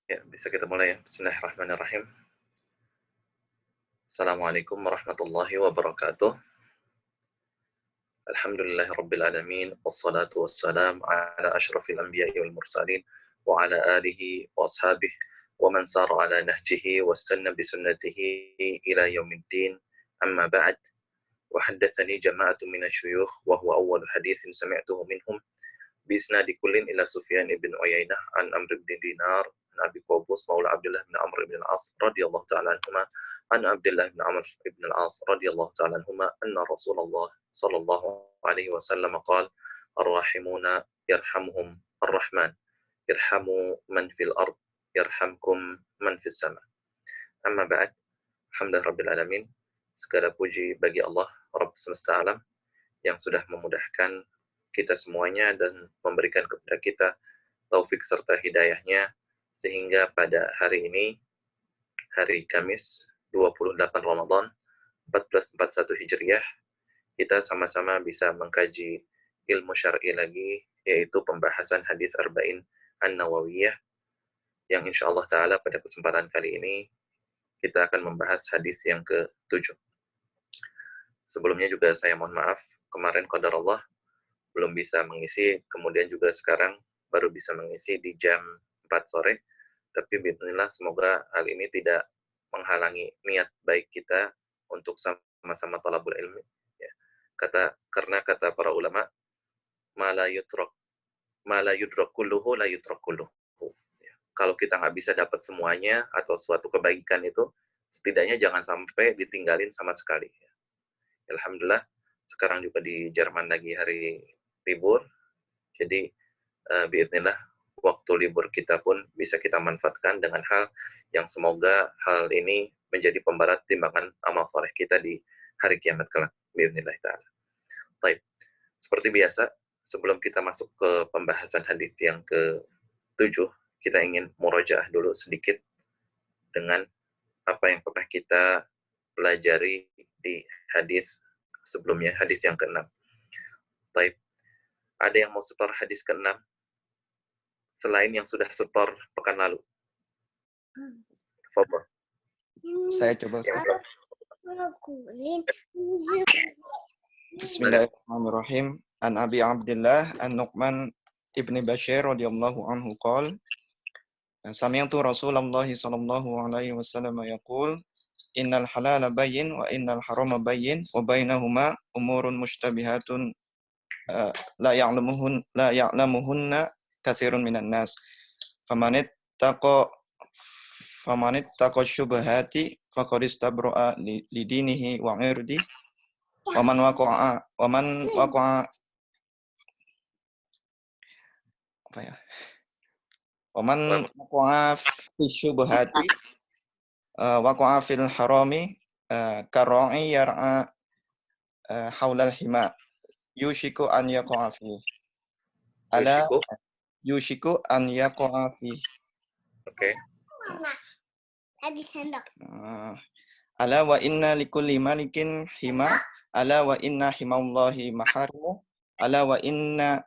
Ya, bisa kita mulai ya. Bismillahirrahmanirrahim. Assalamualaikum warahmatullahi wabarakatuh. Alhamdulillahi rabbil alamin. Wassalatu wassalam ala ashrafil anbiya'i wal mursalin. Wa ala alihi wa ashabihi. Wa man sara ala nahjihi wa istanna bisunnatihi ila yaumiddin. Amma ba'd. وحدثني جماعة من الشيوخ وهو أول حديث سمعته منهم بإسناد كل إلى سفيان بن عيينة عن عمرو بن دينار عن أبي قابوس مولى عبد الله بن عمرو بن العاص رضي الله تعالى عنهما عن عبد الله بن عمرو بن العاص رضي الله تعالى عنهما أن رسول الله صلى الله عليه وسلم قال الراحمون يرحمهم الرحمن ارحموا من في الأرض يرحمكم من في السماء. أما بعد, alhamdulillah rabbil alamin, segala puji bagi Allah Rabb semesta alam yang sudah memudahkan kita semuanya dan memberikan kepada kita taufik serta hidayahnya sehingga pada hari ini, hari Kamis 28 Ramadan 1441 Hijriah, kita sama-sama bisa mengkaji ilmu syar'i lagi, yaitu pembahasan hadis Arba'in An-Nawawiyah, yang insya Allah Ta'ala pada kesempatan kali ini kita akan membahas hadis yang ke-7. Sebelumnya juga saya mohon maaf, kemarin qadar Allah belum bisa mengisi, kemudian juga sekarang baru bisa mengisi di jam 4 sore, tapi bismillah semoga hal ini tidak menghalangi niat baik kita untuk sama-sama talabul ilmi. Ya. Karena kata para ulama, ma la yudrak kulluhu la yutrak kulluhu. Ya. Kalau kita nggak bisa dapat semuanya atau suatu kebaikan itu, setidaknya jangan sampai ditinggalin sama sekali. Ya. Alhamdulillah, sekarang juga di Jerman lagi hari libur, jadi biidznillah waktu libur kita pun bisa kita manfaatkan dengan hal yang semoga hal ini menjadi pemberat timbangan amal soleh kita di hari kiamat kelak, biidznillah ta'ala. Baik, seperti biasa, sebelum kita masuk ke pembahasan hadis yang ke-7, kita ingin murojaah dulu sedikit dengan apa yang pernah kita pelajari di hadis sebelumnya, hadis yang ke-6. Baik, ada yang mau setor hadis ke-6 selain yang sudah setor pekan lalu? Fadhol. Saya coba Yang Ustaz. Bismillahirrahmanirrahim. An Abi Abdullah An-Nu'man ibni Bashir radhiyallahu anhu qala sami'tu Rasulullah sallallahu alaihi wasallam yaqul innal halala bayyin wa innal harama bayyin wa bainahuma umurun mushtabihatun la ya'lamuhunna katsirun minan nas famanit syubhati faqad istabra'a li dinihi wa 'irdi wa man waqa'a apa ya? Wa man waqa'a fi syubhati waqa'a fil harami karra'i yar'a haulal hima yushiku an yaqa'a fi. Ala yushiku an yaqa'a fi. Oke. Habis sendok. Ala wa inna likulli malikin hima. Ala wa inna himallahi maharimu. Ala wa inna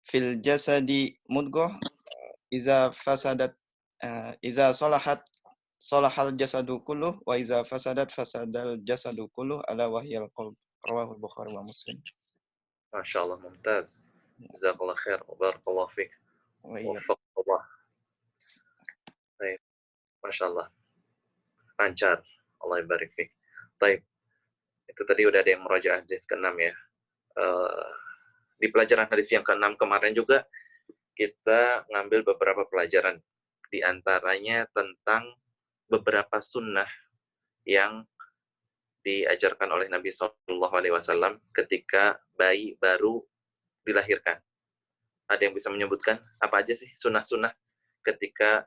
fil jasadi mudghah iza fasadat iza salahal jasadu kulluh wa iza fasadat fasadal jasadu kulluh ala wahyal qalb. Rawahul Bukhari wa Muslim. Masya Allah, mumtaz. Jazakallah khair, barakallahu fiik. Wafaqallah. Baik, Masya Allah. Lancar. Allah barik fiik. Baik. Itu tadi udah ada yang merajaah hadis ke-6 ya. Di pelajaran hadis yang ke-6 kemarin juga kita ngambil beberapa pelajaran. Di antaranya tentang beberapa sunnah yang diajarkan oleh Nabi SAW ketika bayi baru dilahirkan. Ada yang bisa menyebutkan apa aja sih sunnah-sunnah ketika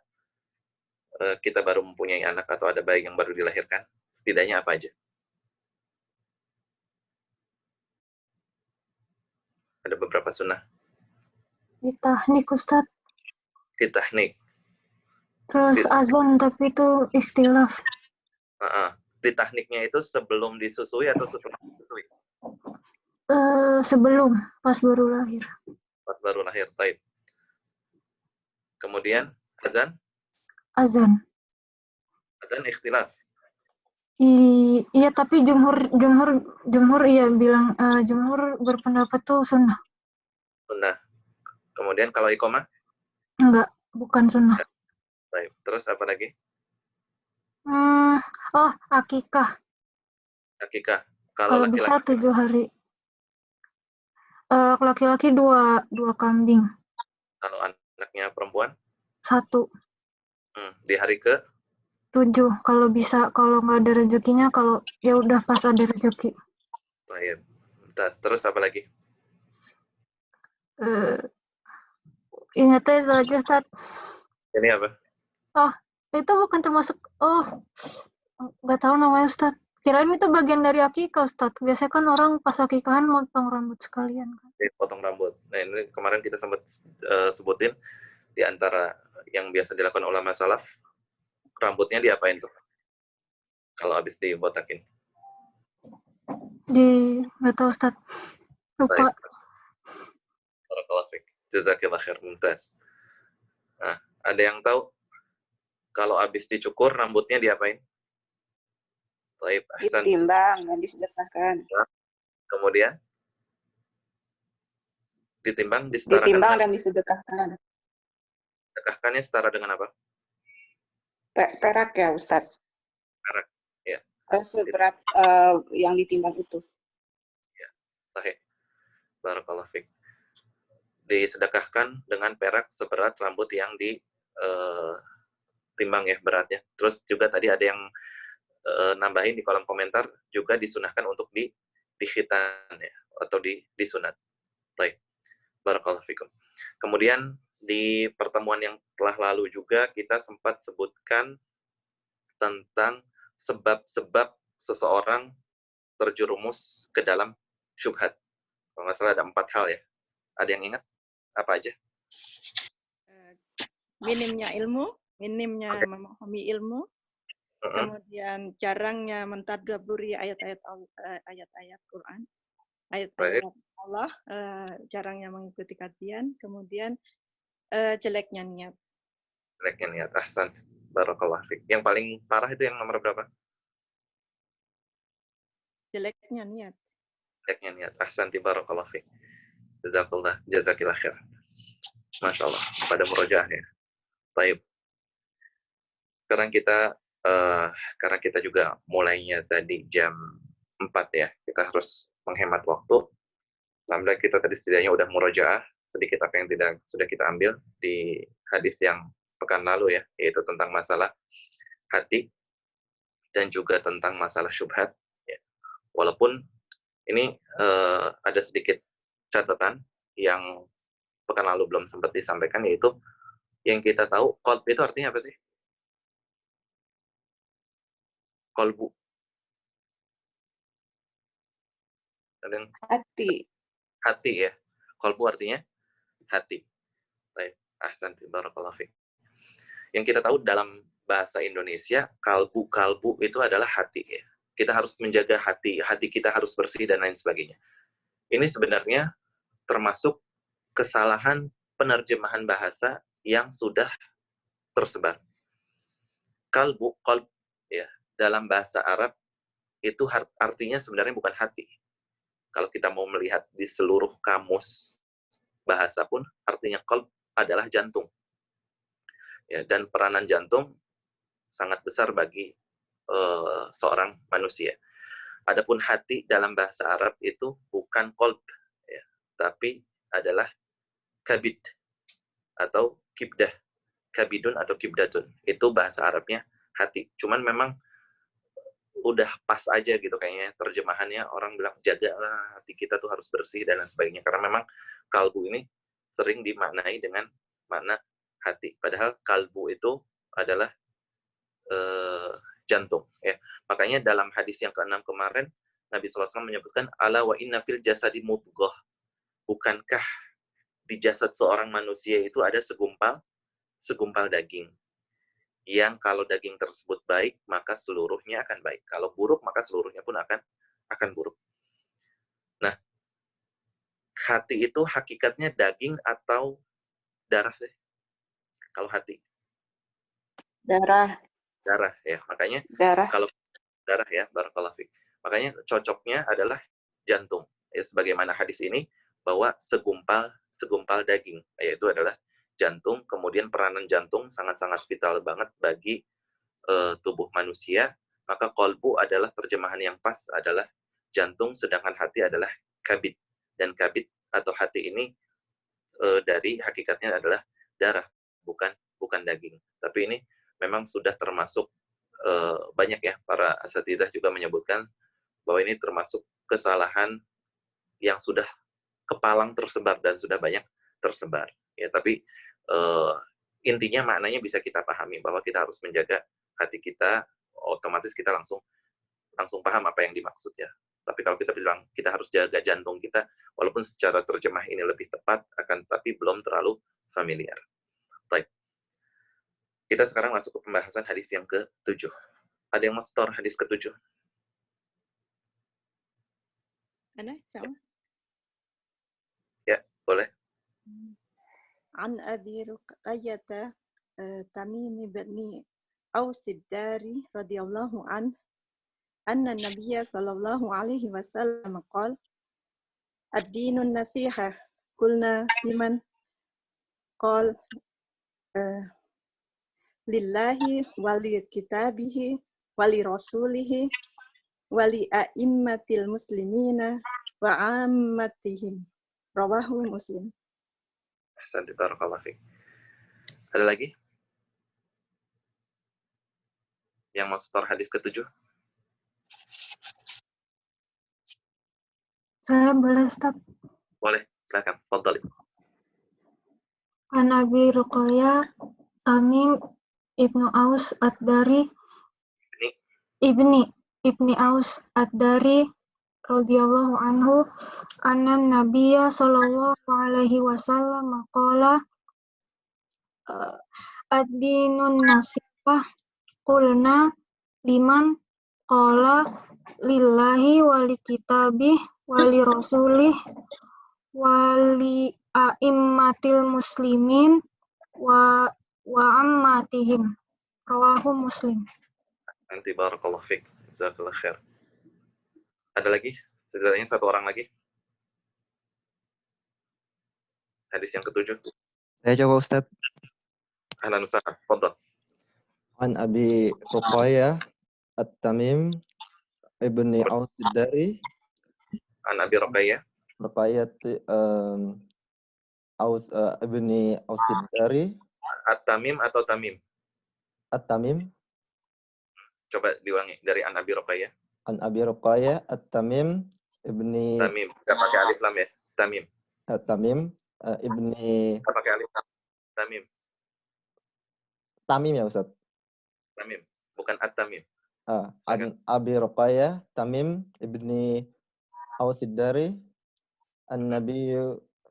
kita baru mempunyai anak atau ada bayi yang baru dilahirkan? Setidaknya apa aja? Ada beberapa sunnah. Di tahnik, Ustaz. Di tahnik. Terus azan, tapi itu istilah. Di tahniknya itu sebelum disusui atau setelah disusui? Sebelum, pas baru lahir. Pas baru lahir, baik. Kemudian azan? azan. Adzan ikhtilaf. Iya, tapi jumhur iya bilang jumhur berpendapat tuh sunnah. Sunnah. Kemudian kalau iqamah? Enggak, bukan sunnah. Baik. Terus apa lagi? Oh, akikah. Akikah. Kalau Kalau bisa laki-laki? 7 hari. Laki-laki dua kambing. Kalau anaknya perempuan? 1. Di hari ke? 7. Kalau bisa, kalau nggak ada rezekinya, kalau ya udah pas ada rezeki. Baik. Terus apa lagi? Ingat aja aja, Ustaz. Ini apa? Oh, itu bukan termasuk. Oh, nggak tahu namanya, Ustaz. Kirain itu bagian dari akikah, Ustaz. Biasanya kan orang pas akikahan motong rambut sekalian kan. Potong rambut. Nah, ini kemarin kita sempat sebutin di antara yang biasa dilakukan ulama salaf, rambutnya diapain tuh? Kalau habis dibotakin. Nggak tahu, Ustaz. Lupa. Baik. Barakallahu fiik. Jazakillah khair. Mumtaz. Nah, ada yang tahu kalau habis dicukur rambutnya diapain? Baik, ahsan. Ditimbang dan disedekahkan. Kemudian ditimbang, disetarakan. Ditimbang dan disedekahkan. Sedekahkannya setara dengan apa? Perak ya, Ustadz? Perak, ya. Seberat yang ditimbang itu. Ya, sahih. Barakallahu fiik. Disedekahkan dengan perak seberat rambut yang ditimbang ya beratnya. Terus juga tadi ada yang nambahin di kolom komentar juga disunahkan untuk dikhitan ya atau disunat. Baik. Barakallahu fikum. Kemudian di pertemuan yang telah lalu juga kita sempat sebutkan tentang sebab-sebab seseorang terjerumus ke dalam syubhat. Kalau nggak salah ada 4 hal ya. Ada yang ingat? Apa aja? Minimnya ilmu, minimnya memahami ilmu, kemudian jarangnya mentadaburi ayat-ayat Quran, ayat-ayat Allah, jarangnya mengikuti kajian, kemudian jeleknya niat. Jeleknya niat. Ahsan. Barakallahu fiik. Yang paling parah itu yang nomor berapa? Jeleknya niat. Jeleknya niat. Ahsan. Barakallahu fiik. Jazakillah khair. Masya Allah. Pada murojaahnya. Baik. Sekarang karena kita juga mulainya tadi jam 4 ya, kita harus menghemat waktu. Alhamdulillah kita tadi setidaknya udah murojaah sedikit apa yang sudah kita ambil di hadis yang pekan lalu ya, yaitu tentang masalah hati dan juga tentang masalah syubhat. Ya. Walaupun ini ada sedikit catatan yang pekan lalu belum sempat disampaikan, yaitu yang kita tahu qalb itu artinya apa sih? Qalbu. Hati. Hati ya. Qalbu artinya hati. Baik, ahsan, barakallahu fiik. Yang kita tahu dalam bahasa Indonesia, kalbu itu adalah hati ya. Kita harus menjaga hati kita harus bersih dan lain sebagainya. Ini sebenarnya termasuk kesalahan penerjemahan bahasa yang sudah tersebar. Qalb ya, dalam bahasa Arab itu artinya sebenarnya bukan hati. Kalau kita mau melihat di seluruh kamus bahasa pun artinya qalb adalah jantung. Ya, dan peranan jantung sangat besar bagi seorang manusia. Adapun hati dalam bahasa Arab itu bukan qalb ya, tapi adalah kabid atau kibdah. Kabidun atau kibdatun. Itu bahasa Arabnya hati. Cuman memang udah pas aja gitu kayaknya terjemahannya, orang bilang jagalah hati kita tuh harus bersih dan lain sebagainya, karena memang kalbu ini sering dimaknai dengan makna hati, padahal kalbu itu adalah jantung ya. Makanya dalam hadis yang ke-6 kemarin Nabi SAW menyebutkan ala wa inna fil jasadi mudghah, bukankah di jasad seorang manusia itu ada segumpal daging yang kalau daging tersebut baik, maka seluruhnya akan baik. Kalau buruk, maka seluruhnya pun akan buruk. Nah, hati itu hakikatnya daging atau darah sih? Kalau hati? Darah. Darah ya. Makanya Darah. kalau darah ya, barakallahu fiik. Makanya cocoknya adalah jantung. Ya, sebagaimana hadis ini bahwa segumpal daging, yaitu adalah jantung. Kemudian peranan jantung sangat-sangat vital banget bagi tubuh manusia. Maka qalbu adalah terjemahan yang pas adalah jantung, sedangkan hati adalah kabid. Dan kabid atau hati ini dari hakikatnya adalah darah, bukan daging. Tapi ini memang sudah termasuk banyak ya, para asatidzah juga menyebutkan bahwa ini termasuk kesalahan yang sudah kepalang tersebar dan sudah banyak tersebar. Ya, tapi intinya maknanya bisa kita pahami bahwa kita harus menjaga hati kita, otomatis kita langsung paham apa yang dimaksud ya. Tapi kalau kita bilang kita harus jaga jantung kita, walaupun secara terjemah ini lebih tepat, akan tapi belum terlalu familiar. Baik. Kita sekarang masuk ke pembahasan hadis yang ke-7. Ada yang mau store hadis ke-7? Ada, sama. Ya, boleh. An Abi Ruqayyah Tamim bin Aus ad-Dari radhiyallahu an anna Nabiyya sallallahu alaihi wasallam qala ad-dinun nasihah qulna liman qala lillahi wali kitabihi wali rasulihi wali a'immatil muslimina wa ammatihim rawahu Muslim. Ahsan, barakallahu fiik. Ada lagi? Yang mau store hadis ke-7? Saya boleh stop. Boleh, silakan. Fadhali. An Abi Ruqayyah Tamim Ibnu Aus ad-Dari Ibni Aus ad-Dari radhiyallahu anhu anna Nabiyya sallallahu alaihi wasallam qala ad-dinun nasihah qulna liman qala lillahi wali kitabih wali rasulih wali a'immatil muslimin wa ammatihim rawahu Muslim. Nanti barakallahu fiik. Jazakallahu khair. Ada lagi? Setidaknya satu orang lagi. Hadis yang ke-7. Saya coba Ustaz. Ahlan wa sahlan. Fadhal. An Abi Ruqayyah At-Tamim Ibni Aus ad-Dari An Abi Ruqayyah Aus Ibni Aus ad-Dari At-Tamim atau Tamim? At-Tamim. Coba diulangi dari An Abi Ruqayyah. An Abi Ruqayyah At-Tamim Ibni Tamim. Enggak pakai alif lam ya. Tamim. At-Tamim Ibni Enggak pakai alif lam. Tamim. Tamim ya Ustaz. Tamim. Bukan At-Tamim. An Abi Ruqayyah Tamim Ibni Aus ad-Dari An-Nabi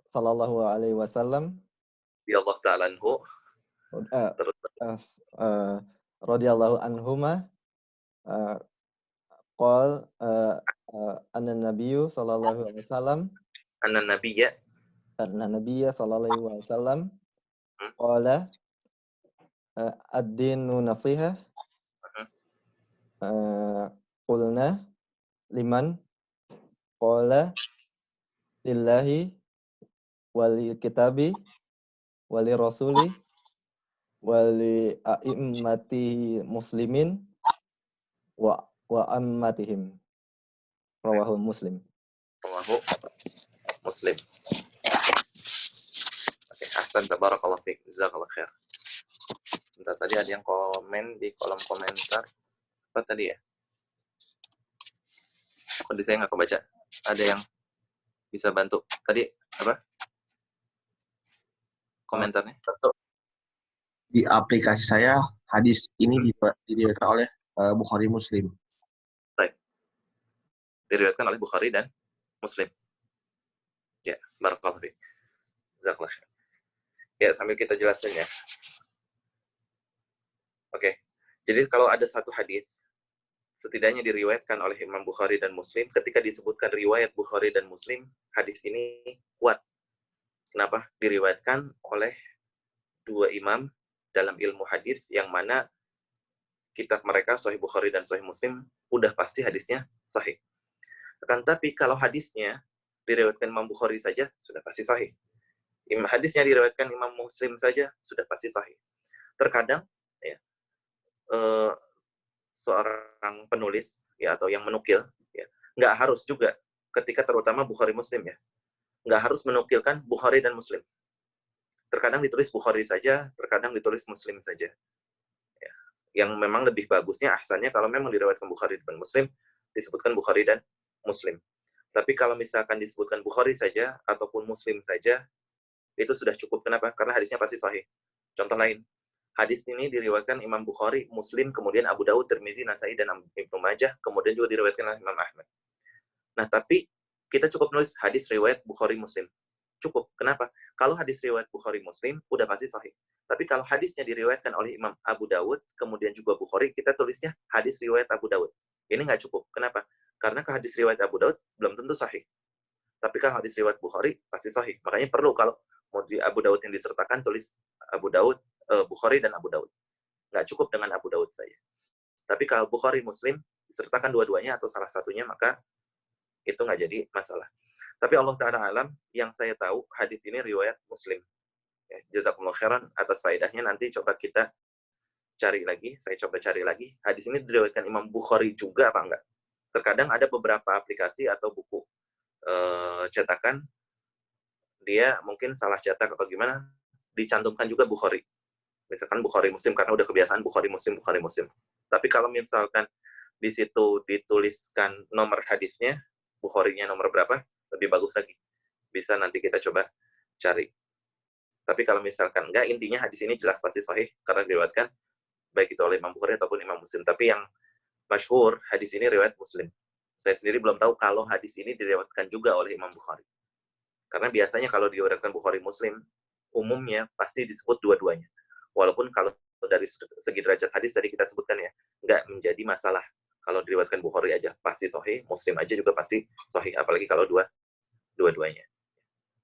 sallallahu alaihi wasallam Ya Allah ta'ala anhu. radhiyallahu anhuma qala anna nabiyyu sallallahu alaihi wasallam Anna nabiyya sallallahu alaihi wasallam qala ad-dinu nasihah qulna liman qala lillahi wali kitabi wali rasuli wali a'immati muslimin wa ammatihim rawahu Muslim. Rawahu Muslim. Oke, ahsan, tabarakallahu fiik. Jazakallahu khair. Bentar, tadi ada yang komen di kolom komentar. Apa tadi ya? Kok di saya nggak kebaca? Ada yang bisa bantu? Tadi apa? Komentarnya? Di aplikasi saya hadis ini diriwayatkan oleh Bukhari Muslim. Baik. Diriwayatkan oleh Bukhari dan Muslim. Ya, barakallahu fiik. Jazakallahu khair. Ya, sambil kita jelasin ya. Oke. Jadi kalau ada satu hadis setidaknya diriwayatkan oleh Imam Bukhari dan Muslim, ketika disebutkan riwayat Bukhari dan Muslim, hadis ini kuat. Kenapa? Diriwayatkan oleh dua imam dalam ilmu hadis yang mana kitab mereka Sahih Bukhari dan Sahih Muslim udah pasti hadisnya sahih. Akan tapi kalau hadisnya diriwayatkan Imam Bukhari saja sudah pasti sahih. Hadisnya diriwayatkan Imam Muslim saja sudah pasti sahih. Terkadang ya, seorang penulis ya atau yang menukil ya, nggak harus juga ketika terutama Bukhari Muslim ya, nggak harus menukilkan Bukhari dan Muslim. Terkadang ditulis Bukhari saja, terkadang ditulis Muslim saja. Ya. Yang memang lebih bagusnya ahsannya kalau memang diriwayatkan Bukhari dan Muslim disebutkan Bukhari dan Muslim. Tapi kalau misalkan disebutkan Bukhari saja ataupun Muslim saja itu sudah cukup. Kenapa? Karena hadisnya pasti sahih. Contoh lain, hadis ini diriwayatkan Imam Bukhari, Muslim, kemudian Abu Dawud, Tirmizi, Nasai, dan Ibnu Majah, kemudian juga diriwayatkan oleh Imam Ahmad. Nah, tapi kita cukup nulis hadis riwayat Bukhari Muslim. Cukup. Kenapa? Kalau hadis riwayat Bukhari Muslim, udah pasti sahih. Tapi kalau hadisnya diriwayatkan oleh Imam Abu Dawud, kemudian juga Bukhari, kita tulisnya hadis riwayat Abu Dawud. Ini nggak cukup. Kenapa? Karena ke hadis riwayat Abu Dawud belum tentu sahih. Tapi kalau hadis riwayat Bukhari, pasti sahih. Makanya perlu kalau mau di Abu Dawud yang disertakan, tulis Abu Dawud, Bukhari dan Abu Dawud. Nggak cukup dengan Abu Dawud saja. Tapi kalau Bukhari Muslim, disertakan dua-duanya atau salah satunya, maka itu nggak jadi masalah. Tapi Allah Ta'ala alam, yang saya tahu, hadis ini riwayat Muslim. Ya, jazakumullah khairan atas faedahnya, nanti coba kita cari lagi, saya coba cari lagi. Hadis ini diriwayatkan Imam Bukhari juga apa enggak? Terkadang ada beberapa aplikasi atau buku cetakan, dia mungkin salah cetak atau gimana, dicantumkan juga Bukhari. Misalkan Bukhari Muslim, karena udah kebiasaan Bukhari Muslim, Bukhari Muslim. Tapi kalau misalkan di situ dituliskan nomor hadisnya, Bukhari-nya nomor berapa, lebih bagus lagi. Bisa nanti kita coba cari. Tapi kalau misalkan enggak, intinya hadis ini jelas pasti sahih, karena diriwayatkan baik itu oleh Imam Bukhari ataupun Imam Muslim. Tapi yang masyhur, hadis ini riwayat Muslim. Saya sendiri belum tahu kalau hadis ini diriwayatkan juga oleh Imam Bukhari. Karena biasanya kalau diriwayatkan Bukhari Muslim, umumnya pasti disebut dua-duanya. Walaupun kalau dari segi derajat hadis tadi kita sebutkan ya, nggak menjadi masalah. Kalau diriwayatkan Bukhari aja pasti sahih, Muslim aja juga pasti sahih. Apalagi kalau dua-duanya.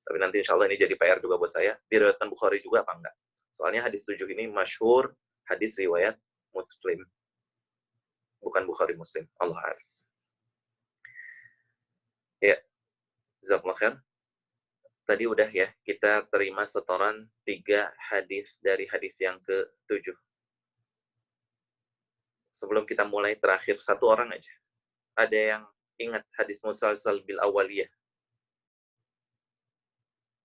Tapi nanti insya Allah ini jadi PR juga buat saya, diriwayatkan Bukhari juga apa enggak. Soalnya hadis 7 ini masyhur hadis riwayat Muslim. Bukan Bukhari Muslim. Allah a'lam. Ya, jazakumullah khair. Tadi udah ya, kita terima setoran 3 hadis dari hadis yang ke-7. Sebelum kita mulai terakhir, satu orang aja. Ada yang ingat hadis musalsal bil awaliyah?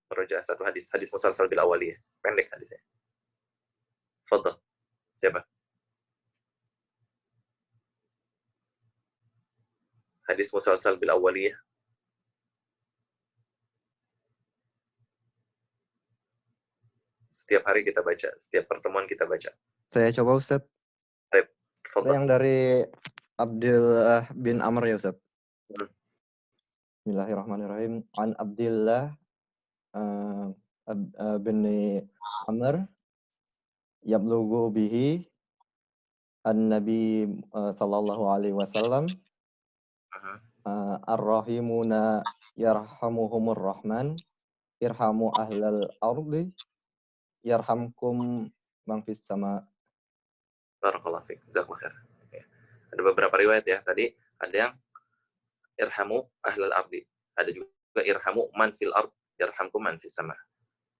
Merujuk satu hadis musalsal bil awaliyah. Pendek hadisnya. Fadhal. Siapa? Hadis musalsal bil awaliyah. Setiap hari kita baca, setiap pertemuan kita baca. Saya coba Ustaz. Yang dari Abdullah bin Amr ya Ustaz. Bismillahirrahmanirrahim. An Abdullah bin Amr yablughu bihi an-nabi sallallahu alaihi wasallam ar-rahimuna yarhamuhumur rahman irhamu ahlal ardi yarhamkum man fis sama. Barakallahu fiik. Jazakumullah khair. Ya. Ada beberapa riwayat ya. Tadi ada yang irhamu ahlal ardi. Ada juga irhamu man fil ard yarhamkum man fis sama.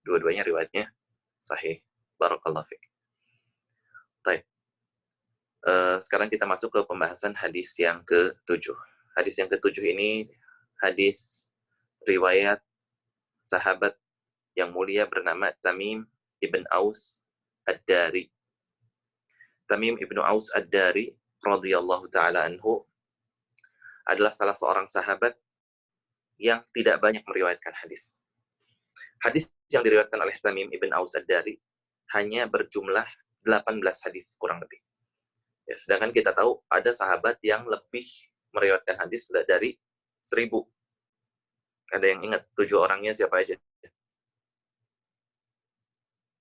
Dua-duanya riwayatnya sahih. Barakallahu fiik. Baik. Sekarang kita masuk ke pembahasan hadis yang ke-7. Hadis yang ke-7 ini hadis riwayat sahabat yang mulia bernama Tamim ibn Aus Ad-Dari. Tamim ibn Aus Ad-Dari radhiyallahu taala anhu adalah salah seorang sahabat yang tidak banyak meriwayatkan hadis. Hadis yang diriwayatkan oleh Tamim ibn Aus Ad-Dari hanya berjumlah 18 hadis kurang lebih. Ya, sedangkan kita tahu ada sahabat yang lebih meriwayatkan hadis dari 1000. Ada yang ingat 7 orangnya siapa aja?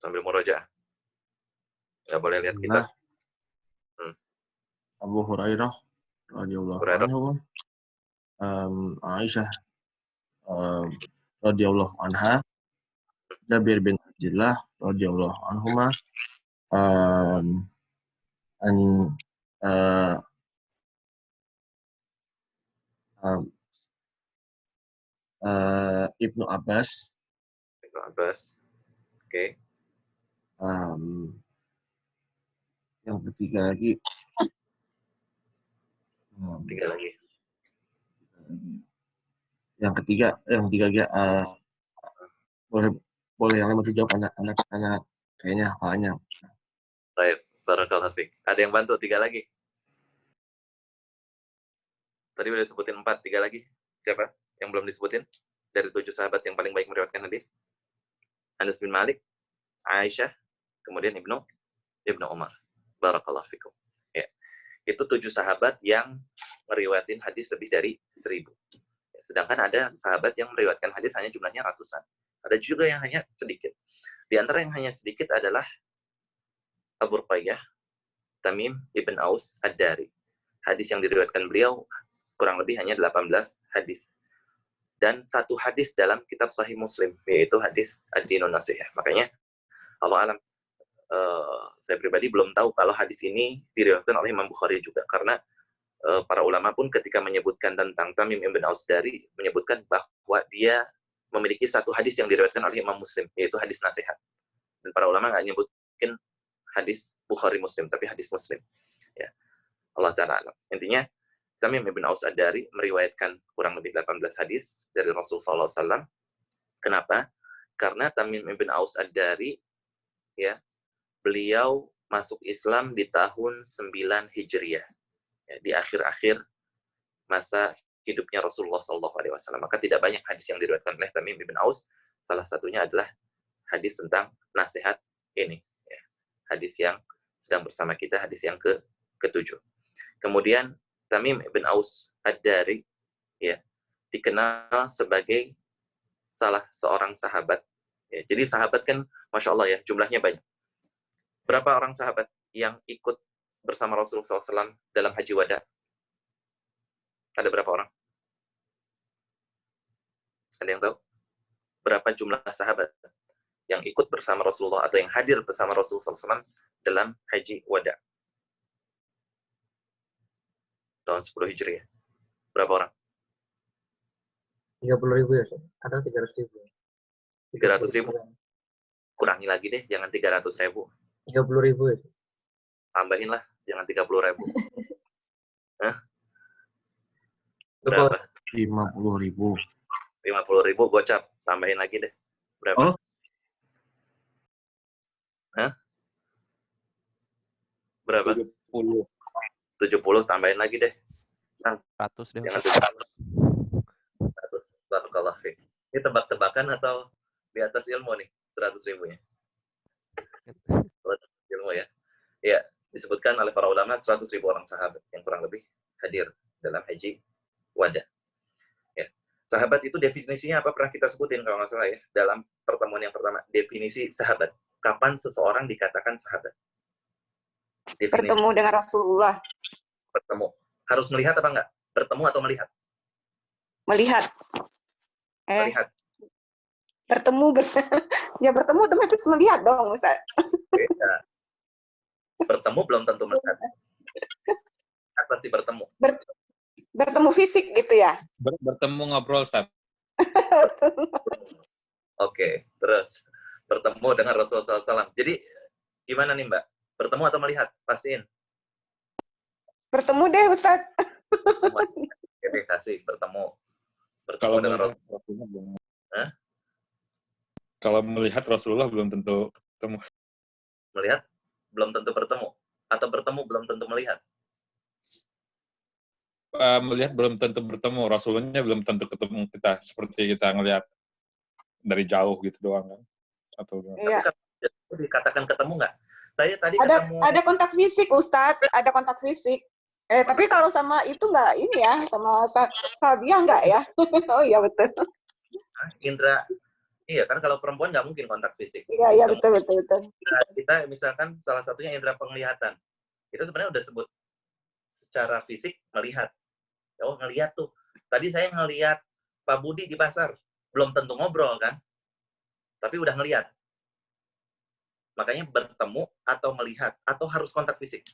Sambil murojaah. Nggak boleh lihat kita. Abu Hurairah radhiyallahu anhu, Aisyah radhiyallahu anha, Jabir bin Abdullah radhiyallahu anhuma, an eh, em, Ibnu Abbas. Ibnu Abbas. Oke. Yang ketiga lagi, Tiga lagi. yang ketiga boleh yang lebih jawab anak kayaknya hafalannya. Baik, barakallahu fiik. Ada yang bantu 3 lagi? Tadi udah sebutin 4, 3 lagi. Siapa yang belum disebutin? Dari 7 sahabat yang paling baik meriwayatkan hadis. Anas bin Malik, Aisyah, kemudian Ibnu Umar. Barakallahu fikum. Ya. Itu 7 sahabat yang meriwayatkan hadis lebih dari 1000. Sedangkan ada sahabat yang meriwayatkan hadis hanya jumlahnya ratusan. Ada juga yang hanya sedikit. Di antara yang hanya sedikit adalah Abu Ruqayyah, Tamim ibn Aus Ad-Dari. Hadis yang diriwayatkan beliau kurang lebih hanya 18 hadis. Dan 1 hadis dalam kitab Sahih Muslim, yaitu hadis Ad-Dinun Nasihah. Makanya, Allah alam, saya pribadi belum tahu kalau hadis ini diriwayatkan oleh Imam Bukhari juga. Karena para ulama pun ketika menyebutkan tentang Tamim ibn Aus Ad-Dari, menyebutkan bahwa dia memiliki 1 hadis yang diriwayatkan oleh Imam Muslim, yaitu hadis nasihat. Dan para ulama nggak nyebutin hadis Bukhari Muslim, tapi hadis Muslim. Ya. Allah Ta'ala alam. Intinya, Tamim ibn Aus Ad-Dari meriwayatkan kurang lebih 18 hadis dari Rasulullah SAW. Kenapa? Karena Tamim ibn Aus Ad-Dari, ya, beliau masuk Islam di tahun 9 Hijriah. Ya, di akhir-akhir masa hidupnya Rasulullah SAW. Maka tidak banyak hadis yang diriwayatkan oleh Tamim ibn Aus. Salah satunya adalah hadis tentang nasihat ini. Ya. Hadis yang sedang bersama kita, hadis yang ke-7. Kemudian Tamim ibn Aus Ad-Dari, ya, dikenal sebagai salah seorang sahabat. Ya, jadi sahabat kan, Masya Allah ya, jumlahnya banyak. Berapa orang sahabat yang ikut bersama Rasulullah SAW dalam Haji Wada? Ada berapa orang? Ada yang tahu? Berapa jumlah sahabat yang ikut bersama Rasulullah atau yang hadir bersama Rasulullah SAW dalam Haji Wada? Tahun 10 Hijriah. Berapa orang? 30.000 ya, atau 300.000? 300.000. Kurangi lagi deh, jangan 300.000. 30.000 ya. Tambahin lah, jangan 30.000. Hah? Berapa? 50.000. 50.000 gocap, tambahin lagi deh. Berapa? Oh. Hah? Berapa? 70, tambahin lagi deh. 100 deh. Jangan 100. Barakallahu fiik. Ini tebak-tebakan atau di atas ilmu nih? 100.000 ya? Ilmu ya? Ya, disebutkan oleh para ulama 100.000 orang sahabat yang kurang lebih hadir dalam Haji Wada. Ya. Sahabat itu definisinya apa? Pernah kita sebutin kalau nggak salah ya, dalam pertemuan yang pertama. Definisi sahabat. Kapan seseorang dikatakan sahabat? Definisi. Bertemu dengan Rasulullah. Bertemu. Harus melihat apa enggak? Bertemu atau melihat? Melihat. Melihat. Ya bertemu otomatis melihat dong, Ustaz. Beda. Bertemu belum tentu melihat. Pasti bertemu. Bertemu fisik gitu ya? Bertemu ngobrol, Ustaz. Oke, terus bertemu dengan Rasulullah SAW. Jadi gimana nih Mbak? Bertemu atau melihat? Pastiin. Bertemu deh, Ustaz. Oke, kasih bertemu. Kalau dengan Rasulullah, Hah? Kalau melihat Rasulullah belum tentu ketemu. Melihat belum tentu bertemu, atau bertemu belum tentu melihat. Melihat belum tentu bertemu, Rasulullah belum tentu ketemu kita, seperti kita ngelihat dari jauh gitu doang kan? Atau Iya. Tapi dikatakan ketemu nggak? Saya tadi Ada ketemu. ada kontak fisik, Ustadz. Ada kontak fisik. Tapi kalau sama itu nggak ini ya, sama Sabia nggak ya? Oh iya betul. Indra, iya kan kalau perempuan nggak mungkin kontak fisik. Iya betul. Kita misalkan salah satunya indera penglihatan. Itu sebenarnya udah sebut secara fisik melihat. Oh ngelihat tuh. Tadi saya ngelihat Pak Budi di pasar. Belum tentu ngobrol kan. Tapi udah ngelihat. Makanya bertemu atau melihat. Atau harus kontak fisik.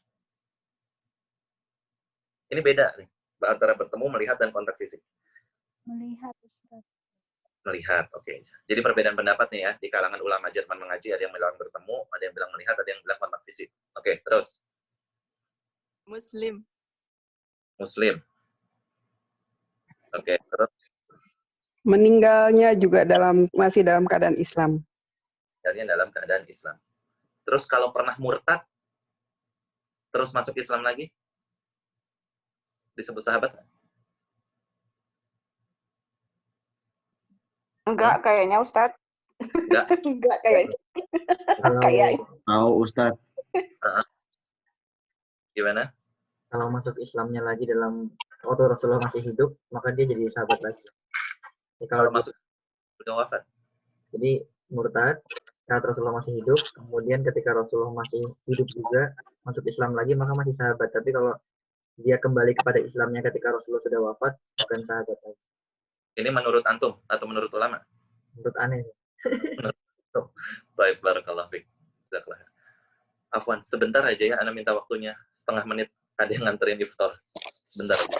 Ini beda nih antara bertemu, melihat, dan kontak fisik. Melihat, Ustaz. Melihat, oke. Jadi perbedaan pendapat nih ya di kalangan ulama Jerman mengaji, ada yang bilang bertemu, ada yang bilang melihat, ada yang bilang kontak fisik. Oke, terus. Muslim. Muslim. Oke, terus. Meninggalnya juga masih dalam keadaan Islam. Meninggalnya dalam keadaan Islam. Terus kalau pernah murtad, terus masuk Islam lagi, disebut sahabat nggak? Enggak, kayaknya Ustadz. Enggak. Enggak kayaknya. Kayaknya. Tahu Ustadz. Gimana? Kalau masuk Islamnya lagi dalam waktu Rasulullah masih hidup, maka dia jadi sahabat lagi. Jadi, kalau masuk udah wafat. Jadi murtad saat Rasulullah masih hidup, kemudian ketika Rasulullah masih hidup juga masuk Islam lagi, maka masih sahabat. Tapi kalau dia kembali kepada Islamnya ketika Rasulullah sudah wafat, bukan sahabat lagi. Ini menurut antum atau menurut ulama? Menurut aneh. Baik, barakallahu fiik. Afwan, sebentar aja ya, Ana minta waktunya setengah menit. Ada yang nganterin iftar. Sebentar aja.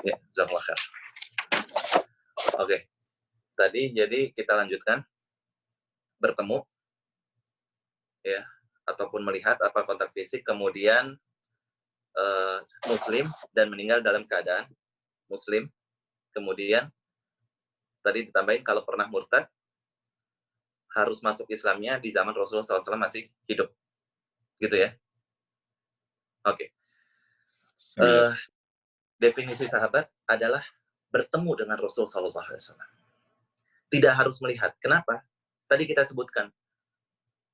Ya, jazakallah khair. Oke. Tadi jadi kita lanjutkan bertemu ya, ataupun melihat apa kontak fisik, kemudian muslim dan meninggal dalam keadaan muslim. Kemudian tadi ditambahin kalau pernah murtad harus masuk Islamnya di zaman Rasulullah SAW masih hidup. Gitu ya. Oke. Definisi sahabat adalah bertemu dengan Rasul SAW. Tidak harus melihat. Kenapa? Tadi kita sebutkan,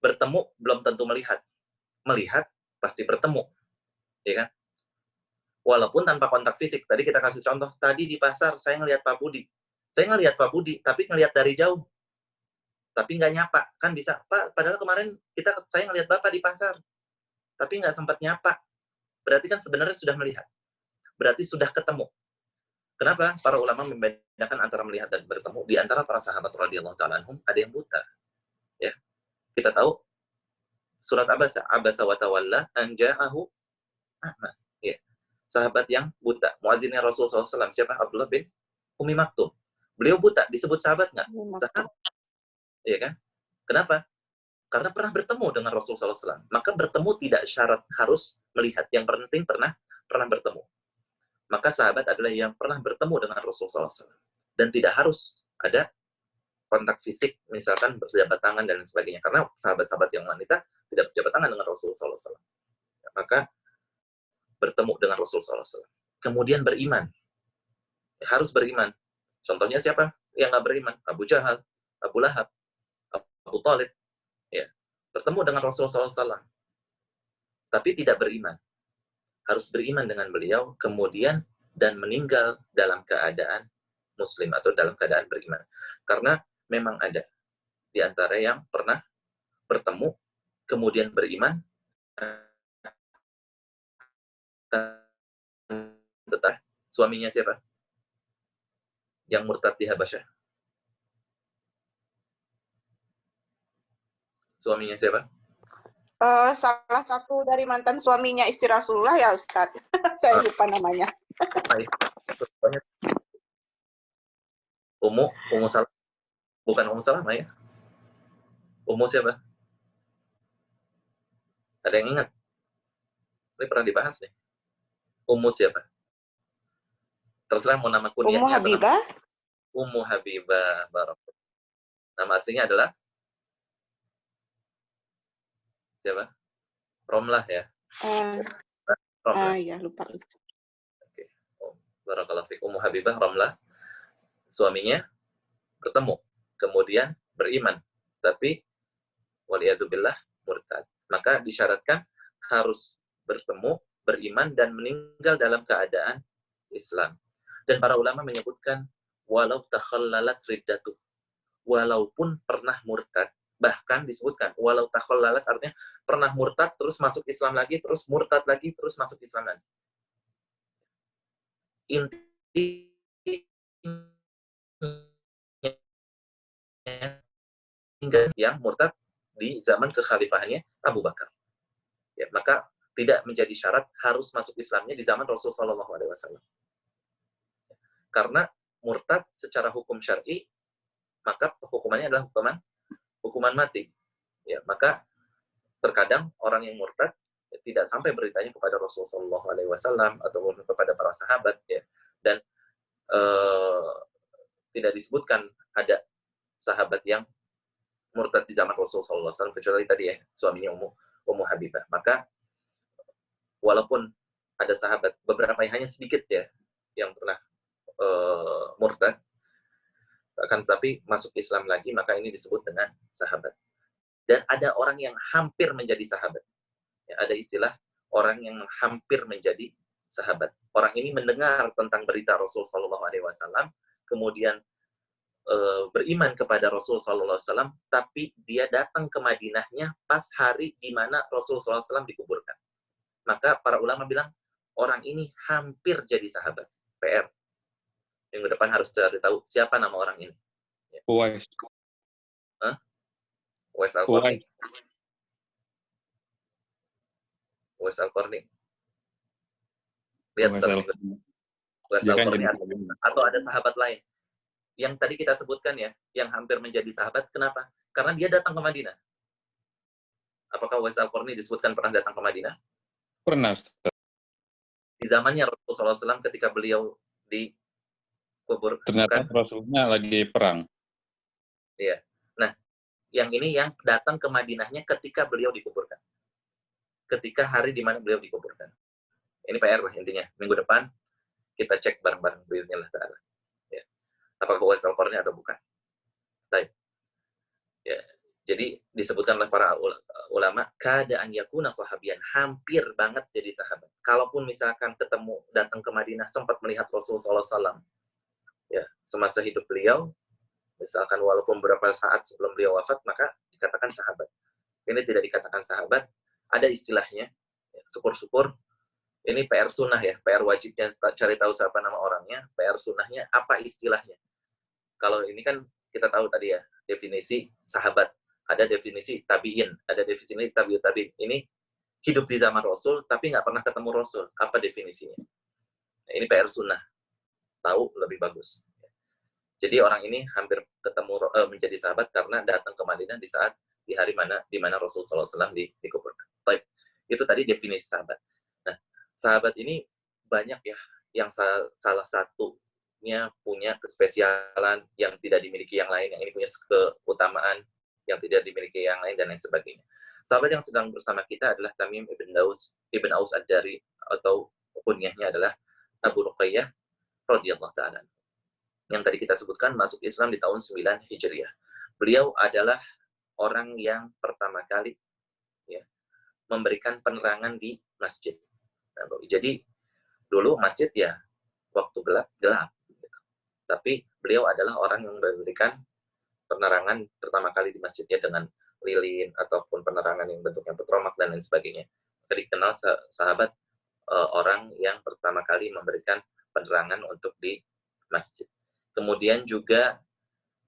bertemu belum tentu melihat. Melihat pasti bertemu. Ya kan? Walaupun tanpa kontak fisik. Tadi kita kasih contoh, tadi di pasar saya ngelihat Pak Budi. Saya ngelihat Pak Budi, tapi ngelihat dari jauh. Tapi nggak nyapa. Kan bisa, Pak, padahal kemarin saya ngelihat Bapak di pasar. Tapi nggak sempat nyapa. Berarti kan sebenarnya sudah melihat. Berarti sudah ketemu. Kenapa? Para ulama membedakan antara melihat dan bertemu. Di antara para sahabat radhiyallahu ta'ala anhum ada yang buta. Ya. Kita tahu surat Abasa wa tawalla an ja'ahu a'ma. Ya. Sahabat yang buta. Muazzinnya Rasulullah SAW. Siapa? Abdullah bin Ummi Maktum. Beliau buta. Disebut sahabat nggak? Sahabat. Iya kan? Kenapa? Karena pernah bertemu dengan Rasulullah SAW. Maka bertemu tidak syarat harus melihat. Yang penting pernah bertemu. Maka sahabat adalah yang pernah bertemu dengan Rasulullah SAW. Dan tidak harus ada kontak fisik, misalkan berjabat tangan dan sebagainya. Karena sahabat-sahabat yang wanita tidak berjabat tangan dengan Rasulullah SAW. Maka bertemu dengan Rasulullah SAW. Kemudian beriman. Ya, harus beriman. Contohnya siapa yang nggak beriman? Abu Jahal, Abu Lahab, Abu Talib. Ya, bertemu dengan Rasulullah SAW. Tapi tidak beriman. Harus beriman dengan beliau, kemudian dan meninggal dalam keadaan muslim atau dalam keadaan beriman. Karena memang ada di antara yang pernah bertemu, kemudian beriman, tetap suaminya siapa? Yang murtad di Habasyah. Suaminya siapa? Salah satu dari mantan suaminya istri Rasulullah ya Ustadz. Saya lupa namanya. Ummu Salamah. Bukan Ummu Salamah ya? Ummu siapa? Ada yang ingat? Ini pernah dibahas nih. Ummu siapa? Terserah mau nama kunyahnya. Ummu Habibah. Ummu Habibah. Barakallahu. Nama aslinya adalah siapa? Romlah ya. Romlah. Ya lupa. Oke. Barakallahu fiik. Ummu Habibah Romlah. Suaminya bertemu, kemudian beriman, tapi waliyadzubillah murtad. Maka disyaratkan harus bertemu, beriman dan meninggal dalam keadaan Islam. Dan para ulama menyebutkan walau takhallalat riddatuh, walaupun pernah murtad, bahkan disebutkan walau takhallalat artinya pernah murtad terus masuk Islam lagi, terus murtad lagi, terus masuk Islam lagi. Inti yang murtad di zaman kekhalifahannya Abu Bakar. Ya, maka tidak menjadi syarat harus masuk Islamnya di zaman Rasulullah SAW. Karena murtad secara hukum syar'i, maka hukumannya adalah hukuman mati. Ya, maka terkadang orang yang murtad tidak sampai beritanya kepada Rasulullah SAW atau kepada para sahabat, ya. Dan tidak disebutkan ada sahabat yang murtad di zaman Rasulullah SAW kecuali tadi ya suaminya Ummu Habibah. Maka walaupun ada sahabat beberapa yang hanya sedikit ya yang pernah murtad, akan tetapi masuk Islam lagi, maka ini disebut dengan sahabat. Dan ada orang yang hampir menjadi sahabat. Ya, ada istilah orang yang hampir menjadi sahabat. Orang ini mendengar tentang berita Rasul SAW, kemudian beriman kepada Rasul SAW, tapi dia datang ke Madinahnya pas hari di mana Rasul SAW dikuburkan. Maka para ulama bilang, orang ini hampir jadi sahabat. PR. Minggu depan harus cari tahu siapa nama orang ini. Uwais. Hah? Uwais Al-Qarni. Uwais Al-Qarni. Lihat Uwais Al-Qarni atau ada sahabat lain. Yang tadi kita sebutkan ya, yang hampir menjadi sahabat, kenapa? Karena dia datang ke Madinah. Apakah Uwais Al-Qarni disebutkan pernah datang ke Madinah? Pernah. Di zamannya Rasulullah SAW ketika beliau di kubur. Ternyata Rasulnya lagi perang. Iya. Nah, yang ini yang datang ke Madinahnya ketika beliau dikuburkan. Ketika hari di mana beliau dikuburkan. Ini PR lah intinya. Minggu depan kita cek bareng-bareng biidznillah ta'ala. Ya. Apakah Uwais Al-Qarni atau bukan. Baik. Ya. Jadi disebutkan oleh para ulama, keadaan yakuna sahabian, hampir banget jadi sahabat. Kalaupun misalkan ketemu, datang ke Madinah, sempat melihat Rasulullah SAW, ya, semasa hidup beliau, misalkan walaupun beberapa saat sebelum beliau wafat, maka dikatakan sahabat. Ini tidak dikatakan sahabat, ada istilahnya, ya, syukur-syukur, ini PR sunnah ya, PR wajibnya cari tahu siapa nama orangnya, PR sunnahnya, apa istilahnya. Kalau ini kan kita tahu tadi ya, definisi sahabat, ada definisi tabi'in, ada definisi tabi'ut tabi'in. Ini hidup di zaman Rasul, tapi nggak pernah ketemu Rasul. Apa definisinya? Nah, ini PR sunnah. Tahu lebih bagus. Jadi orang ini hampir ketemu menjadi sahabat karena datang ke Madinah di saat di hari mana di mana Rasulullah SAW dikuburkan. Baik, itu tadi definisi sahabat. Nah, sahabat ini banyak ya yang salah satunya punya kespesialan yang tidak dimiliki yang lain, yang ini punya keutamaan yang tidak dimiliki yang lain dan lain sebagainya. Sahabat yang sedang bersama kita adalah Tamim ibn Aus Ad-Dari atau kunyahnya adalah Abu Ruqayyah radhiyallahu ta'ala. Yang tadi kita sebutkan masuk Islam di tahun 9 Hijriah. Beliau adalah orang yang pertama kali ya, memberikan penerangan di masjid. Nah, jadi dulu masjid ya waktu gelap. Tapi beliau adalah orang yang memberikan penerangan pertama kali di masjidnya dengan lilin ataupun penerangan yang bentuknya petromak dan lain sebagainya. Jadi dikenal sahabat orang yang pertama kali memberikan penerangan untuk di masjid. Kemudian juga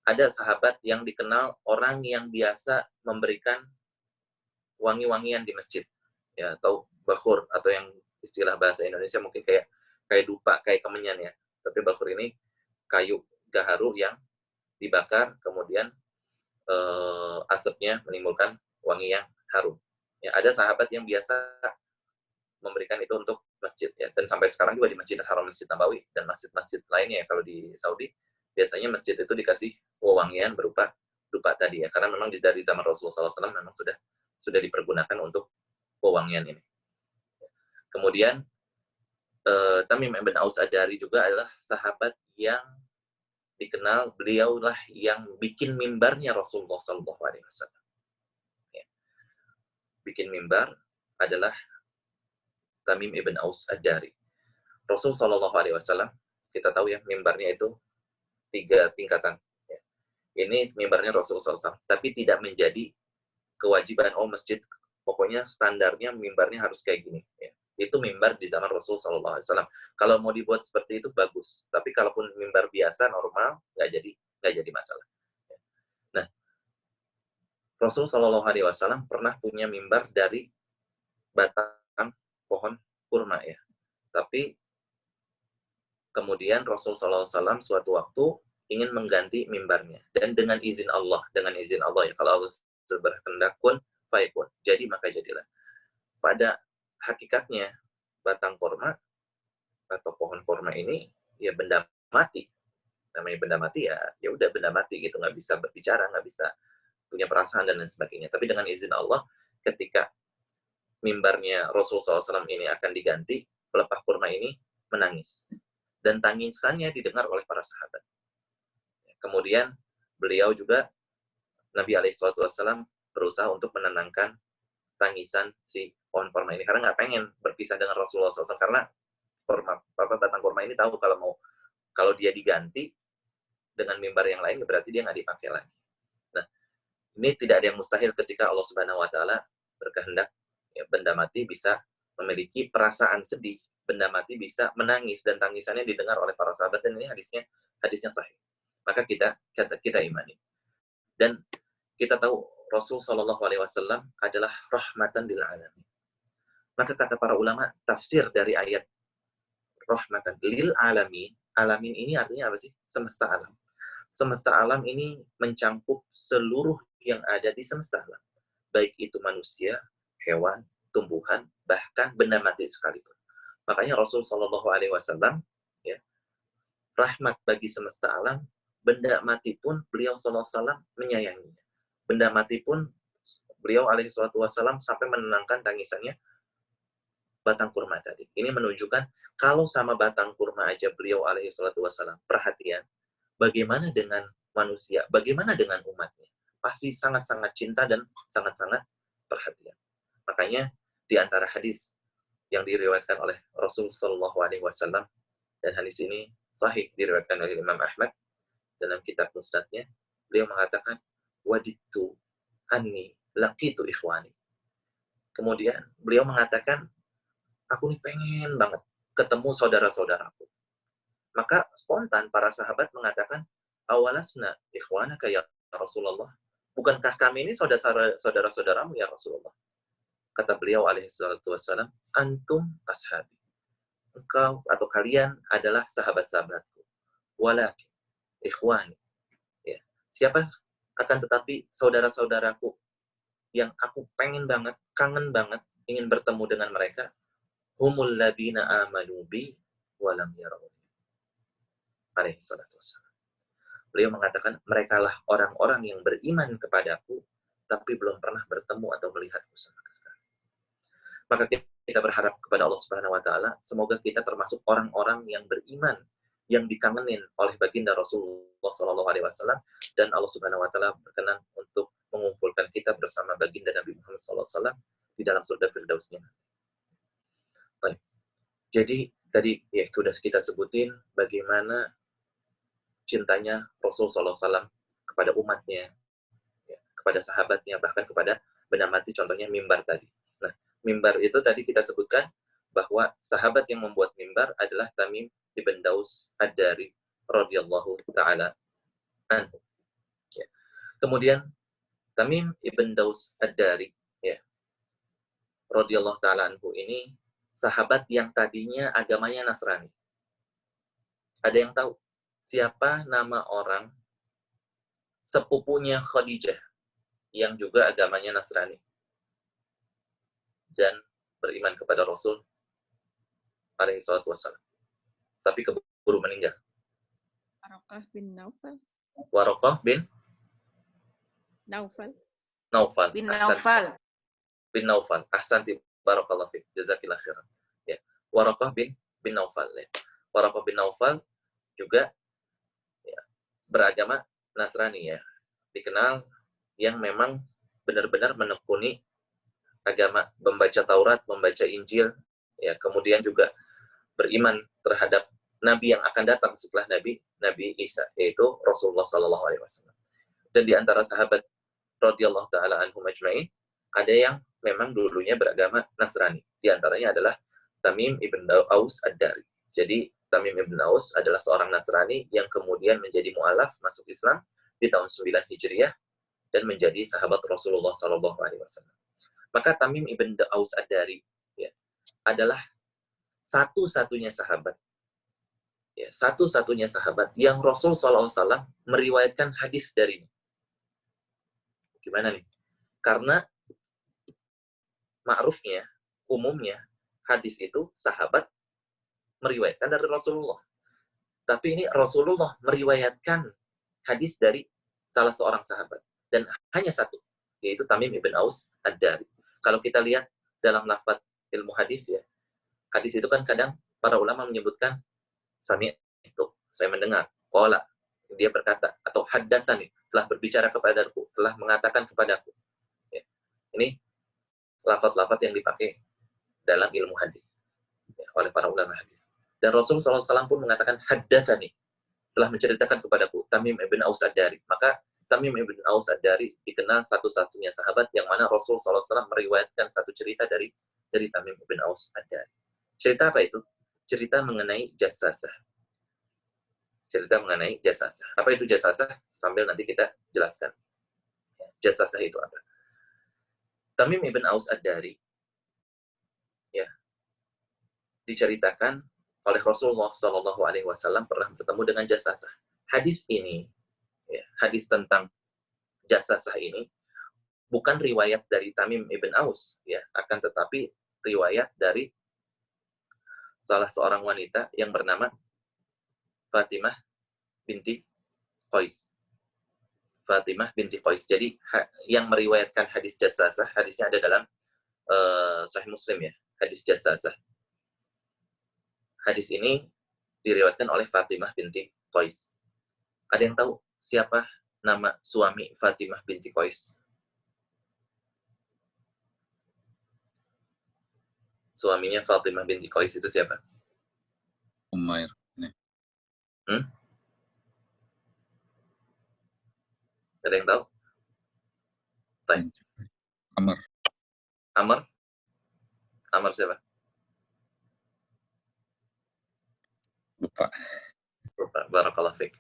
ada sahabat yang dikenal orang yang biasa memberikan wangi-wangian di masjid, ya, atau bakhur, atau yang istilah bahasa Indonesia mungkin kayak dupa, kayak kemenyan ya. Tapi bakhur ini kayu gaharu yang dibakar, kemudian asapnya menimbulkan wangi yang harum. Ya, ada sahabat yang biasa memberikan itu untuk masjid ya, dan sampai sekarang juga di Masjidil Haram, Masjid Nabawi dan masjid-masjid lainnya ya, kalau di Saudi biasanya masjid itu dikasih wewangian berupa dupa tadi ya, karena memang dari zaman Rasulullah SAW memang sudah dipergunakan untuk wewangian ini. Kemudian Tamim ibn Aus Ad-Dari juga adalah sahabat yang dikenal beliaulah yang bikin mimbarnya Rasulullah SAW. Ya. Bikin mimbar adalah Tamim ibn Aus Ad-Dari. Rasul Shallallahu Alaihi Wasallam, kita tahu ya, mimbarnya itu 3 tingkatan. Ya. Ini mimbarnya Rasul SAW, tapi tidak menjadi kewajiban masjid. Pokoknya standarnya mimbarnya harus kayak gini. Ya. Itu mimbar di zaman Rasul Shallallahu Alaihi Wasallam. Kalau mau dibuat seperti itu bagus, tapi kalaupun mimbar biasa normal nggak jadi masalah. Ya. Nah, Rasul Shallallahu Alaihi Wasallam pernah punya mimbar dari batang pohon kurma ya. Tapi kemudian Rasul SAW suatu waktu ingin mengganti mimbarnya. Dan dengan izin Allah ya, kalau Allah berkehendak kun fayakun. Jadi maka jadilah. Pada hakikatnya batang kurma atau pohon kurma ini ya benda mati. Namanya benda mati ya udah benda mati gitu, nggak bisa berbicara, nggak bisa punya perasaan dan lain sebagainya. Tapi dengan izin Allah, ketika mimbarnya Rasul SAW ini akan diganti, pelepah kurma ini menangis. Dan tangisannya didengar oleh para sahabat. Kemudian beliau juga, Nabi SAW berusaha untuk menenangkan tangisan si pohon kurma ini. Karena nggak pengen berpisah dengan Rasulullah SAW. Karena batang kurma ini tahu kalau dia diganti dengan mimbar yang lain, berarti dia nggak dipakai lagi. Nah, ini tidak ada yang mustahil ketika Allah Subhanahu Wa Taala berkehendak. Ya, benda mati bisa memiliki perasaan sedih, benda mati bisa menangis dan tangisannya didengar oleh para sahabat, dan ini hadisnya sahih. Maka kita imani. Dan kita tahu Rasul Shallallahu Alaihi Wasallam adalah rahmatan lil alamin. Maka kata para ulama, tafsir dari ayat rahmatan lil alamin, alamin ini artinya apa sih? Semesta alam. Semesta alam ini mencakup seluruh yang ada di semesta alam. Baik itu manusia, hewan, tumbuhan, bahkan benda mati sekalipun. Makanya Rasul Shallallahu Alaihi Wasallam ya, rahmat bagi semesta alam, benda mati pun beliau Sallallahu Alaihi Wasallam menyayanginya. Benda mati pun beliau Alaihi Wasallam sampai menenangkan tangisannya batang kurma tadi. Ini menunjukkan kalau sama batang kurma aja beliau Alaihi Wasallam perhatian, bagaimana dengan manusia, bagaimana dengan umatnya? Pasti sangat-sangat cinta dan sangat-sangat perhatian. Makanya di antara hadis yang diriwayatkan oleh Rasul Shallallahu Alaihi Wasallam, dan hadis ini sahih diriwayatkan oleh Imam Ahmad dalam kitab Musnadnya, beliau mengatakan waditu anni laqitu ikhwani. Kemudian beliau mengatakan, aku nih pengen banget ketemu saudara-saudaraku. Maka spontan para sahabat mengatakan, awalasna ikhwanaka ya Rasulullah. Bukankah kami ini saudara-saudaramu ya Rasulullah? Kata beliau alaihi salatu wassalam, antum ashabi. Engkau atau kalian adalah sahabat-sahabatku. Walakin ikhwani. Ya. Siapa akan tetapi saudara-saudaraku yang aku pengen banget, kangen banget, ingin bertemu dengan mereka, humul ladina amanu bi walam yarawni. Alaihi salatu wassalam. Beliau mengatakan, merekalah orang-orang yang beriman kepadaku, tapi belum pernah bertemu atau melihatku sama sekali. Maka kita berharap kepada Allah Subhanahu Wa Taala, semoga kita termasuk orang-orang yang beriman, yang dikangenin oleh baginda Rasulullah Sallallahu Alaihi Wasallam, dan Allah Subhanahu Wa Taala berkenan untuk mengumpulkan kita bersama baginda Nabi Muhammad Sallallahu Alaihi Wasallam di dalam surga Firdausnya. Baik. Jadi tadi ya sudah kita sebutin bagaimana cintanya Rasul Sallallahu Alaihi Wasallam kepada umatnya, ya, kepada sahabatnya, bahkan kepada benda mati, contohnya mimbar tadi. Nah, mimbar itu tadi kita sebutkan bahwa sahabat yang membuat mimbar adalah Tamim ibn Daus Ad-Dari radhiyallahu taala anhu. Ya. Kemudian Tamim ibn Daus Ad-Dari ya, radhiyallahu taala anhu ini sahabat yang tadinya agamanya Nasrani. Ada yang tahu siapa nama orang sepupunya Khadijah yang juga agamanya Nasrani dan beriman kepada Rasul alaihi salatu wassalam, tapi keburu meninggal? Waraqah bin Naufal. Waraqah bin Naufal. Naufal. Bin Naufal. Bin Naufal. Ahsanti, barakallahu fiik, jazakillah khairan. Ya. Waraqah bin Naufal. Ya. Waraqah bin Naufal juga ya, beragama Nasrani ya. Dikenal yang memang benar-benar menekuni agama, membaca Taurat, membaca Injil, ya, kemudian juga beriman terhadap Nabi yang akan datang setelah Nabi Isa, yaitu Rasulullah Sallallahu Alaihi Wasallam. Dan di antara sahabat radhiyallahu taala anhum ajmain, ada yang memang dulunya beragama Nasrani. Di antaranya adalah Tamim ibn Aus Ad-Dari. Jadi Tamim ibn Aus adalah seorang Nasrani yang kemudian menjadi mu'alaf masuk Islam di tahun 9 Hijriah dan menjadi sahabat Rasulullah Sallallahu Alaihi Wasallam. Maka Tamim ibn Aus Ad-Dari ya, adalah satu-satunya sahabat, ya, satu-satunya sahabat yang Rasul SAW meriwayatkan hadis darinya. Gimana nih? Karena ma'rufnya, umumnya, hadis itu sahabat meriwayatkan dari Rasulullah. Tapi ini Rasulullah meriwayatkan hadis dari salah seorang sahabat. Dan hanya satu, yaitu Tamim ibn Aus Ad-Dari. Kalau kita lihat dalam lafaz ilmu hadis ya, hadis itu kan kadang para ulama menyebutkan sami itu, saya mendengar, qala, dia berkata, atau haddatsani, telah berbicara kepadaku, telah mengatakan kepadaku. Ya. Ini lafaz-lafaz yang dipakai dalam ilmu hadis ya, oleh para ulama hadis. Dan Rasulullah SAW pun mengatakan haddatsani, telah menceritakan kepadaku Tamim ibn Aus Ad-Dari. Maka Tamim ibn Aus Ad-Dari dikenal satu-satunya sahabat yang mana Rasulullah SAW meriwayatkan satu cerita dari Tamim ibn Aus Ad-Dari. Cerita apa itu? Cerita mengenai jasasah. Cerita mengenai jasasah. Apa itu jasasah? Sambil nanti kita jelaskan. Jasasah itu apa? Tamim ibn Aus Ad-Dari ya, diceritakan oleh Rasulullah SAW pernah bertemu dengan jasasah. Hadis ini, ya, hadis tentang jasasah ini bukan riwayat dari Tamim ibn Aus, ya, akan tetapi riwayat dari salah seorang wanita yang bernama Fatimah binti Qais. Fatimah binti Qais. Jadi yang meriwayatkan hadis jasasah, hadisnya ada dalam Sahih Muslim ya, hadis jasasah. Hadis ini diriwayatkan oleh Fatimah binti Qais. Ada yang tahu siapa nama suami Fatimah binti Qais? Suaminya Fatimah binti Qais itu siapa? Umair. Ada yang tahu? Amr. Amr? Amr siapa? Lupa. Barakallahu fiik.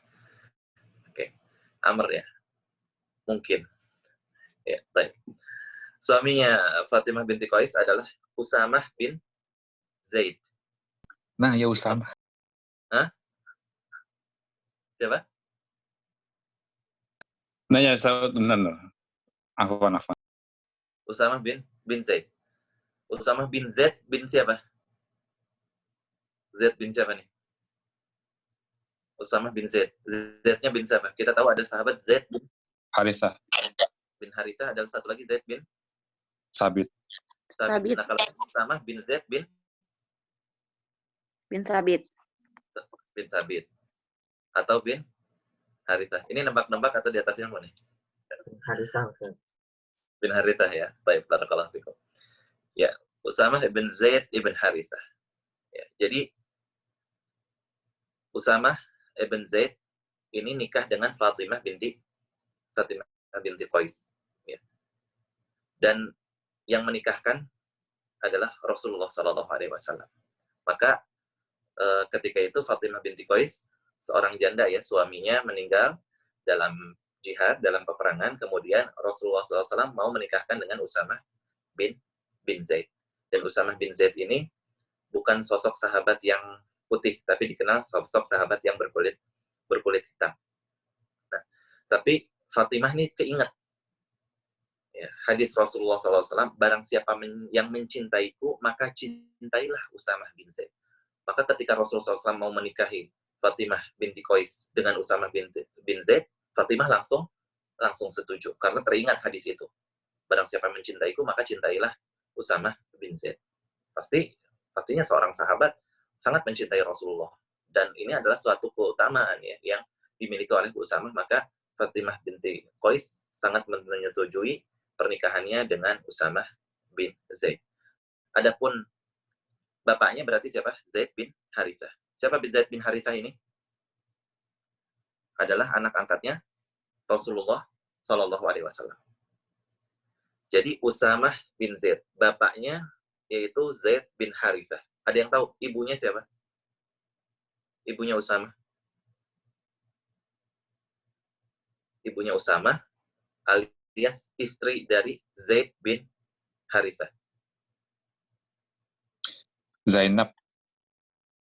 Oke. Amr ya. Mungkin. Ya, baik. Suaminya Fatimah binti Qais adalah Usamah bin Zaid. Nah, ya Usamah. Hah? Siapa? Nah, ya benar. Afwan. Usamah bin Zaid. Usamah bin Zaid bin siapa? Zaid bin siapa nih? Usamah bin Zaid. Zaidnya bin siapa? Kita tahu ada sahabat Zaid bin Harithah. Bin Harithah, ada satu lagi Zaid bin Sabit. Sabit. Nah, kalau Usamah bin Zaid bin Sabit. Bin Sabit. Atau bin Harithah. Ini nebak-nebak atau di atasnya mana? Harithah. Bin Harithah ya. Baik, barakallahu fikum. Ya, Usamah bin Zaid ibn Harithah. Ya, jadi Usamah ibn Zaid ini nikah dengan Fatimah binti Qais. Ya. Dan yang menikahkan adalah Rasulullah SAW. Maka ketika itu Fatimah binti Qais, seorang janda ya, suaminya meninggal dalam jihad, dalam peperangan, kemudian Rasulullah SAW mau menikahkan dengan Usamah bin Zaid. Dan Usamah bin Zaid ini bukan sosok sahabat yang putih, tapi dikenal sosok sahabat yang berkulit hitam. Nah, tapi Fatimah ini keinget ya, hadis Rasulullah SAW, barang siapa yang mencintaiku, maka cintailah Usamah bin Zaid. Maka ketika Rasulullah SAW mau menikahi Fatimah binti Qais dengan Usamah bin Zaid, Fatimah langsung setuju, karena teringat hadis itu. Barang siapa mencintaiku, maka cintailah Usamah bin Zaid. Pastinya seorang sahabat sangat mencintai Rasulullah. Dan ini adalah suatu keutamaan ya, yang dimiliki oleh Usamah, maka Fatimah binti Qais sangat menyetujui pernikahannya dengan Usamah bin Zaid. Adapun bapaknya berarti siapa? Zaid bin Harithah. Siapa Zaid bin Harithah ini? Adalah anak angkatnya Rasulullah Shallallahu Alaihi Wasallam. Jadi Usamah bin Zaid, bapaknya yaitu Zaid bin Harithah. Ada yang tahu ibunya siapa? Ibunya Usamah. Ibunya Usamah alias istri dari Zaid bin Harithah. Zainab.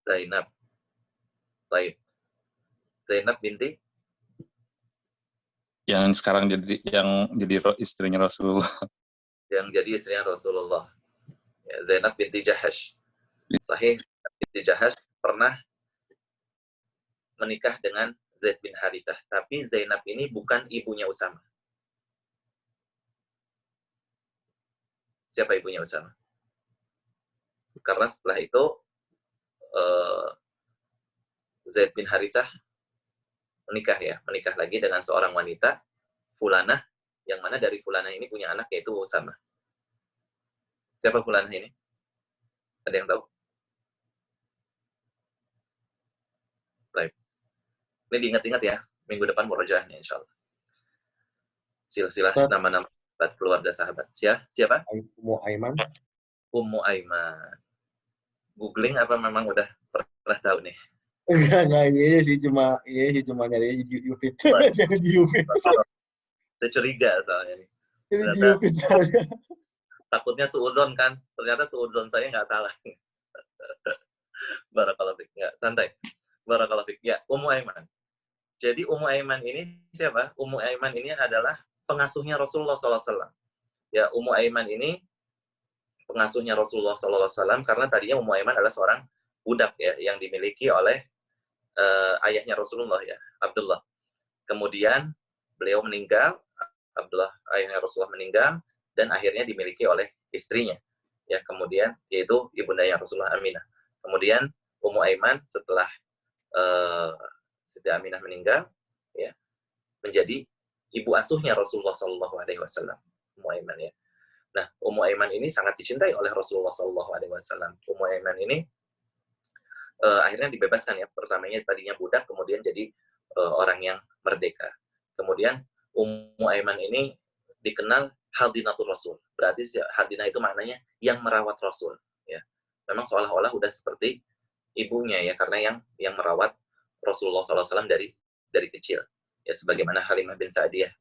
Zainab. Baik. Zainab binti Yang sekarang jadi istrinya Rasulullah. Yang jadi istrinya Rasulullah. Ya, Zainab binti Jahash. Sahih, binti Jahash pernah menikah dengan Zaid bin Harithah. Tapi Zainab ini bukan ibunya Usamah. Siapa ibunya Usamah? Karena setelah itu Zaid bin Harithah menikah lagi dengan seorang wanita, Fulanah, yang mana dari Fulanah ini punya anak yaitu Usamah. Siapa Fulanah ini? Ada yang tahu? Baik. Ini diingat-ingat ya, minggu depan murojaahnya insya Allah. Silsilah nama-nama keluarga sahabat. Ya, siapa? Ummu Aiman. Ummu Aiman. Googling apa memang udah pernah tahu nih? Enggak, ini sih cuma nyari di YouTube. Jangan di YouTube. Saya curiga soalnya nih. Ini di YouTube soalnya. Takutnya suudzon kan? Ternyata suudzon saya nggak salah. Barakallahu fiik. Nggak, santai. Barakallahu fiik. Ya, Ummu Aiman. Jadi Ummu Aiman ini siapa? Ummu Aiman ini adalah pengasuhnya Rasulullah SAW. Ya, Ummu Aiman ini pengasuhnya Rasulullah SAW karena tadinya Ummu Aiman adalah seorang budak ya yang dimiliki oleh ayahnya Rasulullah ya, Abdullah. Kemudian beliau meninggal, Abdullah ayahnya Rasulullah meninggal dan akhirnya dimiliki oleh istrinya. Ya, kemudian yaitu ibundanya Rasulullah Aminah. Kemudian Ummu Aiman setelah Siti Aminah meninggal ya menjadi ibu asuhnya Rasulullah SAW. Ummu Aiman ya. Nah, Ummu Aiman ini sangat dicintai oleh Rasulullah SAW. Ummu Aiman ini akhirnya dibebaskan ya. Pertamanya tadinya budak, kemudian jadi orang yang merdeka. Kemudian Ummu Aiman ini dikenal Hadinatul Rasul. Berarti Hadinah itu maknanya yang merawat Rasul. Ya, memang seolah-olah udah seperti ibunya ya, karena yang merawat Rasulullah SAW dari kecil. Ya, sebagaimana Halimah bin Sa'diyah,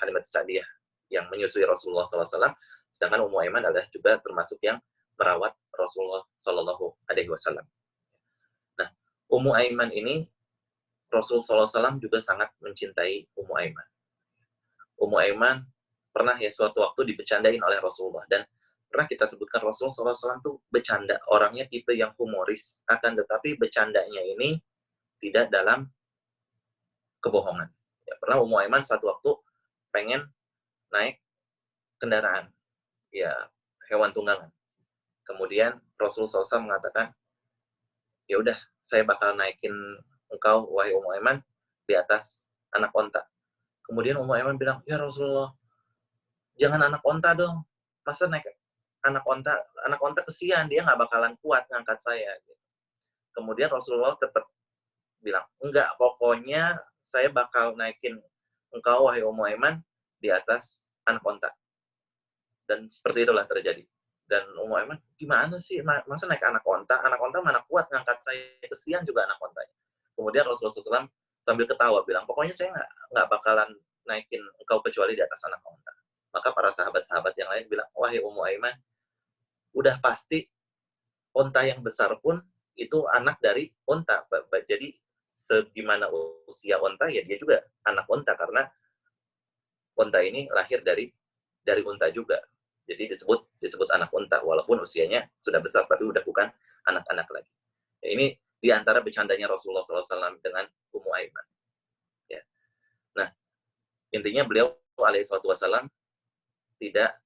Halimah Sa'diyah yang menyusui Rasulullah SAW, sedangkan Ummu Aiman adalah juga termasuk yang merawat Rasulullah SAW. Nah, Ummu Aiman ini Rasulullah SAW juga sangat mencintai Ummu Aiman. Ummu Aiman pernah ya suatu waktu dibecandain oleh Rasulullah, dan pernah kita sebutkan Rasulullah SAW tuh bercanda, orangnya tipe yang humoris, akan tetapi bercandanya ini tidak dalam kebohongan. Ya, pernah Ummu Aiman satu waktu pengen naik kendaraan, ya hewan tunggangan. Kemudian Rasulullah SAW mengatakan, ya udah, saya bakal naikin engkau, wahai Ummu Aiman, di atas anak onta. Kemudian Ummu Aiman bilang, ya Rasulullah, jangan anak onta dong. Masa naik anak onta kesian, dia nggak bakalan kuat ngangkat saya. Kemudian Rasulullah tetap bilang, enggak, pokoknya saya bakal naikin engkau, wahai Ummu Aiman, di atas anak onta. Dan seperti itulah terjadi. Dan Ummu Aiman, gimana sih, masa naik anak onta mana kuat ngangkat saya, kesian juga anak ontanya. Kemudian Rasulullah SAW sambil ketawa bilang, pokoknya saya nggak bakalan naikin engkau kecuali di atas anak onta. Maka para sahabat-sahabat yang lain bilang, wahai Ummu Aiman, udah pasti onta yang besar pun itu anak dari onta. Jadi segimana usia onta, ya dia juga anak onta, karena onta ini lahir dari unta juga. Jadi disebut anak unta, walaupun usianya sudah besar, tapi udah bukan anak-anak lagi. Ya, ini diantara bercandanya Rasulullah SAW dengan Ummu Aiman. Ya. Nah, intinya beliau alaihissalam tidak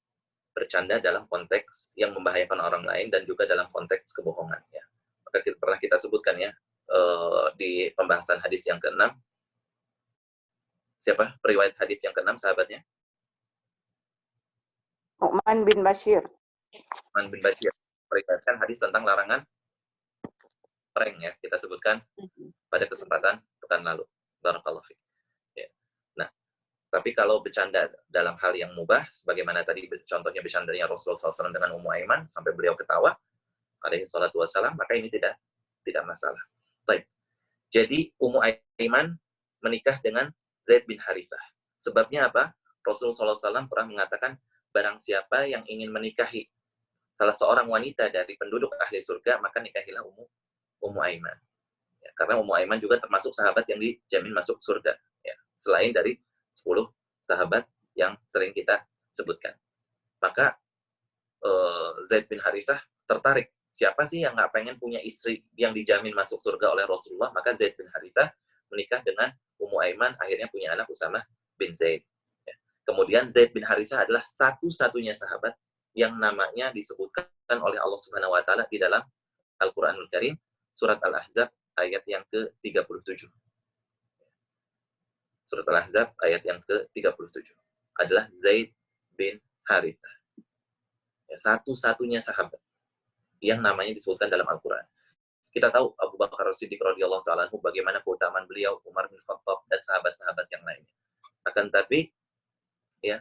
bercanda dalam konteks yang membahayakan orang lain dan juga dalam konteks kebohongan. Ya. Maka pernah kita sebutkan ya di pembahasan hadis yang ke-6. Siapa periwayat hadis yang ke-6 sahabatnya? Nu'man bin Bashir. Nu'man bin Bashir. meriwayatkan hadis tentang larangan prank ya, kita sebutkan pada kesempatan pekan lalu. Barakallahu fiik. Ya. Nah, tapi kalau bercanda dalam hal yang mubah, sebagaimana tadi contohnya bercandanya Rasulullah SAW dengan Ummu Aiman sampai beliau ketawa, alaihi salatu wassalam, maka ini tidak masalah. Baik. Jadi Ummu Aiman menikah dengan Zaid bin Harithah. Sebabnya apa? Rasulullah SAW pernah mengatakan, barang siapa yang ingin menikahi salah seorang wanita dari penduduk ahli surga, maka nikahilah Ummu Aiman. Ya, karena Ummu Aiman juga termasuk sahabat yang dijamin masuk surga. Ya, selain dari 10 sahabat yang sering kita sebutkan. Maka Zaid bin Harithah tertarik. Siapa sih yang nggak pengen punya istri yang dijamin masuk surga oleh Rasulullah? Maka Zaid bin Harithah menikah dengan Ummu Aiman, akhirnya punya anak Usamah bin Zaid. Ya. Kemudian Zaid bin Harithah adalah satu-satunya sahabat yang namanya disebutkan oleh Allah Subhanahu wa taala di dalam Al-Qur'anul Karim, surat Al-Ahzab ayat yang ke-37. Surat Al-Ahzab ayat yang ke-37 adalah Zaid bin Harithah. Ya, satu-satunya sahabat yang namanya disebutkan dalam Al-Quran. Kita tahu Abu Bakar As-Siddiq radhiyallahu ta'ala anhu bagaimana keutamaan beliau, Umar bin Khattab, dan sahabat-sahabat yang lainnya. Akan tapi, ya,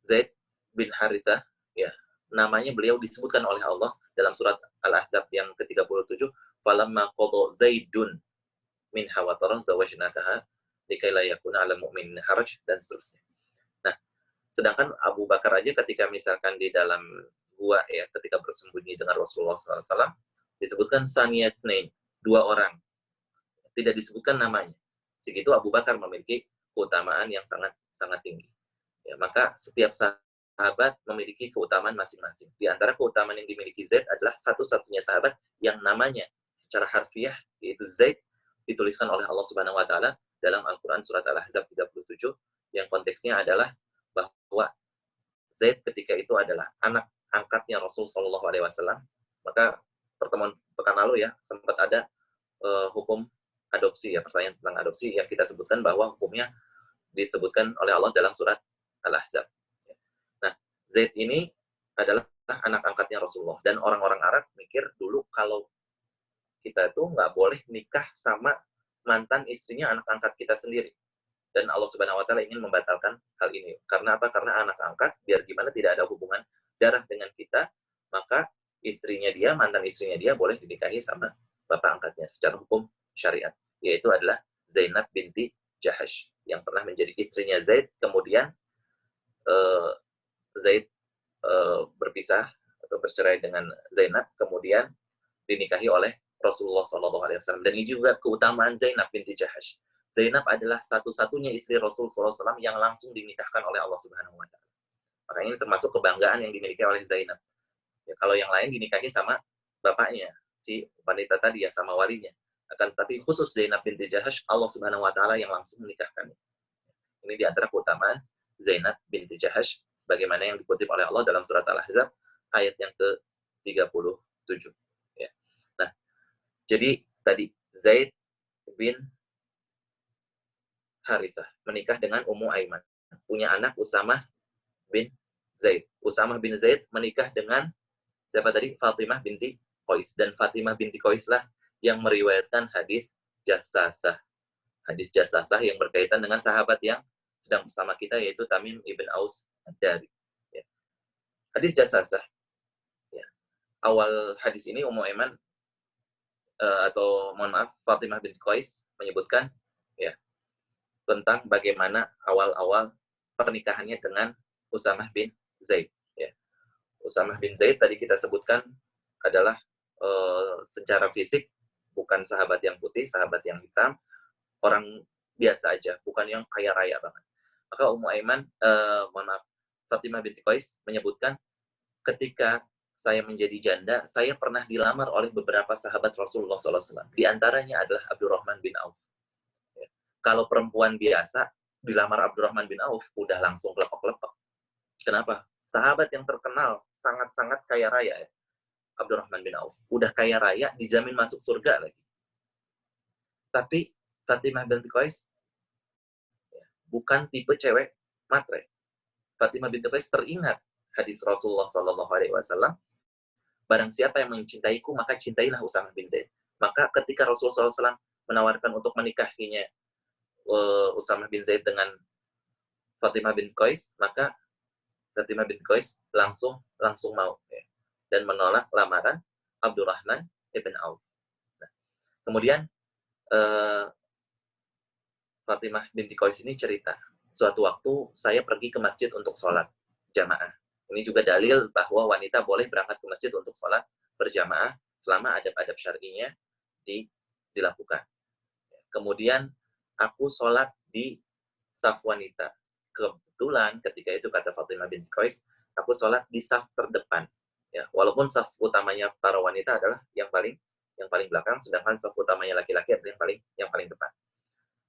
Zaid bin Harithah, ya, namanya beliau disebutkan oleh Allah dalam surat Al-Ahzab yang ke-37, falamma qada Zaidun minha wataran zawajnakaha likai la yakuna 'alal mu'minin haraj, dan seterusnya. Nah, sedangkan Abu Bakar aja ketika misalkan di dalam gua ya, ketika bersembunyi dengan Rasulullah SAW, disebutkan thaniyatnain, 2 orang. Tidak disebutkan namanya. Segitu Abu Bakar memiliki keutamaan yang sangat tinggi. Ya, maka setiap sahabat memiliki keutamaan masing-masing. Di antara keutamaan yang dimiliki Zaid adalah satu-satunya sahabat yang namanya secara harfiah, yaitu Zaid, dituliskan oleh Allah Subhanahu wa taala dalam Al-Qur'an surat Al-Ahzab 37, yang konteksnya adalah bahwa Zaid ketika itu adalah anak angkatnya Rasul Shallallahu alaihi wasallam. Maka pertemuan pekan lalu ya sempat ada hukum adopsi ya, pertanyaan tentang adopsi yang kita sebutkan bahwa hukumnya disebutkan oleh Allah dalam surat Al-Ahzab. Nah, Zaid ini adalah anak angkatnya Rasulullah, dan orang-orang Arab mikir dulu kalau kita itu nggak boleh nikah sama mantan istrinya anak angkat kita sendiri. Dan Allah Subhanahu wa taala ingin membatalkan hal ini. Karena apa? Karena anak angkat biar gimana tidak ada hubungan darah dengan kita, maka istrinya dia, mantan istrinya dia boleh dinikahi sama bapak angkatnya secara hukum syariat, yaitu adalah Zainab binti Jahash yang pernah menjadi istrinya Zaid. Kemudian Zaid berpisah atau bercerai dengan Zainab, kemudian dinikahi oleh Rasulullah SAW. Dan ini juga keutamaan Zainab binti Jahash. Zainab adalah satu-satunya istri Rasulullah SAW yang langsung dinikahkan oleh Allah Subhanahu wa taala. Maka ini termasuk kebanggaan yang dimiliki oleh Zainab. Ya, kalau yang lain dinikahi sama bapaknya, si wanita tadi ya, sama walinya. Akan tapi khusus Zainab binti Jahash, Allah Subhanahu wa taala yang langsung menikahkannya. Ini di antara keutamaan Zainab binti Jahash sebagaimana yang dikutip oleh Allah dalam surat Al-Ahzab ayat yang ke-37. Ya. Nah, jadi tadi Zaid bin Harithah menikah dengan Ummu Aiman, punya anak Usamah bin Zaid. Usamah bin Zaid menikah dengan siapa tadi? Fatimah binti Qais. Dan Fatimah binti Qais lah yang meriwayatkan hadis Jassasah. Hadis Jassasah yang berkaitan dengan sahabat yang sedang bersama kita, yaitu Tamim ibn Aus Ad-Dari. Ya. Hadis Jassasah. Ya. Awal hadis ini Ummu Aiman atau mohon maaf Fatimah binti Qais menyebutkan ya tentang bagaimana awal-awal pernikahannya dengan Usamah bin Zaid. Ya. Usamah bin Zaid tadi kita sebutkan adalah secara fisik bukan sahabat yang putih, sahabat yang hitam, orang biasa aja, bukan yang kaya raya banget. Maka Ummu Aiman, mohon maaf, Fatimah binti Qais menyebutkan, ketika saya menjadi janda, saya pernah dilamar oleh beberapa sahabat Rasulullah SAW. Di antaranya adalah Abdurrahman bin Auf. Ya. Kalau perempuan biasa dilamar Abdurrahman bin Auf, udah langsung lepek-lepek. Kenapa? Sahabat yang terkenal, sangat-sangat kaya raya. Ya. Abdurrahman bin Auf. Udah kaya raya, dijamin masuk surga lagi. Tapi Fatimah binti Qais ya, bukan tipe cewek matre. Fatimah binti Qais teringat hadis Rasulullah SAW, barang siapa yang mencintaiku, maka cintailah Usamah bin Zaid. Maka ketika Rasulullah SAW menawarkan untuk menikahinya Usamah bin Zaid dengan Fatimah bin Qais, maka Fatimah bin Qais langsung mau, ya, dan menolak lamaran Abdurrahman ibn Auf. Nah, kemudian Fatimah binti Qais ini cerita, suatu waktu saya pergi ke masjid untuk sholat jamaah. Ini juga dalil bahwa wanita boleh berangkat ke masjid untuk sholat berjamaah selama adab-adab syar'inya dilakukan. Kemudian aku sholat di saf wanita. Kebetulan ketika itu, kata Fatimah binti Qais, aku sholat di saf terdepan. Ya, walaupun saf utamanya para wanita adalah yang paling belakang, sedangkan saf utamanya laki-laki adalah yang paling depan.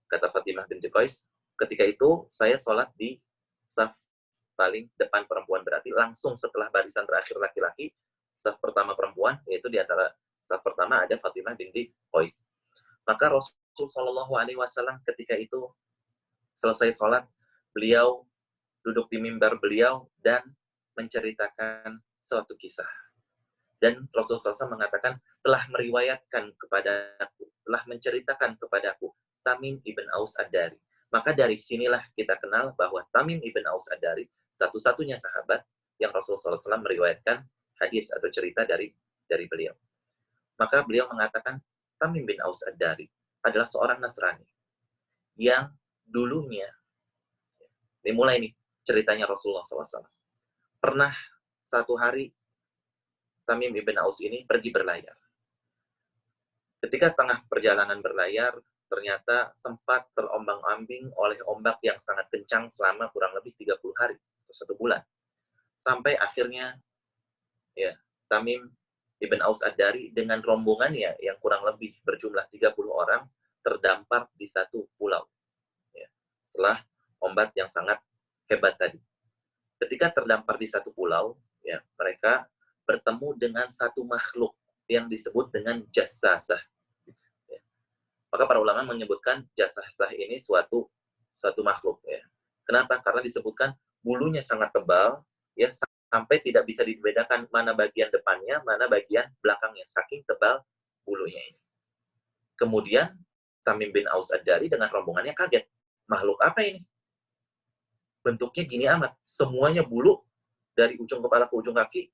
Kata Fatimah binti Qais, ketika itu saya sholat di saf paling depan perempuan, berarti langsung setelah barisan terakhir laki-laki, saf pertama perempuan, yaitu di antara saf pertama ada Fatimah binti Qais. Maka Rasulullah SAW ketika itu selesai sholat, beliau duduk di mimbar beliau dan menceritakan suatu kisah. Dan Rasulullah SAW mengatakan, telah menceritakan kepadaku Tamim ibn Aus Ad-Dari. Maka dari sinilah kita kenal bahwa Tamim ibn Aus Ad-Dari satu-satunya sahabat yang Rasulullah SAW meriwayatkan hadis atau cerita dari beliau. Maka beliau mengatakan, Tamim bin Aus Ad-Dari adalah seorang Nasrani yang dulunya, dimulai nih ceritanya Rasulullah SAW. Pernah satu hari Tamim ibn Aus ini pergi berlayar. Ketika tengah perjalanan berlayar, ternyata sempat terombang-ambing oleh ombak yang sangat kencang selama kurang lebih 30 hari atau 1 bulan. Sampai akhirnya ya, Tamim ibn Aus Ad-Dari dengan rombongannya yang kurang lebih berjumlah 30 orang terdampar di satu pulau. Ya, setelah ombak yang sangat hebat tadi. Ketika terdampar di satu pulau, ya, mereka bertemu dengan satu makhluk yang disebut dengan jassasah. Ya. Maka para ulama menyebutkan jassasah ini suatu makhluk. Ya. Kenapa? Karena disebutkan bulunya sangat tebal, ya, sampai tidak bisa dibedakan mana bagian depannya, mana bagian belakangnya, saking tebal bulunya ini. Kemudian Tamim bin Aus Ad-Dari dengan rombongannya kaget. Makhluk apa ini? Bentuknya gini amat. Semuanya bulu, dari ujung kepala ke ujung kaki,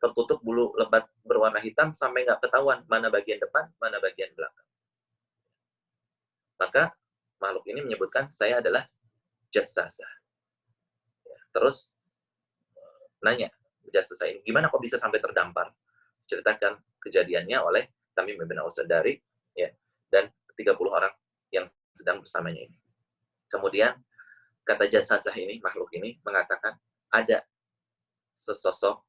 tertutup bulu lebat berwarna hitam, sampai nggak ketahuan mana bagian depan, mana bagian belakang. Maka makhluk ini menyebutkan, saya adalah jassasah. Ya, terus nanya, jassasah ini, gimana kok bisa sampai terdampar? Ceritakan kejadiannya oleh Tamim bin Aus Ad-Dari, ya, dan 30 orang yang sedang bersamanya ini. Kemudian, kata jassasah ini, makhluk ini, mengatakan, ada sesosok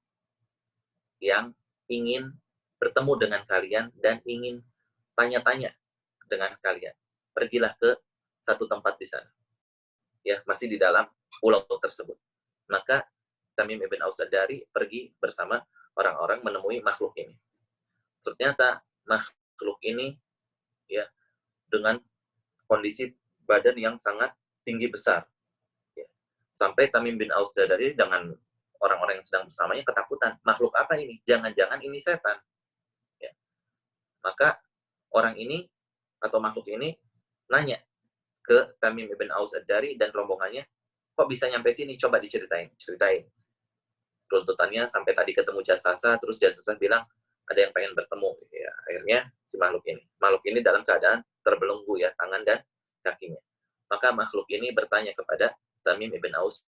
yang ingin bertemu dengan kalian dan ingin tanya-tanya dengan kalian. Pergilah ke satu tempat di sana. Ya, masih di dalam pulau tersebut. Maka Tamim ibn Aus Ad-Dari pergi bersama orang-orang menemui makhluk ini. Ternyata makhluk ini, ya, dengan kondisi badan yang sangat tinggi besar. Ya. Sampai Tamim bin Aus Ad-Dari dengan orang-orang yang sedang bersamanya ketakutan. Makhluk apa ini? Jangan-jangan ini setan. Ya. Maka orang ini atau makhluk ini nanya ke Tamim ibn Aus Ad-Dari dan rombongannya, kok bisa nyampe sini? Coba ceritain. Runtutannya sampai tadi ketemu jassasah, terus jassasah bilang ada yang pengen bertemu. Ya, akhirnya si makhluk ini dalam keadaan terbelenggu, ya, tangan dan kakinya. Maka makhluk ini bertanya kepada Tamim ibn Aus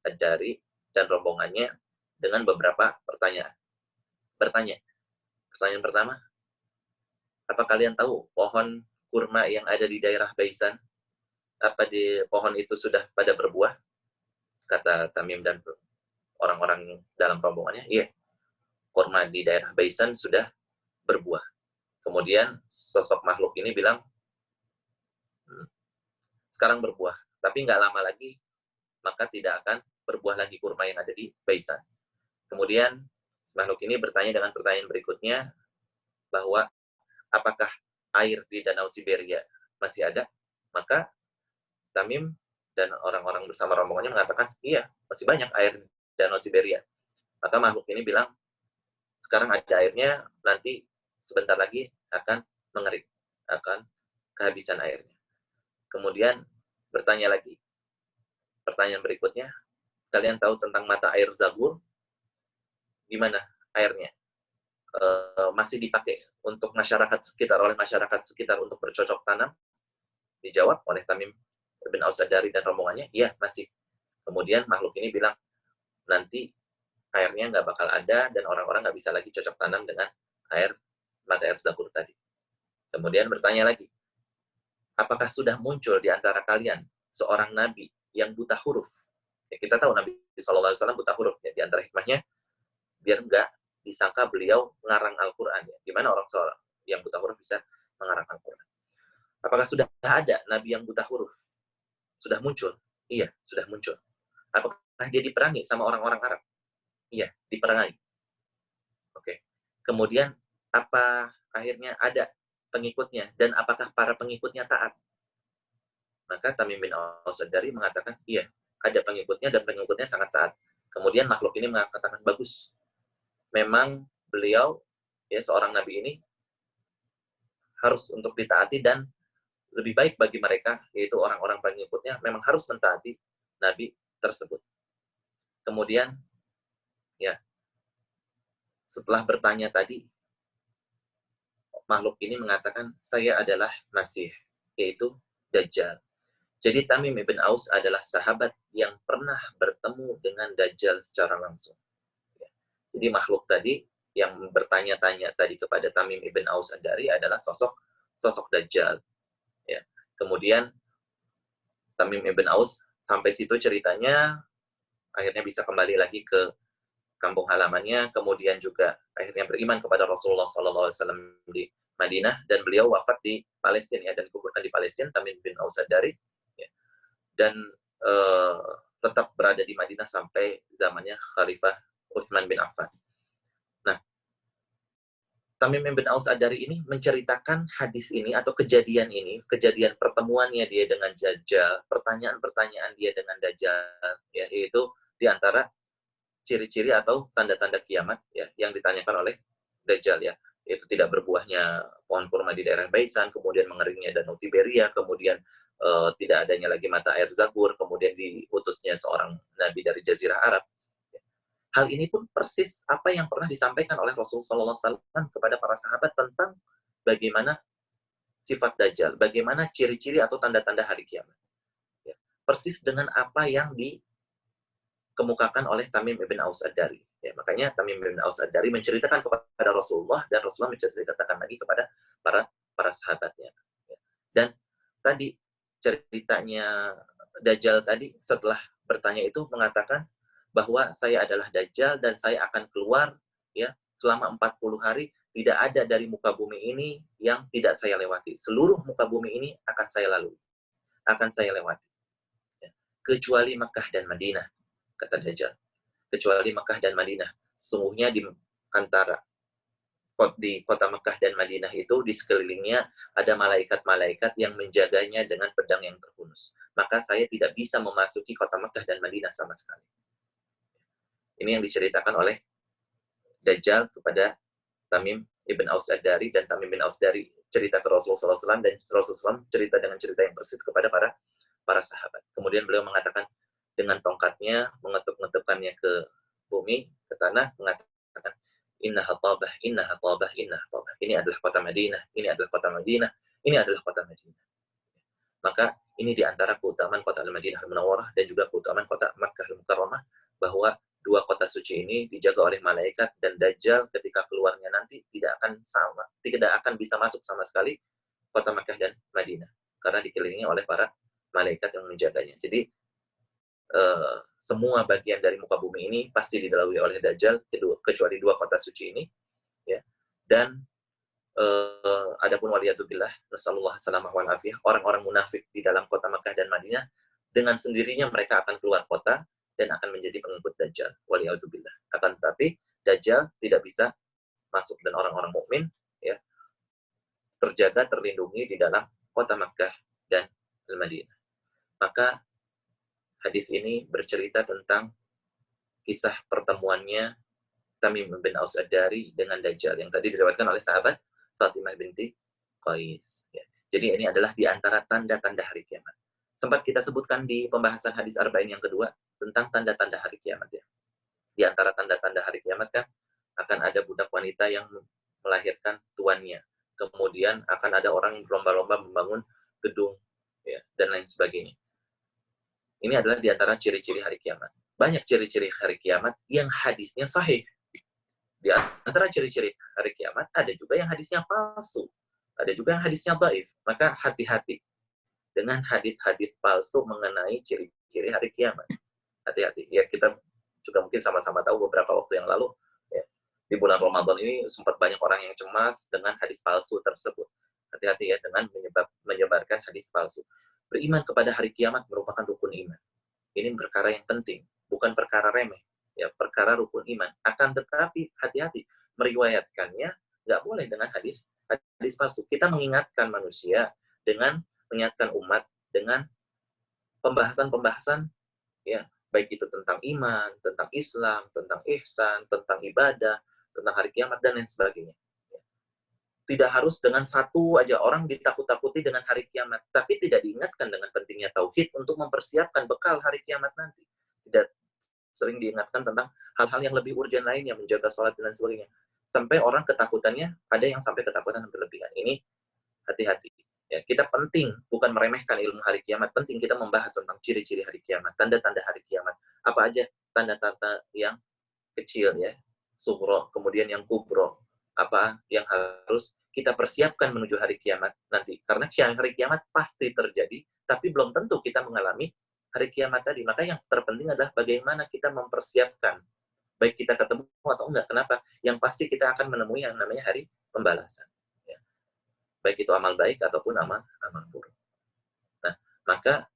Ad-Dari dan rombongannya dengan beberapa pertanyaan. Pertanyaan pertama, apa kalian tahu pohon kurma yang ada di daerah Baisan? Apa di pohon itu sudah pada berbuah? Kata Tamim dan orang-orang dalam rombongannya, iya, kurma di daerah Baisan sudah berbuah. Kemudian sosok makhluk ini bilang, sekarang berbuah, tapi nggak lama lagi, maka tidak akan berbuah lagi kurma yang ada di Baisan. Kemudian makhluk ini bertanya dengan pertanyaan berikutnya, bahwa apakah air di Danau Tiberia masih ada? Maka Tamim dan orang-orang bersama rombongannya mengatakan, iya, masih banyak air Danau Tiberia. Maka makhluk ini bilang, sekarang ada airnya, nanti sebentar lagi akan mengering, akan kehabisan airnya. Kemudian bertanya lagi, pertanyaan berikutnya, kalian tahu tentang mata air Zabur? Gimana airnya? Masih dipakai untuk masyarakat sekitar, oleh masyarakat sekitar untuk bercocok tanam? Dijawab oleh Tamim bin Aus Ad-Dari dan rombongannya, iya masih. Kemudian makhluk ini bilang, nanti airnya nggak bakal ada dan orang-orang nggak bisa lagi cocok tanam dengan mata air Zabur tadi. Kemudian bertanya lagi, apakah sudah muncul di antara kalian seorang nabi yang buta huruf? Ya, kita tahu Nabi SAW buta huruf, ya. Di antara hikmahnya, biar nggak disangka beliau ngarang Al-Quran. Ya. Gimana orang seorang yang buta huruf bisa mengarang Al-Quran? Apakah sudah ada nabi yang buta huruf? Sudah muncul? Iya, sudah muncul. Apakah dia diperangi sama orang-orang Arab? Iya, diperangi. Oke. Kemudian, apa akhirnya ada pengikutnya? Dan apakah para pengikutnya taat? Maka Tamim bin Aus Ad-Dari mengatakan, iya, ada pengikutnya dan pengikutnya sangat taat. Kemudian makhluk ini mengatakan, bagus. Memang beliau, ya seorang nabi ini, harus untuk ditaati dan lebih baik bagi mereka, yaitu orang-orang pengikutnya, memang harus mentaati nabi tersebut. Kemudian, ya, setelah bertanya tadi, makhluk ini mengatakan, saya adalah Masih, yaitu Dajjal. Jadi Tamim ibn Aus adalah sahabat yang pernah bertemu dengan Dajjal secara langsung. Jadi makhluk tadi yang bertanya-tanya tadi kepada Tamim ibn Aus Ad-Dari adalah sosok Dajjal. Ya. Kemudian Tamim ibn Aus sampai situ ceritanya, akhirnya bisa kembali lagi ke kampung halamannya, kemudian juga akhirnya beriman kepada Rasulullah SAW di Madinah, dan beliau wafat di Palestina, ya, dan dikuburkan di Palestina, Tamim bin Aus Ad-Dari, ya. Dan tetap berada di Madinah sampai zamannya Khalifah Utsman bin Affan. Nah, Tamim bin Aus Ad-Dari ini menceritakan hadis ini atau kejadian ini, kejadian pertemuannya dia dengan Dajjal, pertanyaan-pertanyaan dia dengan Dajjal, ya, yaitu di antara ciri-ciri atau tanda-tanda kiamat, ya, yang ditanyakan oleh Dajjal, ya, yaitu tidak berbuahnya pohon kurma di daerah Baisan, kemudian mengeringnya danau Tiberia, kemudian tidak adanya lagi mata air Zabur, kemudian diutusnya seorang nabi dari Jazirah Arab. Hal ini pun persis apa yang pernah disampaikan oleh Rasulullah SAW kepada para sahabat tentang bagaimana sifat Dajjal, bagaimana ciri-ciri atau tanda-tanda hari kiamat. Ya, persis dengan apa yang dikemukakan oleh Tamim ibn Aus Ad-Dari. Ya, makanya Tamim ibn Aus Ad-Dari menceritakan kepada Rasulullah, dan Rasulullah menceritakan lagi kepada para sahabatnya. Ya. Dan tadi ceritanya Dajjal tadi setelah bertanya itu mengatakan bahwa saya adalah Dajjal dan saya akan keluar, ya, selama 40 hari, tidak ada dari muka bumi ini yang tidak saya lewati. Seluruh muka bumi ini akan saya lalui, akan saya lewati. Ya. Kecuali Mekah dan Madinah, kata Dajjal. Kecuali Mekah dan Madinah. Sesungguhnya di kota Mekah dan Madinah itu, di sekelilingnya ada malaikat-malaikat yang menjaganya dengan pedang yang terhunus. Maka saya tidak bisa memasuki kota Mekah dan Madinah sama sekali. Ini yang diceritakan oleh Dajjal kepada Tamim ibn Aus Ad-Dari, dan Tamim bin Aus Ad-Dari cerita ke Rasulullah SAW, dan Rasulullah SAW cerita dengan cerita yang persis kepada para sahabat. Kemudian beliau mengatakan dengan tongkatnya, mengetuk-ngetukkannya ke bumi, ke tanah, mengatakan, Innaha tabah, innaha tabah, innaha tabah. Ini adalah kota Madinah, ini adalah kota Madinah, ini adalah kota Madinah. Maka ini diantara keutamaan kota Al-Madinah Al-Munawwarah dan juga keutamaan kota Makkah Al-Mukarramah, bahwa dua kota suci ini dijaga oleh malaikat, dan Dajjal ketika keluarnya nanti tidak akan bisa masuk sama sekali kota Makkah dan Madinah, karena dikelilingi oleh para malaikat yang menjaganya. Jadi semua bagian dari muka bumi ini pasti dilalui oleh Dajjal, kecuali dua kota suci ini, ya. Dan adapun waliyatubillah, nasallallahu salamah wal afiyah, orang-orang munafik di dalam kota Makkah dan Madinah, dengan sendirinya mereka akan keluar kota dan akan menjadi pengikut Dajjal, waliyatubillah. Akan tetapi Dajjal tidak bisa masuk, dan orang-orang mukmin, ya, terjaga, terlindungi di dalam kota Makkah dan Al-Madinah. Maka hadis ini bercerita tentang kisah pertemuannya Tamim bin Aus Ad-Dari dengan Dajjal yang tadi diriwayatkan oleh sahabat Fatimah binti Qais. Ya. Jadi ini adalah di antara tanda-tanda hari kiamat. Sempat kita sebutkan di pembahasan hadis Arba'in yang kedua tentang tanda-tanda hari kiamat. Ya. Di antara tanda-tanda hari kiamat kan akan ada budak wanita yang melahirkan tuannya. Kemudian akan ada orang yang berlomba-lomba membangun gedung, ya, dan lain sebagainya. Ini adalah di antara ciri-ciri hari kiamat. Banyak ciri-ciri hari kiamat yang hadisnya sahih. Di antara ciri-ciri hari kiamat ada juga yang hadisnya palsu. Ada juga yang hadisnya dhaif. Maka hati-hati dengan hadis-hadis palsu mengenai ciri-ciri hari kiamat. Hati-hati. Ya, kita juga mungkin sama-sama tahu beberapa waktu yang lalu, ya, di bulan Ramadan ini sempat banyak orang yang cemas dengan hadis palsu tersebut. Hati-hati ya dengan menyebarkan hadis palsu. Beriman kepada hari kiamat merupakan rukun iman. Ini perkara yang penting, bukan perkara remeh. Ya, perkara rukun iman. Akan tetapi hati-hati meriwayatkannya nggak boleh dengan hadis palsu. Kita mengingatkan manusia dengan mengingatkan umat dengan pembahasan-pembahasan, ya, baik itu tentang iman, tentang Islam, tentang ihsan, tentang ibadah, tentang hari kiamat dan lain sebagainya. Tidak harus dengan satu aja orang ditakut-takuti dengan hari kiamat, tapi tidak diingatkan dengan pentingnya tauhid untuk mempersiapkan bekal hari kiamat nanti. Tidak sering diingatkan tentang hal-hal yang lebih urgent lainnya, menjaga sholat dan lain sebagainya. Sampai orang ketakutannya, ada yang sampai ketakutan yang berlebihan. Ini hati-hati. Ya, kita penting, bukan meremehkan ilmu hari kiamat, penting kita membahas tentang ciri-ciri hari kiamat, tanda-tanda hari kiamat. Apa aja tanda-tanda yang kecil, ya, sughra, kemudian yang kubro, apa yang harus kita persiapkan menuju hari kiamat nanti. Karena hari kiamat pasti terjadi, tapi belum tentu kita mengalami hari kiamat tadi. Maka yang terpenting adalah bagaimana kita mempersiapkan. Baik kita ketemu atau enggak. Kenapa? Yang pasti kita akan menemui yang namanya hari pembalasan. Ya. Baik itu amal baik ataupun amal buruk. Nah, maka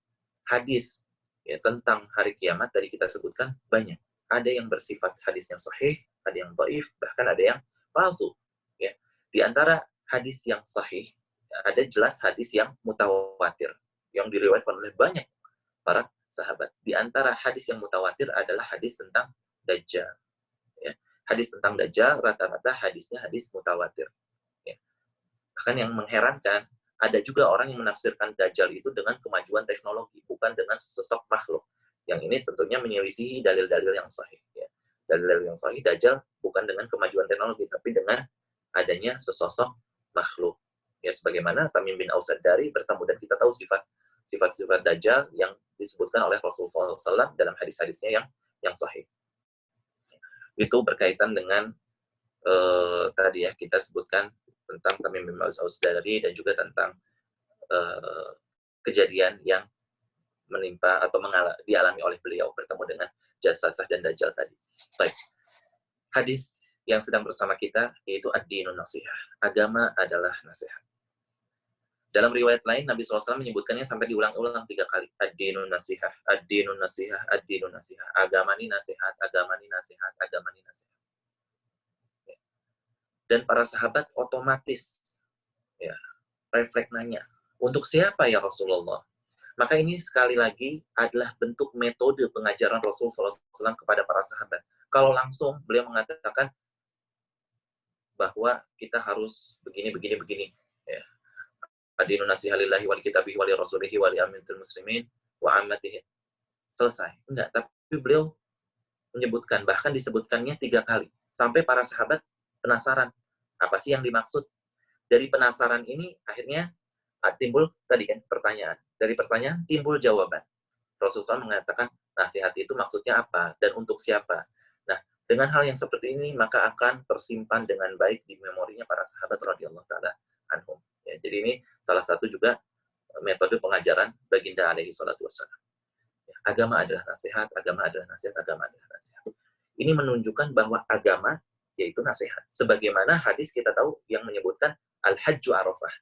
hadis, ya, tentang hari kiamat tadi kita sebutkan banyak. Ada yang bersifat hadis yang sahih, ada yang dhaif, bahkan ada yang palsu. Ya. Di antara hadis yang sahih, ada jelas hadis yang mutawatir, yang diriwayatkan oleh banyak para sahabat. Di antara hadis yang mutawatir adalah hadis tentang Dajjal. Ya. Hadis tentang Dajjal rata-rata hadisnya hadis mutawatir. Ya. Bahkan yang mengherankan, ada juga orang yang menafsirkan Dajjal itu dengan kemajuan teknologi, bukan dengan sesosok makhluk. Yang ini tentunya menyelisihi dalil-dalil yang sahih. Ya. Dalil-dalil yang sahih, Dajjal bukan dengan kemajuan teknologi, tapi dengan adanya sesosok makhluk. Ya, sebagaimana Tamim bin Aus Ad-Dari bertemu, dan kita tahu sifat-sifat Dajjal yang disebutkan oleh Rasulullah SAW dalam hadis-hadisnya yang sahih. Itu berkaitan dengan tadi ya kita sebutkan tentang Tamim bin Aus Ad-Dari dan juga tentang kejadian yang menimpa atau dialami oleh beliau bertemu dengan Jasasah dan Dajjal tadi. Baik. Hadis yang sedang bersama kita yaitu ad-dinun nasihah. Agama adalah nasihat. Dalam riwayat lain Nabi SAW menyebutkannya sampai diulang-ulang 3 kali. Ad-dinun nasihah, ad-dinun nasihah, ad-dinun nasihah. Agama ini nasihat, agama ini nasihat, agama ini nasihat. Ya. Dan para sahabat otomatis ya refleks nanya, untuk siapa ya Rasulullah? Maka ini sekali lagi adalah bentuk metode pengajaran Rasulullah SAW kepada para sahabat. Kalau langsung beliau mengatakan bahwa kita harus begini. Ya. Ad-dinun nasihat lillahi wa li kitabihi wa li rasulihi wa li ammatil muslimin wa ammatihi. Selesai. Enggak, tapi beliau menyebutkan, bahkan disebutkannya 3 kali. Sampai para sahabat penasaran. Apa sih yang dimaksud? Dari penasaran ini akhirnya timbul tadi kan pertanyaan. Dari pertanyaan timbul jawaban. Rasulullah mengatakan nasihat itu maksudnya apa dan untuk siapa. Nah, dengan hal yang seperti ini maka akan tersimpan dengan baik di memorinya para sahabat radhiyallahu taala anhum. Ya, jadi ini salah satu juga metode pengajaran baginda alaihi salatu wassalam. Ya, agama adalah nasihat, agama adalah nasihat, agama adalah nasihat. Ini menunjukkan bahwa agama yaitu nasihat. Sebagaimana hadis kita tahu yang menyebutkan al-hajju arafah.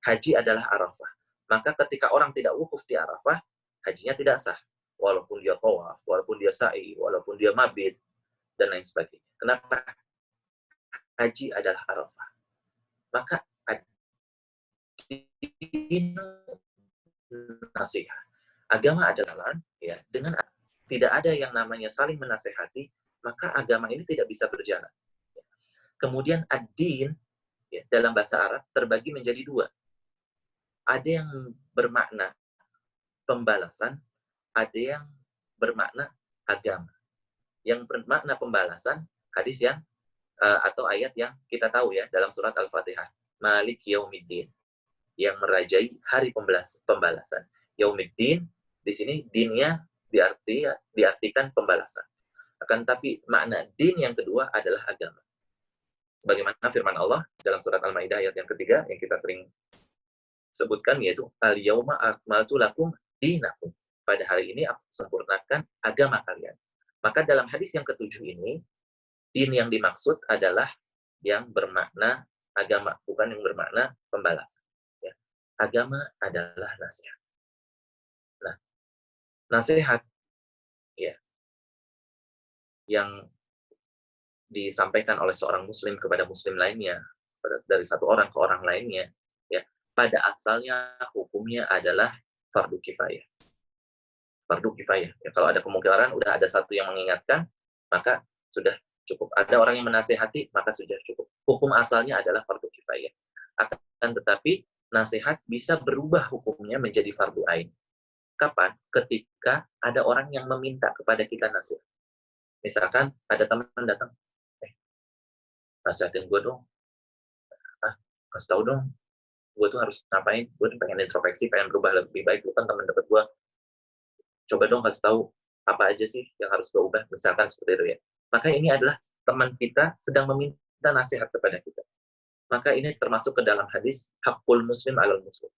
Haji adalah arafah. Maka ketika orang tidak wukuf di arafah, hajinya tidak sah. Walaupun dia tawaf, walaupun dia sa'i, walaupun dia mabit, dan lain sebagainya. Kenapa? Haji adalah arafah. Maka nasihat. Agama adalah ya dengan tidak ada yang namanya saling menasehati, maka agama ini tidak bisa berjalan. Kemudian ad-din ya, dalam bahasa Arab terbagi menjadi dua. Ada yang bermakna pembalasan, ada yang bermakna agama. Yang bermakna pembalasan, hadis yang atau ayat yang kita tahu ya dalam surat Al-Fatihah. Malik Yaumiddin, yang merajai hari pembalasan. Yaumiddin, di sini dinnya diartikan pembalasan. Akan tapi makna din yang kedua adalah agama. Sebagaimana firman Allah dalam surat Al-Maidah ayat yang ketiga yang kita sering sebutkan, yaitu al-yauma akmaltu lakum dinakum. Pada hari ini aku sempurnakan agama kalian. Maka dalam hadis yang ketujuh ini, din yang dimaksud adalah yang bermakna agama, bukan yang bermakna pembalasan. Ya. Agama adalah nasihat. Nah, nasihat ya yang disampaikan oleh seorang muslim kepada muslim lainnya, dari satu orang ke orang lainnya, ya, pada asalnya hukumnya adalah fardu kifayah. Fardu kifayah. Ya, kalau ada kemungkinan udah ada satu yang mengingatkan, maka sudah cukup. Ada orang yang menasehati, maka sudah cukup. Hukum asalnya adalah fardu kifayah. Akan tetapi nasihat bisa berubah hukumnya menjadi fardu ain. Kapan? Ketika ada orang yang meminta kepada kita nasihat. Misalkan ada teman datang, nasihatin gue dong. Kasih tahu dong, gue tuh harus ngapain, gue tuh pengen introspeksi, pengen berubah lebih baik, lu kan teman dekat gue, coba dong kasih tahu apa aja sih yang harus gue ubah, misalkan seperti itu ya. Maka ini adalah teman kita sedang meminta nasihat kepada kita. Maka ini termasuk ke dalam hadis hakul muslim alal muslim,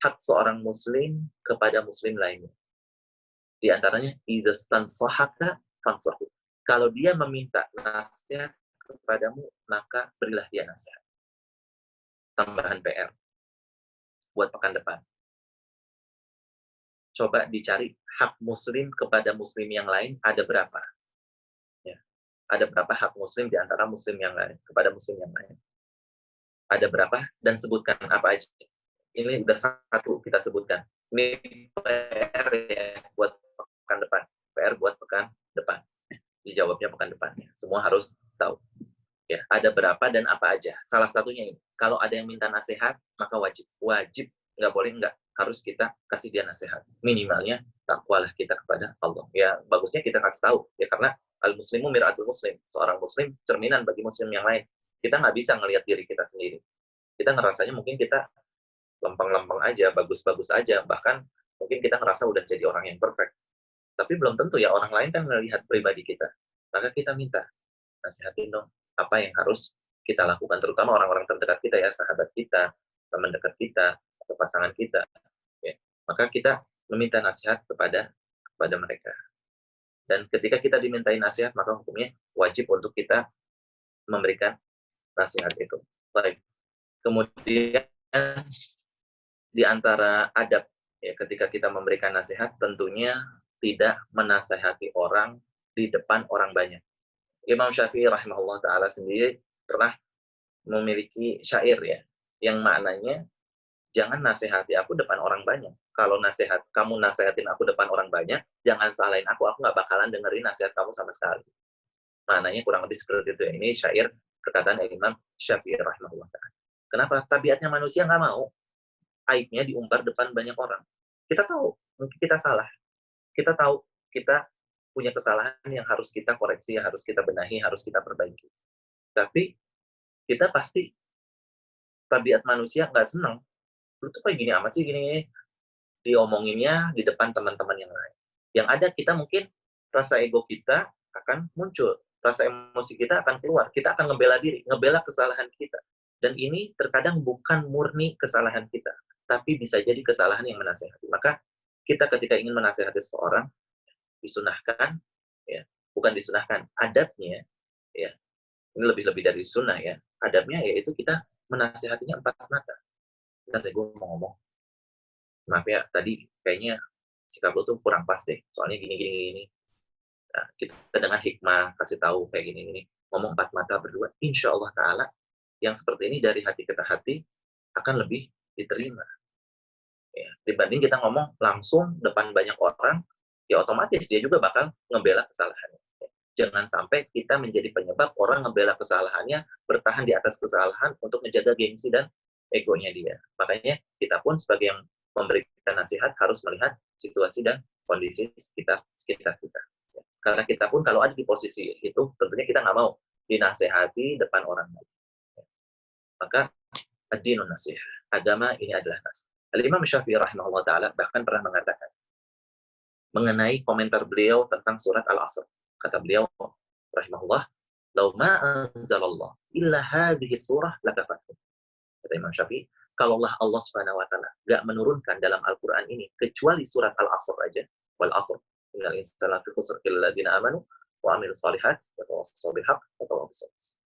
hak seorang muslim kepada muslim lainnya. Di antaranya izastan sahaka fansahu, kalau dia meminta nasihat kepadamu, maka berilah dia nasihat. Tambahan PR buat pekan depan. Coba dicari hak muslim kepada muslim yang lain ada berapa? Ya. Ada berapa hak muslim di antara muslim yang lain kepada muslim yang lain? Ada berapa? Dan sebutkan apa aja. Ini udah satu kita sebutkan. Ini PR ya buat pekan depan. PR buat pekan depan. Dijawabnya pekan depan. Semua harus tahu. Ya, ada berapa dan apa aja. Salah satunya ini. Kalau ada yang minta nasihat, maka wajib. Wajib. Nggak boleh nggak. Harus kita kasih dia nasihat. Minimalnya, takwalah kita kepada Allah. Ya, bagusnya kita kasih tahu. Ya, karena al-muslimu mir'atul muslim. Seorang muslim, cerminan bagi muslim yang lain. Kita nggak bisa ngelihat diri kita sendiri. Kita ngerasanya mungkin kita lempeng-lempeng aja, bagus-bagus aja. Bahkan mungkin kita ngerasa udah jadi orang yang perfect. Tapi belum tentu ya, orang lain kan melihat pribadi kita. Maka kita minta, nasihatin dong. Apa yang harus kita lakukan, terutama orang-orang terdekat kita ya, sahabat kita, teman dekat kita, atau pasangan kita. Ya. Maka kita meminta nasihat kepada mereka. Dan ketika kita dimintai nasihat, maka hukumnya wajib untuk kita memberikan nasihat itu. Baik. Kemudian di antara adab ya, ketika kita memberikan nasihat, tentunya tidak menasehati orang di depan orang banyak. Imam Syafi'i rahimahullah ta'ala sendiri pernah memiliki syair ya, yang maknanya jangan nasihati aku depan orang banyak. Kalau kamu nasihatin aku depan orang banyak, jangan salahin aku nggak bakalan dengerin nasihat kamu sama sekali. Maknanya kurang lebih seperti itu ya. Ini syair perkataan Imam Syafi'i rahimahullah ta'ala. Kenapa? Tabiatnya manusia nggak mau aibnya diumbar depan banyak orang. Kita tahu, mungkin kita salah. Kita tahu, kita punya kesalahan yang harus kita koreksi, yang harus kita benahi, harus kita perbaiki. Tapi kita pasti tabiat manusia nggak senang. Lu tuh kayak gini amat sih, gini diomonginnya di depan teman-teman yang lain. Yang ada kita mungkin rasa ego kita akan muncul, rasa emosi kita akan keluar, kita akan ngebela diri, ngebela kesalahan kita. Dan ini terkadang bukan murni kesalahan kita, tapi bisa jadi kesalahan yang menasehati. Maka kita ketika ingin menasehati seseorang, disunahkan ya, bukan disunahkan, adabnya ya, ini lebih dari sunnah ya, adabnya yaitu kita menasehatinya empat mata. Bentar deh, gue mau ngomong, maaf ya tadi kayaknya sikap lo tuh kurang pas deh, soalnya gini. Nah, kita dengan hikmah kasih tahu kayak gini, ngomong empat mata berdua, insya Allah Ta'ala yang seperti ini dari hati ke hati akan lebih diterima ya, dibanding kita ngomong langsung depan banyak orang, ya otomatis dia juga bakal ngebela kesalahannya. Jangan sampai kita menjadi penyebab orang ngebela kesalahannya, bertahan di atas kesalahan untuk menjaga gengsi dan egonya dia. Makanya kita pun sebagai yang memberikan nasihat harus melihat situasi dan kondisi sekitar kita. Karena kita pun kalau ada di posisi itu, tentunya kita nggak mau dinasehati depan orang lain. Maka ad-dinun nasihat. Agama ini adalah nasihat. Al-Imam Syafi'i rahimahullah ta'ala bahkan pernah mengatakan mengenai komentar beliau tentang surat Al-Asr. Kata beliau rahimahullah, "Lau ma anzalallah illa hadhihi surah lakafatkum." Kata Imam Syafi'i, kalau Allah Subhanahu wa taala enggak menurunkan dalam Al-Qur'an ini kecuali surat Al-Asr aja, wal 'asr, innal insana lafi khusr illa alladziina aamanu wa 'amilus shalihat wa tawassaw bil haqq wa tawassaw bis sabr.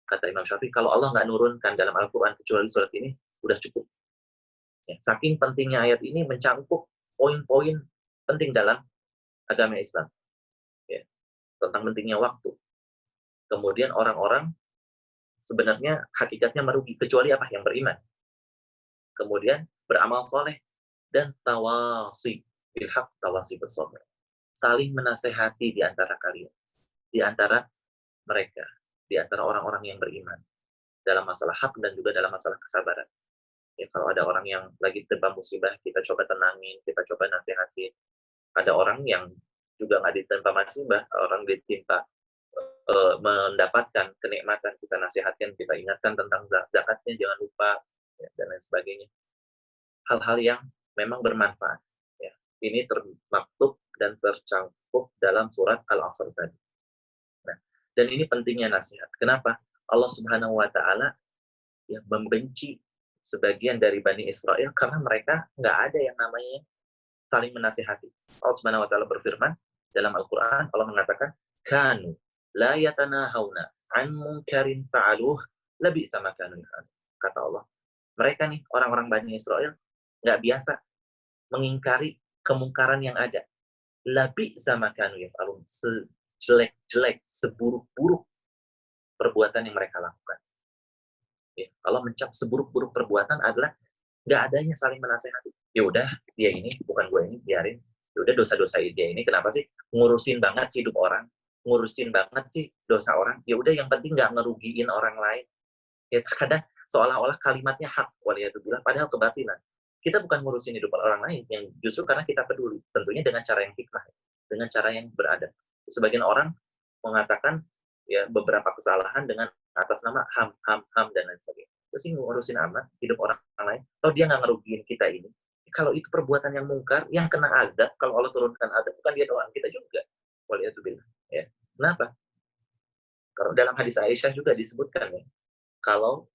Kata Imam Syafi'i, kalau Allah enggak nurunkan dalam Al-Qur'an kecuali surat ini, udah cukup. Ya, saking pentingnya ayat ini mencangkup poin-poin penting dalam agama Islam. Ya, tentang pentingnya waktu. Kemudian orang-orang sebenarnya hakikatnya merugi kecuali apa? Yang beriman. Kemudian beramal soleh dan tawasi bil haq, tawasi bis sabr. Saling menasehati di antara kalian, di antara mereka, di antara orang-orang yang beriman dalam masalah hak dan juga dalam masalah kesabaran. Ya, kalau ada orang yang lagi tertimpa musibah, kita coba tenangin, kita coba nasihatin. Ada orang yang juga nggak ditimpa musibah, orang ditimpa mendapatkan kenikmatan, kita nasihatkan, kita ingatkan tentang zakatnya, jangan lupa, ya, dan lain sebagainya. Hal-hal yang memang bermanfaat. Ya. Ini termaktub dan tercangkup dalam surat Al-Asr tadi. Nah, dan ini pentingnya nasihat. Kenapa? Allah Subhanahu wa Ta'ala ya, membenci sebagian dari Bani Israel karena mereka nggak ada yang namanya saling menasihati. Allah Subhanahu wa Ta'ala berfirman dalam Al-Quran, Allah mengatakan, kanu la yatanahawna an munkarin fa'aluh labi'sa ma kanu yaf'alun. Kata Allah, mereka nih orang-orang Bani Israel nggak biasa mengingkari kemungkaran yang ada. Labi'sa ma kanu yaf'alun, sejelek-jelek, seburuk-buruk perbuatan yang mereka lakukan. Ya, Allah mencap seburuk-buruk perbuatan adalah nggak adanya saling menasehati. Ya udah, dia ini bukan gue ini, biarin. Ya udah, dosa-dosa dia ini kenapa sih ngurusin banget hidup orang, ngurusin banget sih dosa orang. Ya udah, yang penting nggak ngerugiin orang lain. Ya terkadang seolah-olah kalimatnya hak, waliyatubillah, padahal kebatilan. Kita bukan ngurusin hidup orang lain, yang justru karena kita peduli. Tentunya dengan cara yang hikmah, dengan cara yang beradab. Sebagian orang mengatakan ya beberapa kesalahan dengan atas nama ham, dan lain sebagainya. Terus ini ngurusin amat hidup orang lain, atau dia nggak ngerugiin kita ini. Kalau itu perbuatan yang mungkar, yang kena azab, kalau Allah turunkan azab, bukan dia doang, kita juga. Waliyatubillah. Ya. Kenapa? Kalau dalam hadis Aisyah juga disebutkan ya, kalau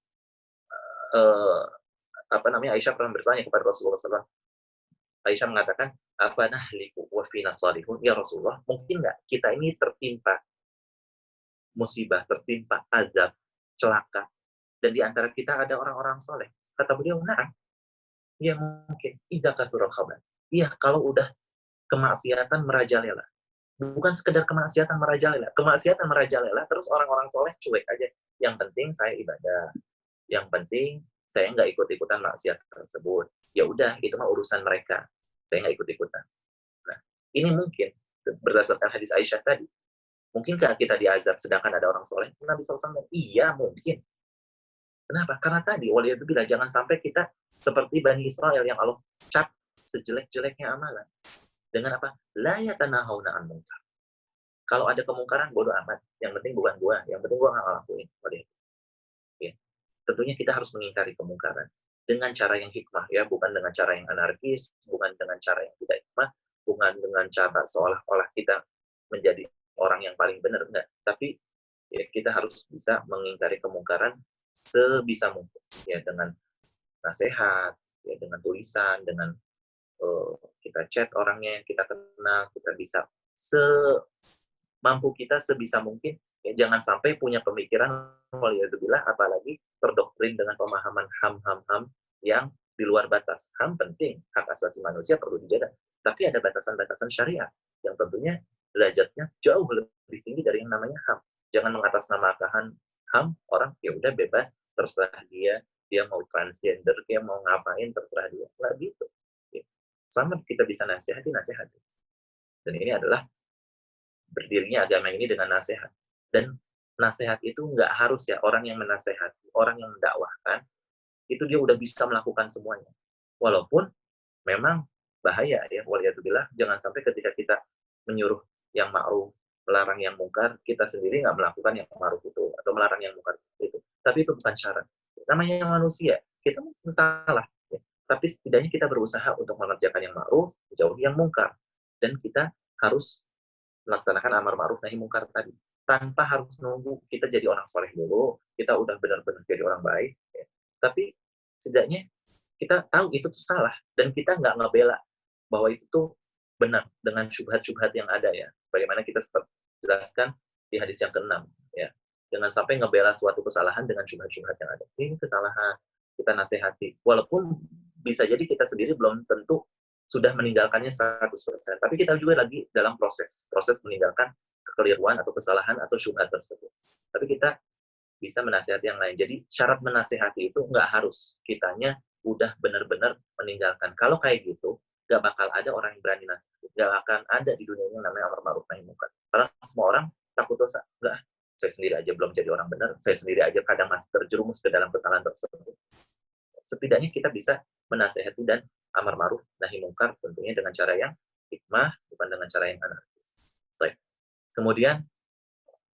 Aisyah pernah bertanya kepada Rasulullah SAW. Aisyah mengatakan, afanahliku wa fina salihun. Ya Rasulullah, mungkin nggak kita ini tertimpa musibah, tertimpa azab, celaka, dan di antara kita ada orang-orang soleh? Kata beliau, na'am. Ya mungkin. Idza kathurul khabath. Iya, kalau udah kemaksiatan merajalela. Bukan sekedar kemaksiatan merajalela. Kemaksiatan merajalela, terus orang-orang soleh cuek aja. Yang penting saya ibadah. Yang penting saya nggak ikut-ikutan maksiat tersebut. Ya udah, itu mah urusan mereka. Saya nggak ikut-ikutan. Nah, ini mungkin berdasarkan hadis Aisyah tadi. Mungkinkah kita diazab sedangkan ada orang soleh? Nabi SAW, iya mungkin. Kenapa? Karena tadi, waliyatubillah, jangan sampai kita seperti Bani Israel yang Allah cap sejelek-jeleknya amalan. Dengan apa? La yatanahawna an munkar. Kalau ada kemungkaran, bodoh amat. Yang penting bukan gua, yang penting gua nggak ngelakuin. Ya. Tentunya kita harus mengingkari kemungkaran dengan cara yang hikmah, ya, bukan dengan cara yang anarkis, bukan dengan cara yang tidak hikmah, bukan dengan cara seolah-olah kita menjadi orang yang paling benar, enggak. Tapi ya, kita harus bisa mengingkari kemungkaran sebisa mungkin, ya, dengan nasihat, ya, dengan tulisan, dengan kita chat orangnya yang kita kenal, kita bisa semampu kita sebisa mungkin. Ya, jangan sampai punya pemikiran waliyadzubillah, apalagi terdoktrin dengan pemahaman ham yang di luar batas. HAM penting, hak asasi manusia perlu dijaga, tapi ada batasan-batasan syariat yang tentunya derajatnya jauh lebih tinggi dari yang namanya HAM. Jangan mengatasnamakan HAM, orang ya udah bebas, terserah dia mau transgender, dia mau ngapain, terserah dia. Nggak gitu. Ya. Selama kita bisa nasihati. Dan ini adalah berdirinya agama ini dengan nasihat. Dan nasihat itu nggak harus ya orang yang menasehati, orang yang mendakwahkan, itu dia udah bisa melakukan semuanya. Walaupun memang bahaya ya, waliyadzubillah, jangan sampai ketika kita menyuruh yang ma'ruf, melarang yang mungkar, kita sendiri nggak melakukan yang ma'ruf itu, atau melarang yang mungkar itu. Tapi itu bukan syarat. Namanya manusia, kita mungkin salah. Ya. Tapi setidaknya kita berusaha untuk mengerjakan yang ma'ruf, menjauhi yang mungkar. Dan kita harus melaksanakan amar ma'ruf nahi mungkar tadi. Tanpa harus menunggu kita jadi orang soleh dulu, kita udah benar-benar jadi orang baik. Ya. Tapi setidaknya kita tahu itu tuh salah, dan kita nggak ngebela bahwa itu tuh benar dengan syubhat-syubhat yang ada ya. Bagaimana kita seperti jelaskan di hadis yang ke-6 ya. Jangan sampai ngebela suatu kesalahan dengan syubhat-syubhat yang ada. Ini kesalahan, kita nasihati. Walaupun bisa jadi kita sendiri belum tentu sudah meninggalkannya 100%. Tapi kita juga lagi dalam proses meninggalkan kekeliruan atau kesalahan atau syubhat tersebut. Tapi kita bisa menasihati yang lain. Jadi syarat menasihati itu nggak harus kitanya udah benar-benar meninggalkan. Kalau kayak gitu, nggak bakal ada orang yang berani nasihat. Nggak akan ada di dunia ini yang namanya amar ma'ruf nahi mungkar. Karena semua orang takut dosa. Nggak, saya sendiri aja belum jadi orang benar. Saya sendiri aja kadang masih terjerumus ke dalam kesalahan tersebut. Setidaknya kita bisa menasihati dan amar ma'ruf nahi mungkar tentunya dengan cara yang hikmah, bukan dengan cara yang anarkis. Baik. Kemudian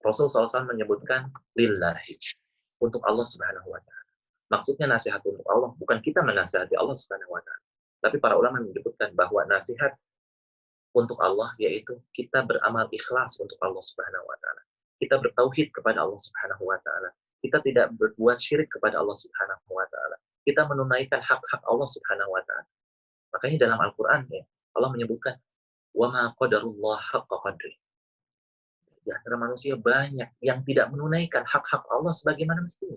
Rasulullah SAW menyebutkan lillahi, untuk Allah Subhanahu wa Ta'ala. Maksudnya nasihat untuk Allah, bukan kita menasihati Allah Subhanahu wa Ta'ala. Tapi para ulama menyebutkan bahwa nasihat untuk Allah yaitu kita beramal ikhlas untuk Allah Subhanahu wa Ta'ala. Kita bertauhid kepada Allah Subhanahu wa Ta'ala. Kita tidak berbuat syirik kepada Allah Subhanahu wa Ta'ala. Kita menunaikan hak-hak Allah Subhanahu wa Ta'ala. Makanya dalam Al-Qur'an ya, Allah menyebutkan wa ma qadarullah haqqa qadri. Di antara manusia banyak yang tidak menunaikan hak-hak Allah sebagaimana mestinya.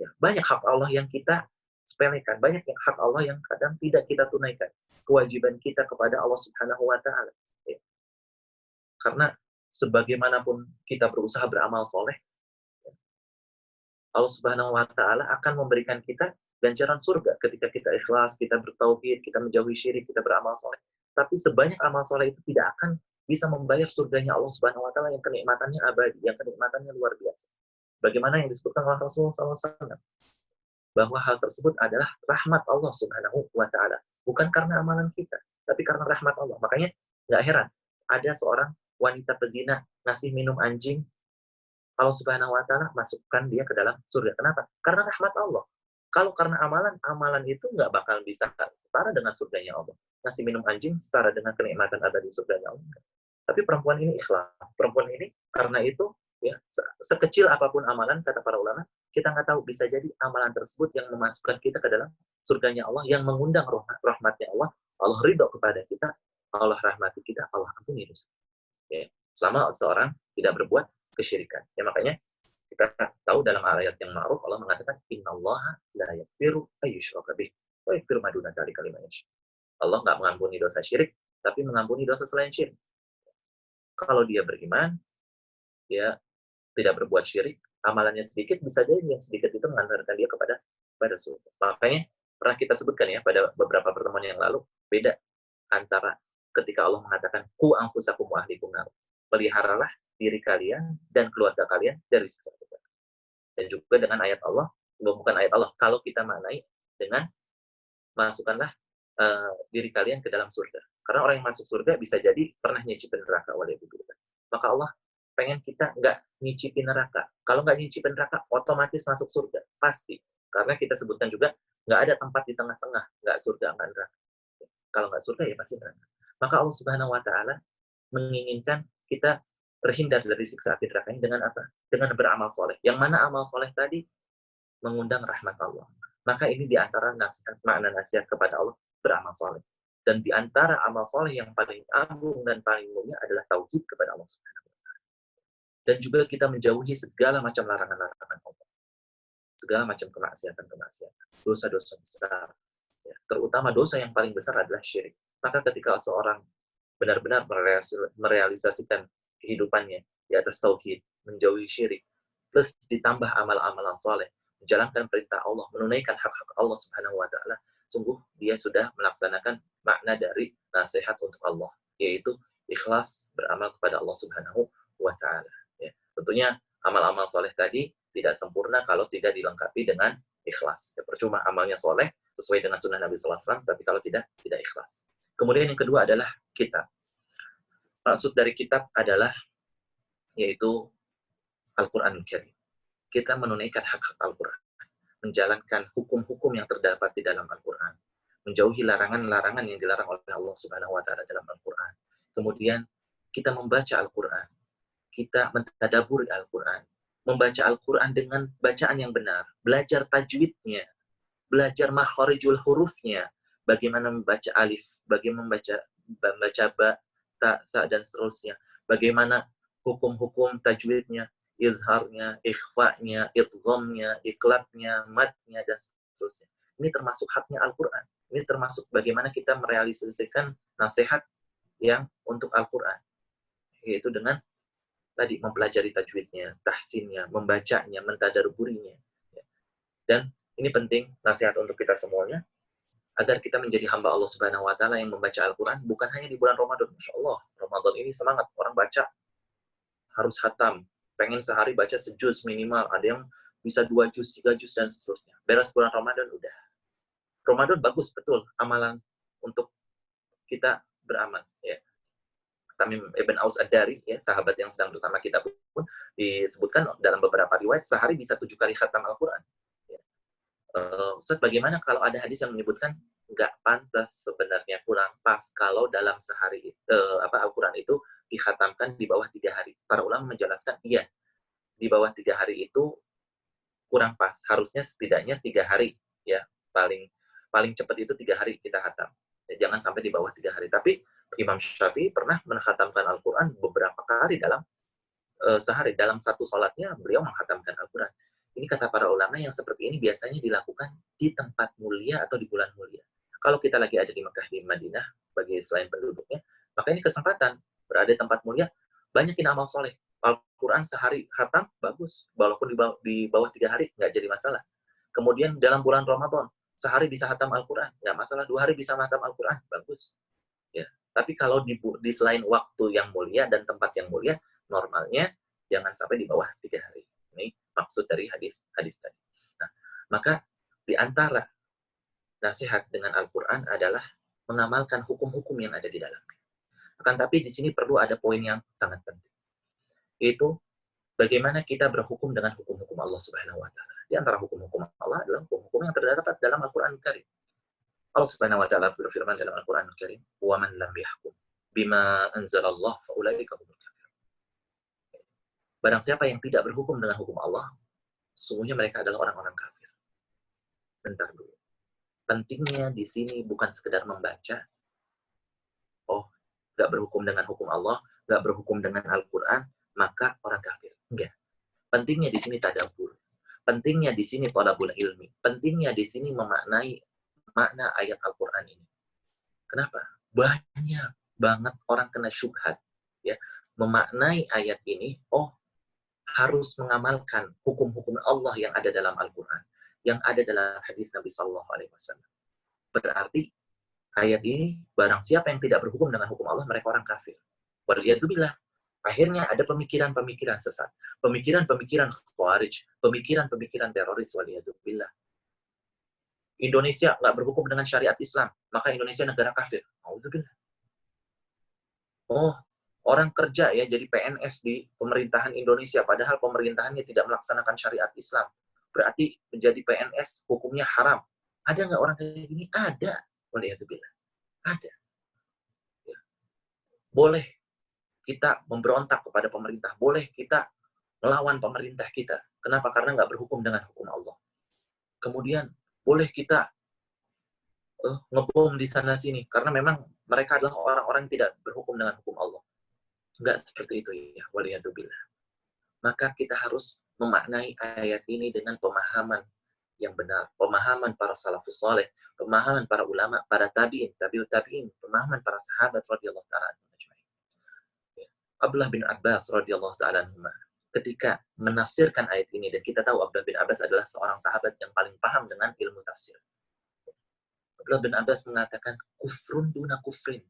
Ya, banyak hak Allah yang kita sepelekan, banyak yang hak Allah yang kadang tidak kita tunaikan. Kewajiban kita kepada Allah Subhanahu wa Ta'ala. Ya. Karena sebagaimanapun kita berusaha beramal soleh, ya, Allah Subhanahu wa Ta'ala akan memberikan kita ganjaran surga ketika kita ikhlas, kita bertauhid, kita menjauhi syirik, kita beramal soleh. Tapi sebanyak amal soleh itu tidak akan bisa membayar surganya Allah Subhanahu wa Ta'ala yang kenikmatannya abadi, yang kenikmatannya luar biasa. Bagaimana yang disebutkan oleh Rasulullah SAW, bahwa hal tersebut adalah rahmat Allah Subhanahu wa Ta'ala, bukan karena amalan kita, tapi karena rahmat Allah. Makanya nggak heran ada seorang wanita pezina ngasih minum anjing, Allah Subhanahu wa Ta'ala masukkan dia ke dalam surga. Kenapa? Karena rahmat Allah. Kalau karena amalan itu nggak bakal bisa setara dengan surganya Allah. Ngasih minum anjing setara dengan kenikmatan abadi surganya Allah. Tapi perempuan ini ikhlas. Perempuan ini karena itu ya sekecil apapun amalan, kata para ulama, kita nggak tahu, bisa jadi amalan tersebut yang memasukkan kita ke dalam surganya Allah, yang mengundang rahmatnya Allah. Allah ridho kepada kita, Allah rahmati kita, Allah ampuni dosa. Ya, selama seorang tidak berbuat kesyirikan. Ya makanya kita tahu dalam ayat yang ma'ruf Allah mengatakan innallaha la yaghfiru ayyushraka bih wa yaghfiru ma duna dzalika liman yasha. Allah nggak mengampuni dosa syirik, tapi mengampuni dosa selain syirik. Kalau dia beriman, dia tidak berbuat syirik, amalannya sedikit, bisa jadi yang sedikit itu mengantarkan dia kepada surga. Makanya pernah kita sebutkan ya pada beberapa pertemuan yang lalu, beda antara ketika Allah mengatakan ku anfusakum wa ahlikum nar, peliharalah diri kalian dan keluarga kalian dari siksa neraka. Dan juga dengan ayat Allah, bukan ayat Allah, kalau kita maknai dengan masukkanlah diri kalian ke dalam surga. Karena orang yang masuk surga bisa jadi pernah nyicipin neraka oleh itu. Maka Allah pengen kita nggak nyicipin neraka. Kalau nggak nyicipin neraka, otomatis masuk surga. Pasti. Karena kita sebutkan juga, nggak ada tempat di tengah-tengah. Nggak surga, nggak neraka. Kalau nggak surga, ya pasti neraka. Maka Allah Subhanahu wa Ta'ala menginginkan kita terhindar dari siksa api neraka ini dengan apa? Dengan beramal soleh. Yang mana amal soleh tadi mengundang rahmat Allah. Maka ini diantara nasihat, makna nasihat kepada Allah, beramal soleh. Dan diantara amal soleh yang paling agung dan paling mulia adalah tauhid kepada Allah Subhanahu wa Ta'ala. Dan juga kita menjauhi segala macam larangan-larangan Allah. Segala macam kemaksiatan-kemaksiatan. Dosa-dosa besar. Ya, terutama dosa yang paling besar adalah syirik. Maka ketika seorang benar-benar merealisasikan kehidupannya di atas tauhid, menjauhi syirik, plus ditambah amal-amalan soleh, menjalankan perintah Allah, menunaikan hak-hak Allah Subhanahu wa Ta'ala, sungguh dia sudah melaksanakan makna dari nasihat untuk Allah, yaitu ikhlas beramal kepada Allah Subhanahu wa Ta'ala. Ya. Tentunya amal-amal soleh tadi tidak sempurna kalau tidak dilengkapi dengan ikhlas. Ya, percuma amalnya soleh sesuai dengan sunnah Nabi SAW, tapi kalau tidak ikhlas. Kemudian yang kedua adalah kitab. Maksud dari kitab adalah yaitu Al-Quranul Karim. Kita menunaikan hak-hak Al-Quran, menjalankan hukum-hukum yang terdapat di dalam Al-Quran, menjauhi larangan-larangan yang dilarang oleh Allah Subhanahu wa Ta'ala dalam Al-Quran. Kemudian kita membaca Al-Quran, kita mentadaburi Al-Quran, membaca Al-Quran dengan bacaan yang benar, belajar tajwidnya, belajar makharijul hurufnya, bagaimana membaca alif, bagaimana membaca ba, ta, sa, dan seterusnya, bagaimana hukum-hukum tajwidnya, izharnya, ikhfa'nya, idghamnya, iqlabnya, matnya, dan seterusnya. Ini termasuk haknya Al-Quran. Ini termasuk bagaimana kita merealisasikan nasihat yang untuk Al-Quran. Yaitu dengan tadi mempelajari tajwidnya, tahsinnya, membacanya, mentadaburinya. Dan ini penting nasihat untuk kita semuanya, agar kita menjadi hamba Allah Subhanahu wa Ta'ala yang membaca Al-Quran bukan hanya di bulan Ramadan. Masya Allah, Ramadan ini semangat, orang baca harus khatam, pengen sehari baca sejuz minimal, ada yang bisa 2 juz, 3 juz, dan seterusnya. Beres bulan Ramadan, udah. Ramadan bagus, betul, amalan untuk kita beramal. Ya. Tamim Ibn Aus Ad-Dari, ya, sahabat yang sedang bersama kita pun, disebutkan dalam beberapa riwayat, sehari bisa 7 kali khatam Al-Quran. Ya. Ustaz, bagaimana kalau ada hadis yang menyebutkan nggak pantas sebenarnya, kurang pas kalau dalam sehari Al-Quran itu dikhatamkan di bawah 3 hari. Para ulama menjelaskan, iya, di bawah 3 hari itu kurang pas. Harusnya setidaknya 3 hari, ya, paling cepat itu 3 hari kita khatam. Ya, jangan sampai di bawah 3 hari. Tapi Imam Syafi'i pernah menghatamkan Al-Quran beberapa kali dalam sehari. Dalam satu sholatnya beliau menghatamkan Al-Quran. Ini kata para ulama yang seperti ini biasanya dilakukan di tempat mulia atau di bulan mulia. Kalau kita lagi ada di Mekah, di Madinah, bagi selain penduduknya, maka ini kesempatan berada di tempat mulia, banyakin amal soleh. Al-Quran sehari khatam, bagus. Walaupun di bawah 3 hari, nggak jadi masalah. Kemudian dalam bulan Ramadan, sehari bisa khatam Al-Quran, nggak masalah. 2 hari bisa khatam Al-Quran, bagus. Ya. Tapi kalau di selain waktu yang mulia dan tempat yang mulia, normalnya jangan sampai di bawah 3 hari. Ini maksud dari hadis tadi. Nah, maka di antara nasihat dengan Al-Quran adalah mengamalkan hukum-hukum yang ada di dalamnya. Akan tapi di sini perlu ada poin yang sangat penting. Yaitu bagaimana kita berhukum dengan hukum-hukum Allah Subhanahu wa Ta'ala. Di antara hukum-hukum Allah adalah hukum-hukum yang terdapat dalam Al-Quran Al-Karim. Allah Subhanahu wa Ta'ala berfirman dalam Al-Quran Al-Karim, "Wa man lam yahkum bima anzalallah fa ulaika humul kafirun." Barang siapa yang tidak berhukum dengan hukum Allah, sesungguhnya mereka adalah orang-orang kafir. Bentar dulu. Pentingnya di sini bukan sekedar membaca, oh, nggak berhukum dengan hukum Allah, nggak berhukum dengan Al-Quran, maka orang kafir. Enggak. Pentingnya di sini tadabbur. Pentingnya di sini thalabul ilmi. Pentingnya di sini memaknai makna ayat Al-Quran ini. Kenapa? Banyak banget orang kena syubhat, ya, memaknai ayat ini, oh, harus mengamalkan hukum-hukum Allah yang ada dalam Al-Quran, yang ada dalam hadis Nabi SAW. Berarti ayat ini, barang siapa yang tidak berhukum dengan hukum Allah, mereka orang kafir. Waliyadzubillah. Akhirnya ada pemikiran-pemikiran sesat, pemikiran-pemikiran khawarij, pemikiran-pemikiran teroris, waliyadzubillah. Indonesia nggak berhukum dengan syariat Islam, maka Indonesia negara kafir. Auzubillah. Oh, orang kerja ya jadi PNS di pemerintahan Indonesia, padahal pemerintahannya tidak melaksanakan syariat Islam. Berarti menjadi PNS hukumnya haram. Ada nggak orang kayak gini? Ada. Waliyadzubillah. Ada. Ya. Boleh kita memberontak kepada pemerintah. Boleh kita melawan pemerintah kita. Kenapa? Karena nggak berhukum dengan hukum Allah. Kemudian, boleh kita ngebom di sana-sini. Karena memang mereka adalah orang-orang yang tidak berhukum dengan hukum Allah. Nggak seperti itu ya. Waliyadzubillah. Maka kita harus memaknai ayat ini dengan pemahaman yang benar. Pemahaman para salafus saleh, pemahaman para ulama, para tabi'in, tabi'ut tabi'in, pemahaman para sahabat radhiyallahu ta'ala anhum. Abdullah bin Abbas radhiyallahu ta'ala anhum ketika menafsirkan ayat ini, dan kita tahu Abdullah bin Abbas adalah seorang sahabat yang paling paham dengan ilmu tafsir. Abdullah bin Abbas mengatakan, kufrun duna kufrin.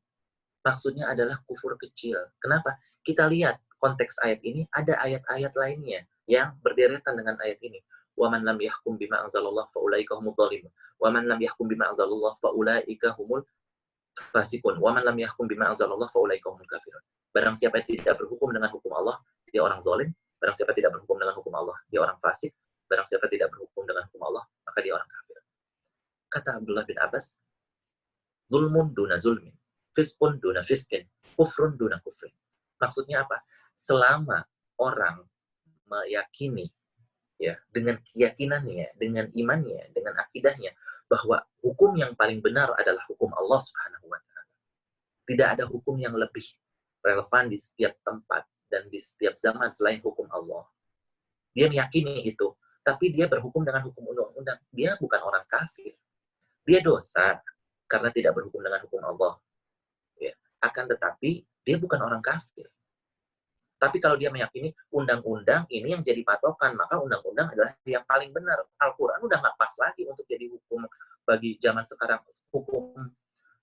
Maksudnya adalah kufur kecil. Kenapa? Kita lihat konteks ayat ini, ada ayat-ayat lainnya yang berderetan dengan ayat ini. وَمَنْ لَمْ يَحْكُمْ بِمَا أَنْزَلَ اللَّهُ فَأُولَٰئِكَ هُمُ الظَّالِمُونَ وَمَنْ لَمْ يَحْكُمْ بِمَا أَنْزَلَ اللَّهُ فَأُولَٰئِكَ هُمُ الْفَاسِقُونَ وَمَنْ لَمْ يَحْكُمْ بِمَا أَنْزَلَ اللَّهُ فَأُولَٰئِكَ هُمُ الْكَافِرُونَ. Barang siapa yang tidak berhukum dengan hukum Allah, dia orang zalim. Barang siapa tidak berhukum dengan hukum Allah, dia orang fasik. Barang siapa tidak berhukum dengan hukum Allah, maka dia orang kafir. Kata Abdullah bin Abbas, zulmun duna zulmin, fiskun duna fiskin, kufrun duna kufrin. Maksudnya apa? Selama orang meyakini, ya, dengan keyakinannya, dengan imannya, dengan akidahnya, bahwa hukum yang paling benar adalah hukum Allah Subhanahu wa Ta'ala. Tidak ada hukum yang lebih relevan di setiap tempat dan di setiap zaman selain hukum Allah. Dia meyakini itu, tapi dia berhukum dengan hukum undang-undang. Dia bukan orang kafir. Dia dosa karena tidak berhukum dengan hukum Allah. Ya. Akan tetapi, dia bukan orang kafir. Tapi kalau dia meyakini undang-undang ini yang jadi patokan, maka undang-undang adalah yang paling benar. Al-Quran udah nggak pas lagi untuk jadi hukum bagi zaman sekarang. Hukum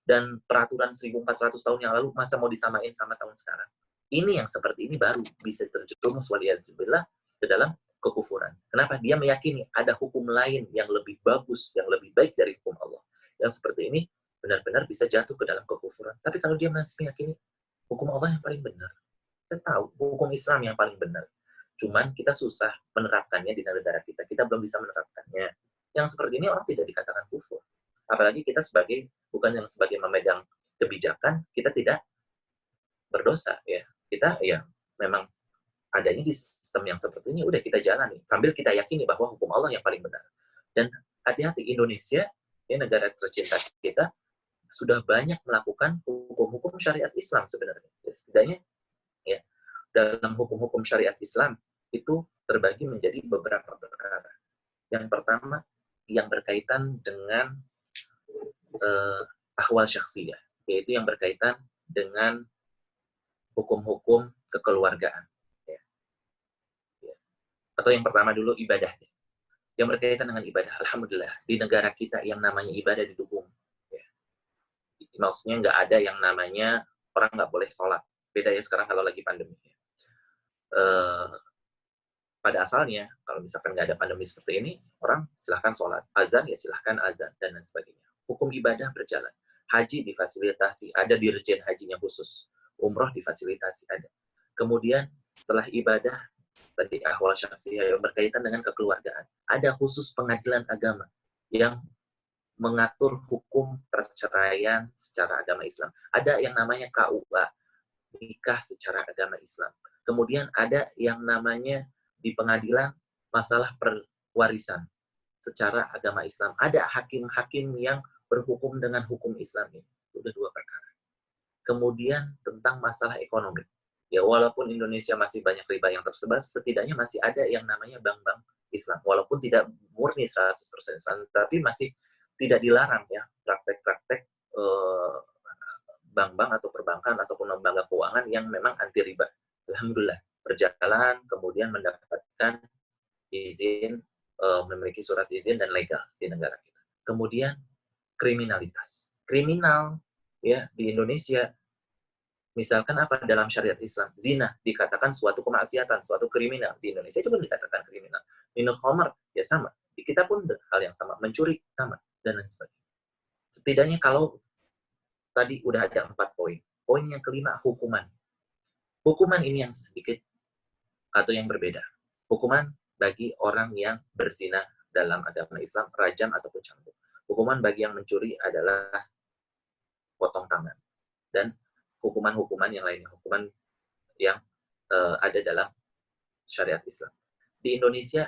dan peraturan 1400 tahun yang lalu, masa mau disamain sama tahun sekarang? Ini yang seperti ini baru bisa terjerumus waliyadzubillah ke dalam kekufuran. Kenapa? Dia meyakini ada hukum lain yang lebih bagus, yang lebih baik dari hukum Allah. Yang seperti ini benar-benar bisa jatuh ke dalam kekufuran. Tapi kalau dia masih meyakini hukum Allah yang paling benar, kita tahu hukum Islam yang paling benar. Cuman kita susah menerapkannya di negara kita. Kita belum bisa menerapkannya. Yang seperti ini orang tidak dikatakan kufur. Apalagi kita bukan yang sebagai memegang kebijakan, kita tidak berdosa. Ya. Kita ya memang adanya di sistem yang seperti ini, udah kita jalani. Sambil kita yakini bahwa hukum Allah yang paling benar. Dan hati-hati, Indonesia, ya, negara tercinta kita, sudah banyak melakukan hukum-hukum syariat Islam sebenarnya. Ya, setidaknya ya, dalam hukum-hukum syariat Islam itu terbagi menjadi beberapa perkara. Yang pertama, yang berkaitan dengan ahwal syakhsiyah, yaitu yang berkaitan dengan hukum-hukum kekeluargaan. Ya. Ya. Atau yang pertama dulu ibadah. Yang berkaitan dengan ibadah. Alhamdulillah, di negara kita yang namanya ibadah didukung. Ya. Maksudnya nggak ada yang namanya orang nggak boleh sholat. Beda ya sekarang kalau lagi pandemi. Pada asalnya, kalau misalkan nggak ada pandemi seperti ini, orang silahkan sholat. Azan, ya silahkan azan, dan lain sebagainya. Hukum ibadah berjalan. Haji difasilitasi, ada dirjen hajinya khusus. Umroh difasilitasi, ada. Kemudian, setelah ibadah, tadi ahwal syakhsiyah yang berkaitan dengan kekeluargaan, ada khusus pengadilan agama yang mengatur hukum perceraian secara agama Islam. Ada yang namanya KUA, nikah secara agama Islam. Kemudian ada yang namanya di pengadilan masalah perwarisan secara agama Islam. Ada hakim-hakim yang berhukum dengan hukum Islam ini. Sudah dua perkara. Kemudian tentang masalah ekonomi. Ya, walaupun Indonesia masih banyak riba yang tersebar, setidaknya masih ada yang namanya bank-bank Islam. Walaupun tidak murni 100% Islam, tapi masih tidak dilarang ya praktek-praktek bank-bank atau perbankan ataupun lembaga keuangan yang memang anti riba. Alhamdulillah berjalan, kemudian mendapatkan izin, memiliki surat izin dan legal di negara kita. Kemudian kriminalitas. Kriminal ya di Indonesia, misalkan apa dalam syariat Islam, zina dikatakan suatu kemaksiatan, suatu kriminal. Di Indonesia juga dikatakan kriminal. Minum khamar ya sama. Di kita pun hal yang sama, mencuri sama dan lain sebagainya. Setidaknya kalau tadi udah ada 4 poin. Poin yang kelima, hukuman. Hukuman ini yang sedikit atau yang berbeda. Hukuman bagi orang yang berzina dalam agama Islam, rajam ataupun cambuk. Hukuman bagi yang mencuri adalah potong tangan. Dan hukuman-hukuman yang lainnya, hukuman yang ada dalam syariat Islam. Di Indonesia,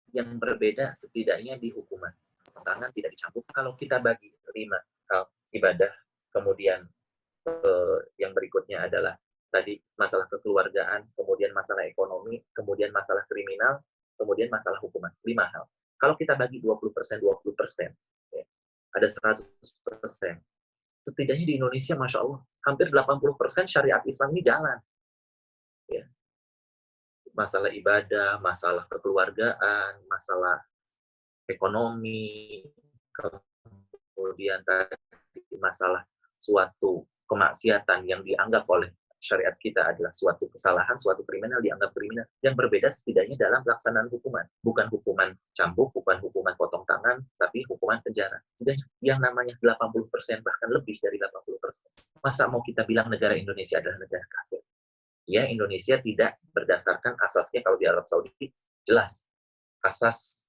yang berbeda setidaknya di hukuman. Tangan tidak dicambuk. Kalau kita bagi 5 ibadah, kemudian yang berikutnya adalah tadi masalah kekeluargaan, kemudian masalah ekonomi, kemudian masalah kriminal, kemudian masalah hukuman. 5 hal. Kalau kita bagi 20%, 20%, ya, ada 100%. Setidaknya di Indonesia, Masya Allah, hampir 80% syariat Islam ini jalan. Ya. Masalah ibadah, masalah kekeluargaan, masalah ekonomi, kemudian tadi masalah suatu kemaksiatan yang dianggap oleh syariat kita adalah suatu kesalahan, suatu kriminal dianggap kriminal. Yang berbeda setidaknya dalam pelaksanaan hukuman. Bukan hukuman cambuk, bukan hukuman potong tangan, tapi hukuman penjara. Setidaknya yang namanya 80%, bahkan lebih dari 80%. Masa mau kita bilang negara Indonesia adalah negara kafir? Ya, Indonesia tidak berdasarkan asasnya. Kalau di Arab Saudi, jelas. Asas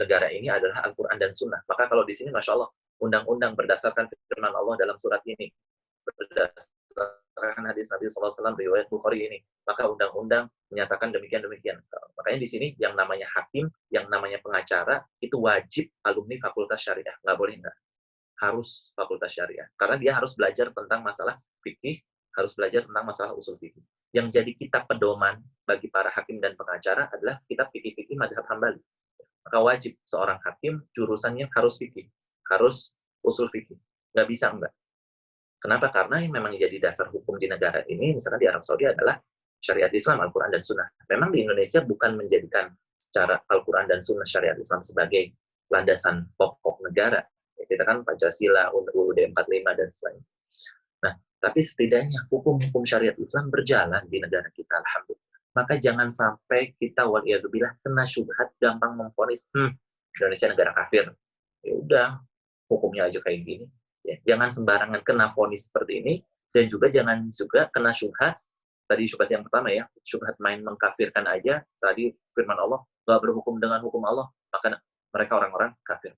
negara ini adalah Al-Quran dan Sunnah. Maka kalau di sini, Masya Allah, undang-undang berdasarkan firman Allah dalam surat ini, berdasarkan hadis Nabi SAW riwayat Bukhari ini, maka undang-undang menyatakan demikian. Makanya di sini yang namanya hakim, yang namanya pengacara itu wajib alumni fakultas syariah, nggak boleh nggak, harus fakultas syariah, karena dia harus belajar tentang masalah fikih, harus belajar tentang masalah usul fikih. Yang jadi kitab pedoman bagi para hakim dan pengacara adalah kitab fikih mazhab Hambali. Maka wajib seorang hakim jurusannya harus fikih, harus usul fikih, nggak bisa enggak. Kenapa? Karena yang memang jadi dasar hukum di negara ini, misalnya di Arab Saudi adalah syariat Islam, Al-Quran dan Sunnah. Memang di Indonesia bukan menjadikan secara Al-Quran dan Sunnah syariat Islam sebagai landasan pokok negara. Kita kan Pancasila, UUD 45 dan sebagainya. Nah, tapi setidaknya hukum-hukum syariat Islam berjalan di negara kita, alhamdulillah. Maka jangan sampai kita waliyadzubillah kena syubhat gampang memvonis Indonesia negara kafir. Ya udah, hukumnya aja kayak gini. Ya, jangan sembarangan kena vonis seperti ini, dan juga jangan juga kena syubhat. Tadi syubhat yang pertama ya, syubhat main mengkafirkan aja. Tadi firman Allah, nggak berhukum dengan hukum Allah, maka mereka orang-orang kafir.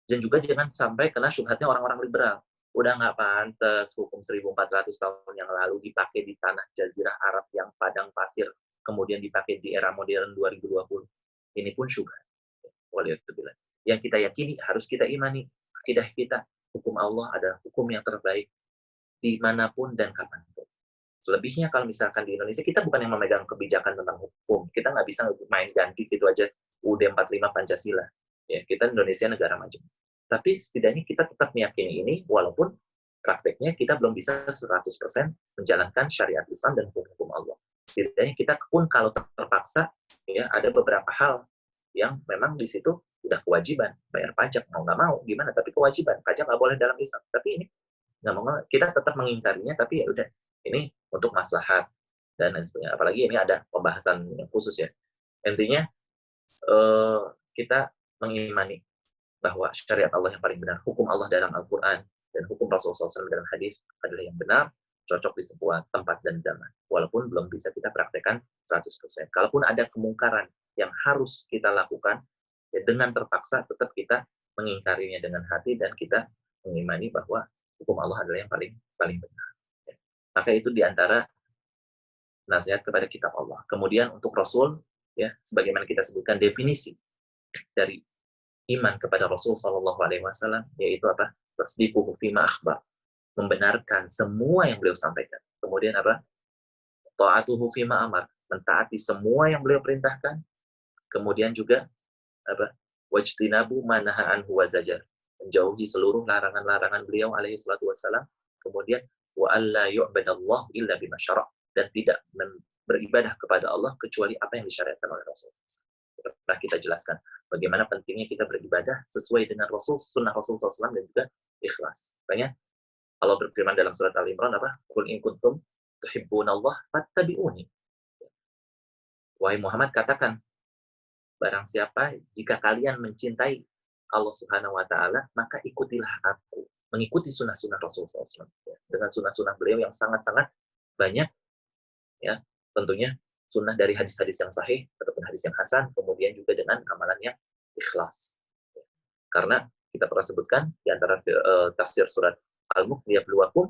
Dan juga jangan sampai kena syubhatnya orang-orang liberal. Udah nggak pantas hukum 1400 tahun yang lalu dipakai di tanah Jazirah Arab yang padang pasir, kemudian dipakai di era modern 2020. Ini pun syubhat. Yang kita yakini, harus kita imani, akidah kita, hukum Allah adalah hukum yang terbaik dimanapun dan kapanpun. Selebihnya kalau misalkan di Indonesia, kita bukan yang memegang kebijakan tentang hukum. Kita nggak bisa main ganti gitu aja UUD 45 Pancasila. Ya, kita Indonesia negara maju. Tapi setidaknya kita tetap meyakini ini, walaupun prakteknya kita belum bisa 100% menjalankan syariat Islam dan hukum-hukum Allah. Setidaknya kita pun kalau terpaksa, ya ada beberapa hal yang memang di situ udah kewajiban bayar pajak, mau nggak mau gimana, tapi kewajiban pajak nggak boleh dalam Islam. Tapi ini nggak mau, kita tetap mengingkarinya, tapi ya udah, ini untuk maslahat dan lain sebagainya. Apalagi ini ada pembahasan yang khusus ya. Intinya kita mengimani bahwa syariat Allah yang paling benar, hukum Allah dalam Al-Quran dan hukum Rasulullah SAW dalam hadis adalah yang benar, cocok di sebuah tempat dan zaman. Walaupun belum bisa kita praktekkan 100%. Kalaupun ada kemungkaran yang harus kita lakukan, ya dengan terpaksa tetap kita mengingkarinya dengan hati dan kita mengimani bahwa hukum Allah adalah yang paling benar. Ya. Maka itu diantara nasihat kepada kitab Allah. Kemudian untuk Rasul, ya sebagaimana kita sebutkan definisi dari iman kepada Rasul SAW, yaitu apa? Tasdiquhu fima akhbar, membenarkan semua yang beliau sampaikan. Kemudian apa? Ta'atuhu fima amar, mentaati semua yang beliau perintahkan. Kemudian juga apa? Wajtinabu manaha anhu wa zajar, menjauhi seluruh larangan-larangan beliau alaihi salatu wassalam. Kemudian wa alla yu'badallahu illa bima syara', dan tidak beribadah kepada Allah kecuali apa yang disyariatkan oleh Rasulullah. Setelah kita jelaskan bagaimana pentingnya kita beribadah sesuai dengan sunnah Rasulullah SAW dan juga ikhlas. Makanya Allah berfirman dalam surat Al-Imran apa? Qul in kuntum tuhibbunallah fattabi'uni. Wahai Muhammad, katakan, barang siapa jika kalian mencintai Allah Subhanahu wa taala, maka ikutilah aku. Mengikuti sunnah-sunnah Rasulullah SAW. Ya. Dengan sunnah-sunnah beliau yang sangat-sangat banyak, ya, tentunya sunnah dari hadis-hadis yang sahih ataupun hadis yang hasan, kemudian juga dengan amalan yang ikhlas. Ya. Karena kita pernah sebutkan di antara tafsir surat Al-Mulk, liyabluwakum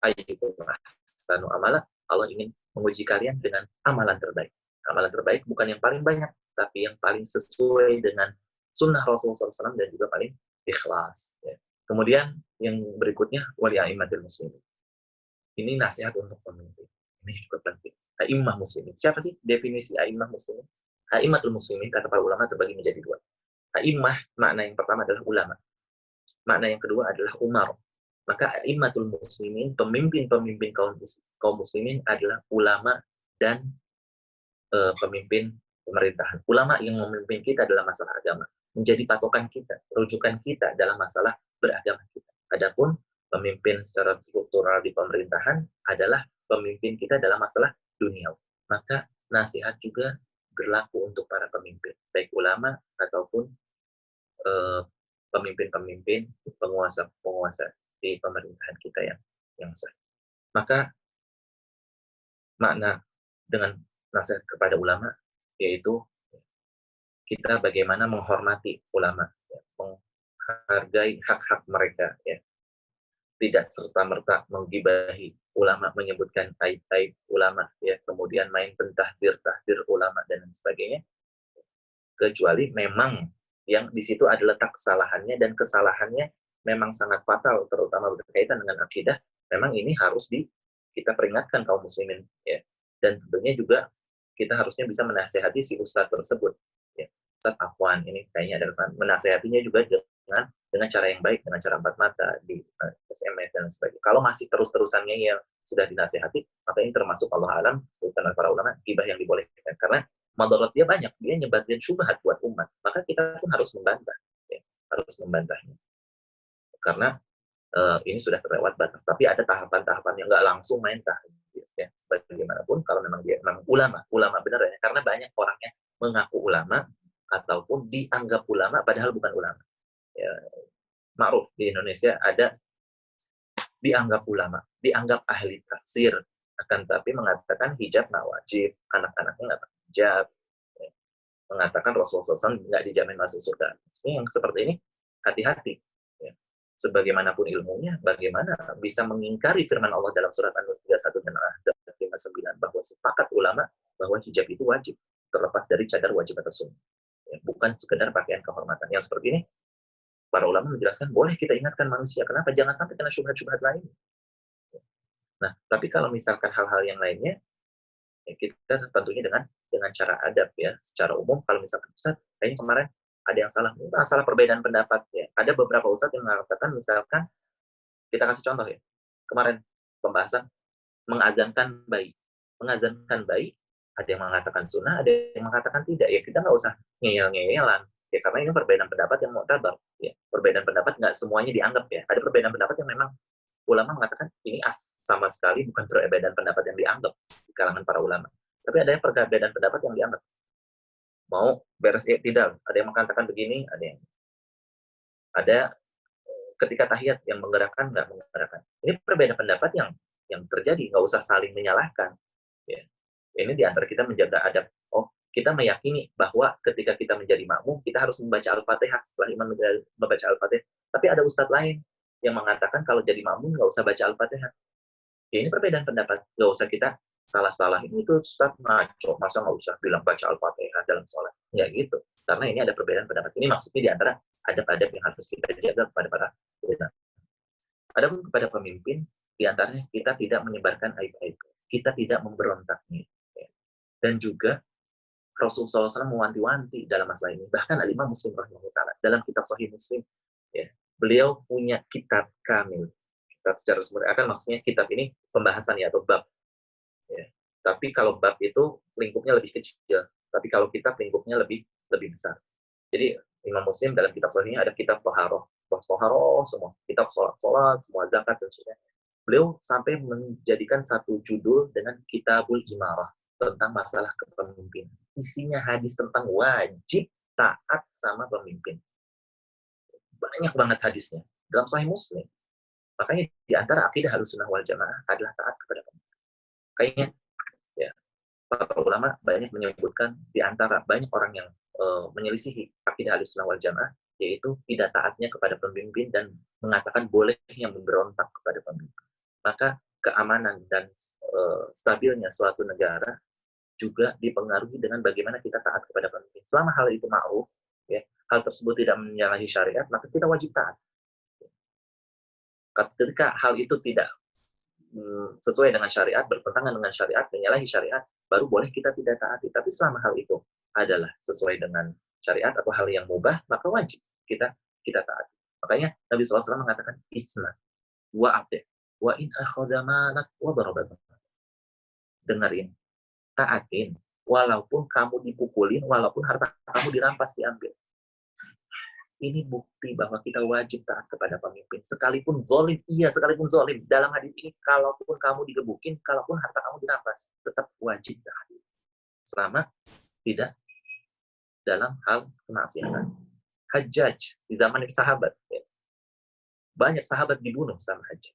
ayyukum ahsanu amala, Allah ingin menguji kalian dengan amalan terbaik. Amalan terbaik bukan yang paling banyak, tapi yang paling sesuai dengan sunnah Rasulullah SAW dan juga paling ikhlas. Ya. Kemudian yang berikutnya, wali a'immatil muslimin. Ini nasihat untuk pemimpin. Ini juga penting. A'immah muslimin. Siapa sih definisi a'immah muslimin? A'immatul muslimin, kata para ulama, terbagi menjadi dua. A'immah, makna yang pertama adalah ulama. Makna yang kedua adalah umar. Maka a'immatul muslimin, pemimpin-pemimpin kaum muslimin adalah ulama dan pemimpin pemerintahan. Ulama yang memimpin kita dalam masalah agama. menjadi patokan kita, rujukan kita dalam masalah beragama kita. Adapun pemimpin secara struktural di pemerintahan adalah pemimpin kita dalam masalah dunia. Maka nasihat juga berlaku untuk para pemimpin, baik ulama ataupun pemimpin-pemimpin, penguasa-penguasa di pemerintahan kita yang sah. Maka makna dengan nasihat kepada ulama yaitu kita bagaimana menghormati ulama, ya, menghargai hak-hak mereka, ya. Tidak serta-merta menggibahi ulama, menyebutkan aib-aib ulama, ya, kemudian main pentahdir-tahdir ulama dan lain sebagainya, kecuali memang yang di situ ada letak kesalahannya, dan kesalahannya memang sangat fatal, terutama berkaitan dengan akidah. Memang ini harus kita peringatkan kaum muslimin, ya. Dan tentunya juga kita harusnya bisa menasehati si ustadz tersebut, ya. Ustadz Afwan ini kayaknya ada kesalahan, menasehatinya juga dengan cara yang baik, dengan cara empat mata di SMS dan sebagainya. Kalau masih terus-terusannya yang sudah dinasehati, maka ini termasuk Allah alam sebutkan para ulama gibah yang dibolehkan, karena madarat dia banyak, dia nyebarin syubhat buat umat. Maka kita pun harus membantah, ya, harus membantahnya, karena ini sudah terlewat batas. Tapi ada tahapan-tahapan yang nggak langsung main tahdir, ya. Sebagaimanapun kalau memang dia memang ulama benar, ya, karena banyak orang yang mengaku ulama ataupun dianggap ulama padahal bukan ulama. Ya, ma'ruf di Indonesia ada dianggap ulama, dianggap ahli tafsir, akan tapi mengatakan hijab nggak wajib, anak-anaknya nggak pakai hijab, ya. Mengatakan Rasulullah SAW nggak dijamin masuk surga. Ini yang seperti ini hati-hati, ya. Sebagaimanapun ilmunya, bagaimana bisa mengingkari firman Allah dalam surat An-Nur 31 dan Al-Ahzab 59 bahwa sepakat ulama bahwa hijab itu wajib, terlepas dari cadar wajib atau sunnah, ya, bukan sekedar pakaian kehormatan. Yang seperti ini para ulama menjelaskan boleh kita ingatkan manusia. Kenapa? Jangan sampai kena syubhat-syubhat lain. Nah, tapi kalau misalkan hal-hal yang lainnya, ya kita tentunya dengan cara adab, ya. Secara umum, kalau misalkan Ustaz, kayaknya kemarin ada yang salah. Masalah perbedaan pendapat, ya. Ada beberapa Ustaz yang mengatakan, misalkan, kita kasih contoh, ya. Kemarin pembahasan mengazankan bayi. Mengazankan bayi, ada yang mengatakan sunnah, ada yang mengatakan tidak. Ya kita nggak usah ngeyel-ngeyelan. Ya, karena ini perbedaan pendapat yang mu'tabar, ya. Perbedaan pendapat nggak semuanya dianggap, ya. Ada perbedaan pendapat yang memang ulama mengatakan ini sama sekali bukan perbedaan pendapat yang dianggap di kalangan para ulama. Tapi ada yang perbedaan pendapat yang dianggap. Mau beres tidak, ada yang mengatakan begini, ada ketika tahiyat yang menggerakkan, nggak menggerakkan. Ini perbedaan pendapat yang terjadi, nggak usah saling menyalahkan, ya. Ini diantara kita menjaga adab. Oh, kita meyakini bahwa ketika kita menjadi makmum, kita harus membaca Al-Fatihah setelah imam membaca Al-Fatihah. Tapi ada ustadz lain yang mengatakan kalau jadi makmum nggak usah baca Al-Fatihah. Ya, ini perbedaan pendapat. Nggak usah kita salah-salahin. Itu ustadz ngaco. Masa nggak usah bilang baca Al-Fatihah dalam sholat? Ya gitu. Karena ini ada perbedaan pendapat. Ini maksudnya diantara adab-adab yang harus kita jaga kepada para ulama. Adapun kepada pemimpin, diantaranya kita tidak menyebarkan aib-aib. Kita tidak memberontaknya. Ya. Dan juga Rasulullah SAW mewanti-wanti dalam masalah ini. Bahkan Al-Imam Muslim rahimahullah dalam kitab Sahih Muslim, ya, beliau punya kitab kamil. Kitab secara sumber akan maksudnya kitab ini pembahasan, ya, atau bab. Ya. Tapi kalau bab itu lingkupnya lebih kecil. Tapi kalau kitab lingkupnya lebih besar. Jadi Imam Muslim dalam kitab Sahihnya ada kitab Toharoh, semua. Kitab sholat, semua zakat dan sebagainya. Beliau sampai menjadikan satu judul dengan Kitabul Imarah tentang masalah kepemimpinan. Isinya hadis tentang wajib taat sama pemimpin. Banyak banget hadisnya dalam Sahih Muslim. Makanya di antara akidah Ahlussunnah wal Jamaah adalah taat kepada pemimpin. Kayaknya, ya, para ulama banyak menyebutkan di antara banyak orang yang menyelisihi akidah Ahlussunnah wal Jamaah, yaitu tidak taatnya kepada pemimpin dan mengatakan bolehnya memberontak kepada pemimpin. Maka keamanan dan stabilnya suatu negara juga dipengaruhi dengan bagaimana kita taat kepada pemimpin. Selama hal itu ma'ruf, ya, hal tersebut tidak menyalahi syariat, maka kita wajib taat. Ketika hal itu tidak sesuai dengan syariat, bertentangan dengan syariat, menyalahi syariat, baru boleh kita tidak taati. Tapi selama hal itu adalah sesuai dengan syariat atau hal yang mubah, maka wajib kita taati. Makanya Nabi SAW mengatakan isma wa ati wa in akhadha malak wa daraba. Dengerin, taatin, walaupun kamu dipukulin, walaupun harta kamu dirampas, diambil. Ini bukti bahwa kita wajib taat kepada pemimpin. Sekalipun zolim, iya sekalipun zolim. Dalam hadis ini, kalaupun kamu digebukin, kalaupun harta kamu dirampas, tetap wajib taat. Selama tidak dalam hal kemaksiatan. Hajjaj di zaman sahabat, ya. Banyak sahabat dibunuh sama Hajjaj.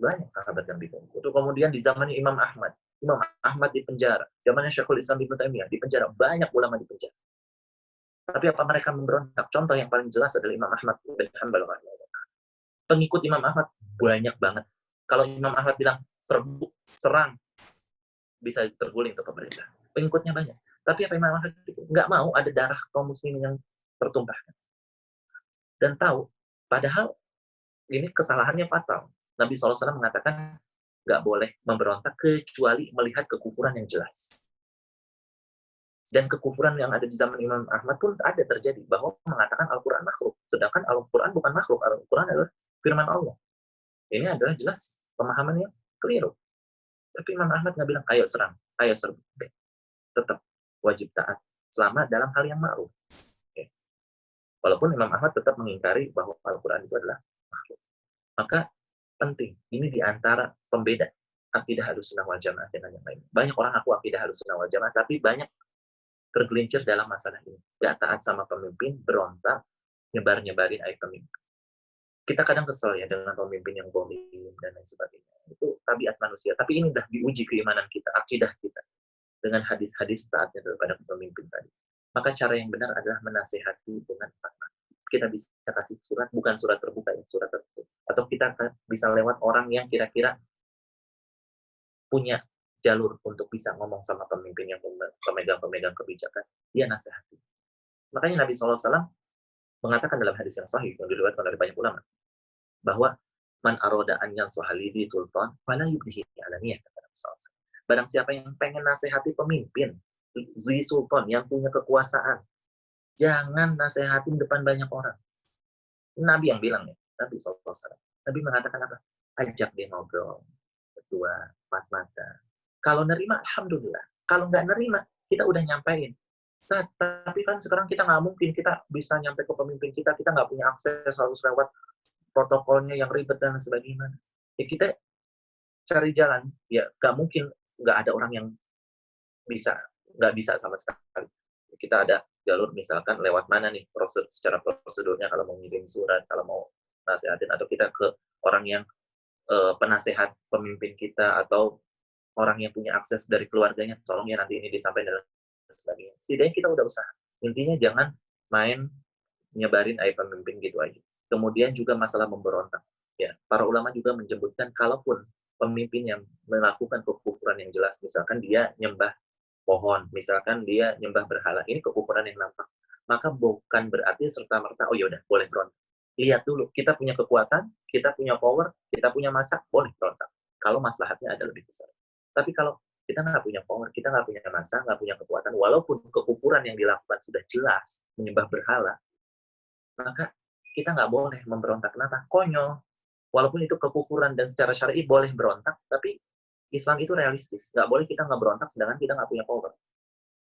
Banyak sahabat yang dibunuh. Itu kemudian di zaman Imam Ahmad dipenjara. Zamannya Syekhul Islam Ibnu Taimiyah dipenjara. Banyak ulama dipenjara. Tapi apa mereka memberontak? Contoh yang paling jelas adalah Imam Ahmad bin Hanbal. Pengikut Imam Ahmad banyak banget. Kalau Imam Ahmad bilang serbu, serang, bisa terguling ke pemerintah. Pengikutnya banyak. Tapi apa Imam Ahmad nggak mau ada darah kaum muslimin yang tertumpahkan. Dan tahu, padahal ini kesalahannya fatal. Nabi SAW mengatakan nggak boleh memberontak kecuali melihat kekufuran yang jelas. Dan kekufuran yang ada di zaman Imam Ahmad pun ada terjadi, bahwa mengatakan Al-Quran makhluk. Sedangkan Al-Quran bukan makhluk, Al-Quran adalah firman Allah. Ini adalah jelas pemahaman yang keliru. Tapi Imam Ahmad nggak bilang, ayo serang, ayo serbu. Tetap wajib taat, selama dalam hal yang ma'ruf. Walaupun Imam Ahmad tetap mengingkari bahwa Al-Quran itu adalah makhluk. Maka penting, ini diantara pembeda akidah Ahlussunnah wal Jamaah dengan yang lain. Banyak orang aku akidah Ahlussunnah wal Jamaah, tapi banyak tergelincir dalam masalah ini. Gak taat sama pemimpin, berontak, nyebar-nyebarin aib pemimpin. Kita kadang kesel ya dengan pemimpin yang bohong dan lain sebagainya. Itu tabiat manusia. Tapi ini sudah diuji keimanan kita, akidah kita, dengan hadis-hadis taatnya kepada pemimpin tadi. Maka cara yang benar adalah menasehati dengan fakta. Kita bisa kasih surat, bukan surat terbuka, ya, surat tertutup. Atau kita bisa lewat orang yang kira-kira punya jalur untuk bisa ngomong sama pemimpin yang pemegang-pemegang kebijakan, dia nasihati. Makanya Nabi SAW mengatakan dalam hadis yang sahih, yang diriwayatkan oleh banyak ulama, bahwa man aroda an yansuha li sultan fala yubdihi alaniyah, kata Nabi SAW. Barang siapa yang pengen nasihati pemimpin, Zui Sultan yang punya kekuasaan, jangan nasehatin depan banyak orang. Nabi yang bilang ya, Nabi SAW. Nabi mengatakan apa? Ajak dia ngobrol, berdua, empat mata. Kalau nerima, alhamdulillah. Kalau nggak nerima, kita udah nyampein. Tapi kan sekarang kita nggak mungkin kita bisa nyampe ke pemimpin kita nggak punya akses, harus lewat protokolnya yang ribet dan sebagainya. Ya kita cari jalan. Ya nggak mungkin nggak ada orang yang nggak bisa sama sekali. Kita ada jalur misalkan lewat mana nih secara prosedurnya, kalau mau ngirim surat, kalau mau nasihatin, atau kita ke orang yang penasehat pemimpin kita, atau orang yang punya akses dari keluarganya, tolong ya nanti ini disampaikan dan sebagainya. Setidaknya kita udah usaha. Intinya jangan main nyebarin aib pemimpin gitu aja. Kemudian juga masalah memberontak. Ya, para ulama juga menyebutkan kalaupun pemimpin yang melakukan kekufuran yang jelas, misalkan dia nyembah pohon, misalkan dia nyembah berhala, ini kekufuran yang nampak, maka bukan berarti serta-merta, oh yaudah, boleh berontak. Lihat dulu, kita punya kekuatan, kita punya power, kita punya masa, boleh berontak. Kalau maslahatnya ada lebih besar. Tapi kalau kita nggak punya power, kita nggak punya masa, nggak punya kekuatan, walaupun kekufuran yang dilakukan sudah jelas, menyembah berhala, maka kita nggak boleh memberontak. Kenapa? Konyol. Walaupun itu kekufuran dan secara syar'i boleh berontak, tapi Islam itu realistis. Nggak boleh kita nggak berontak sedangkan kita nggak punya power.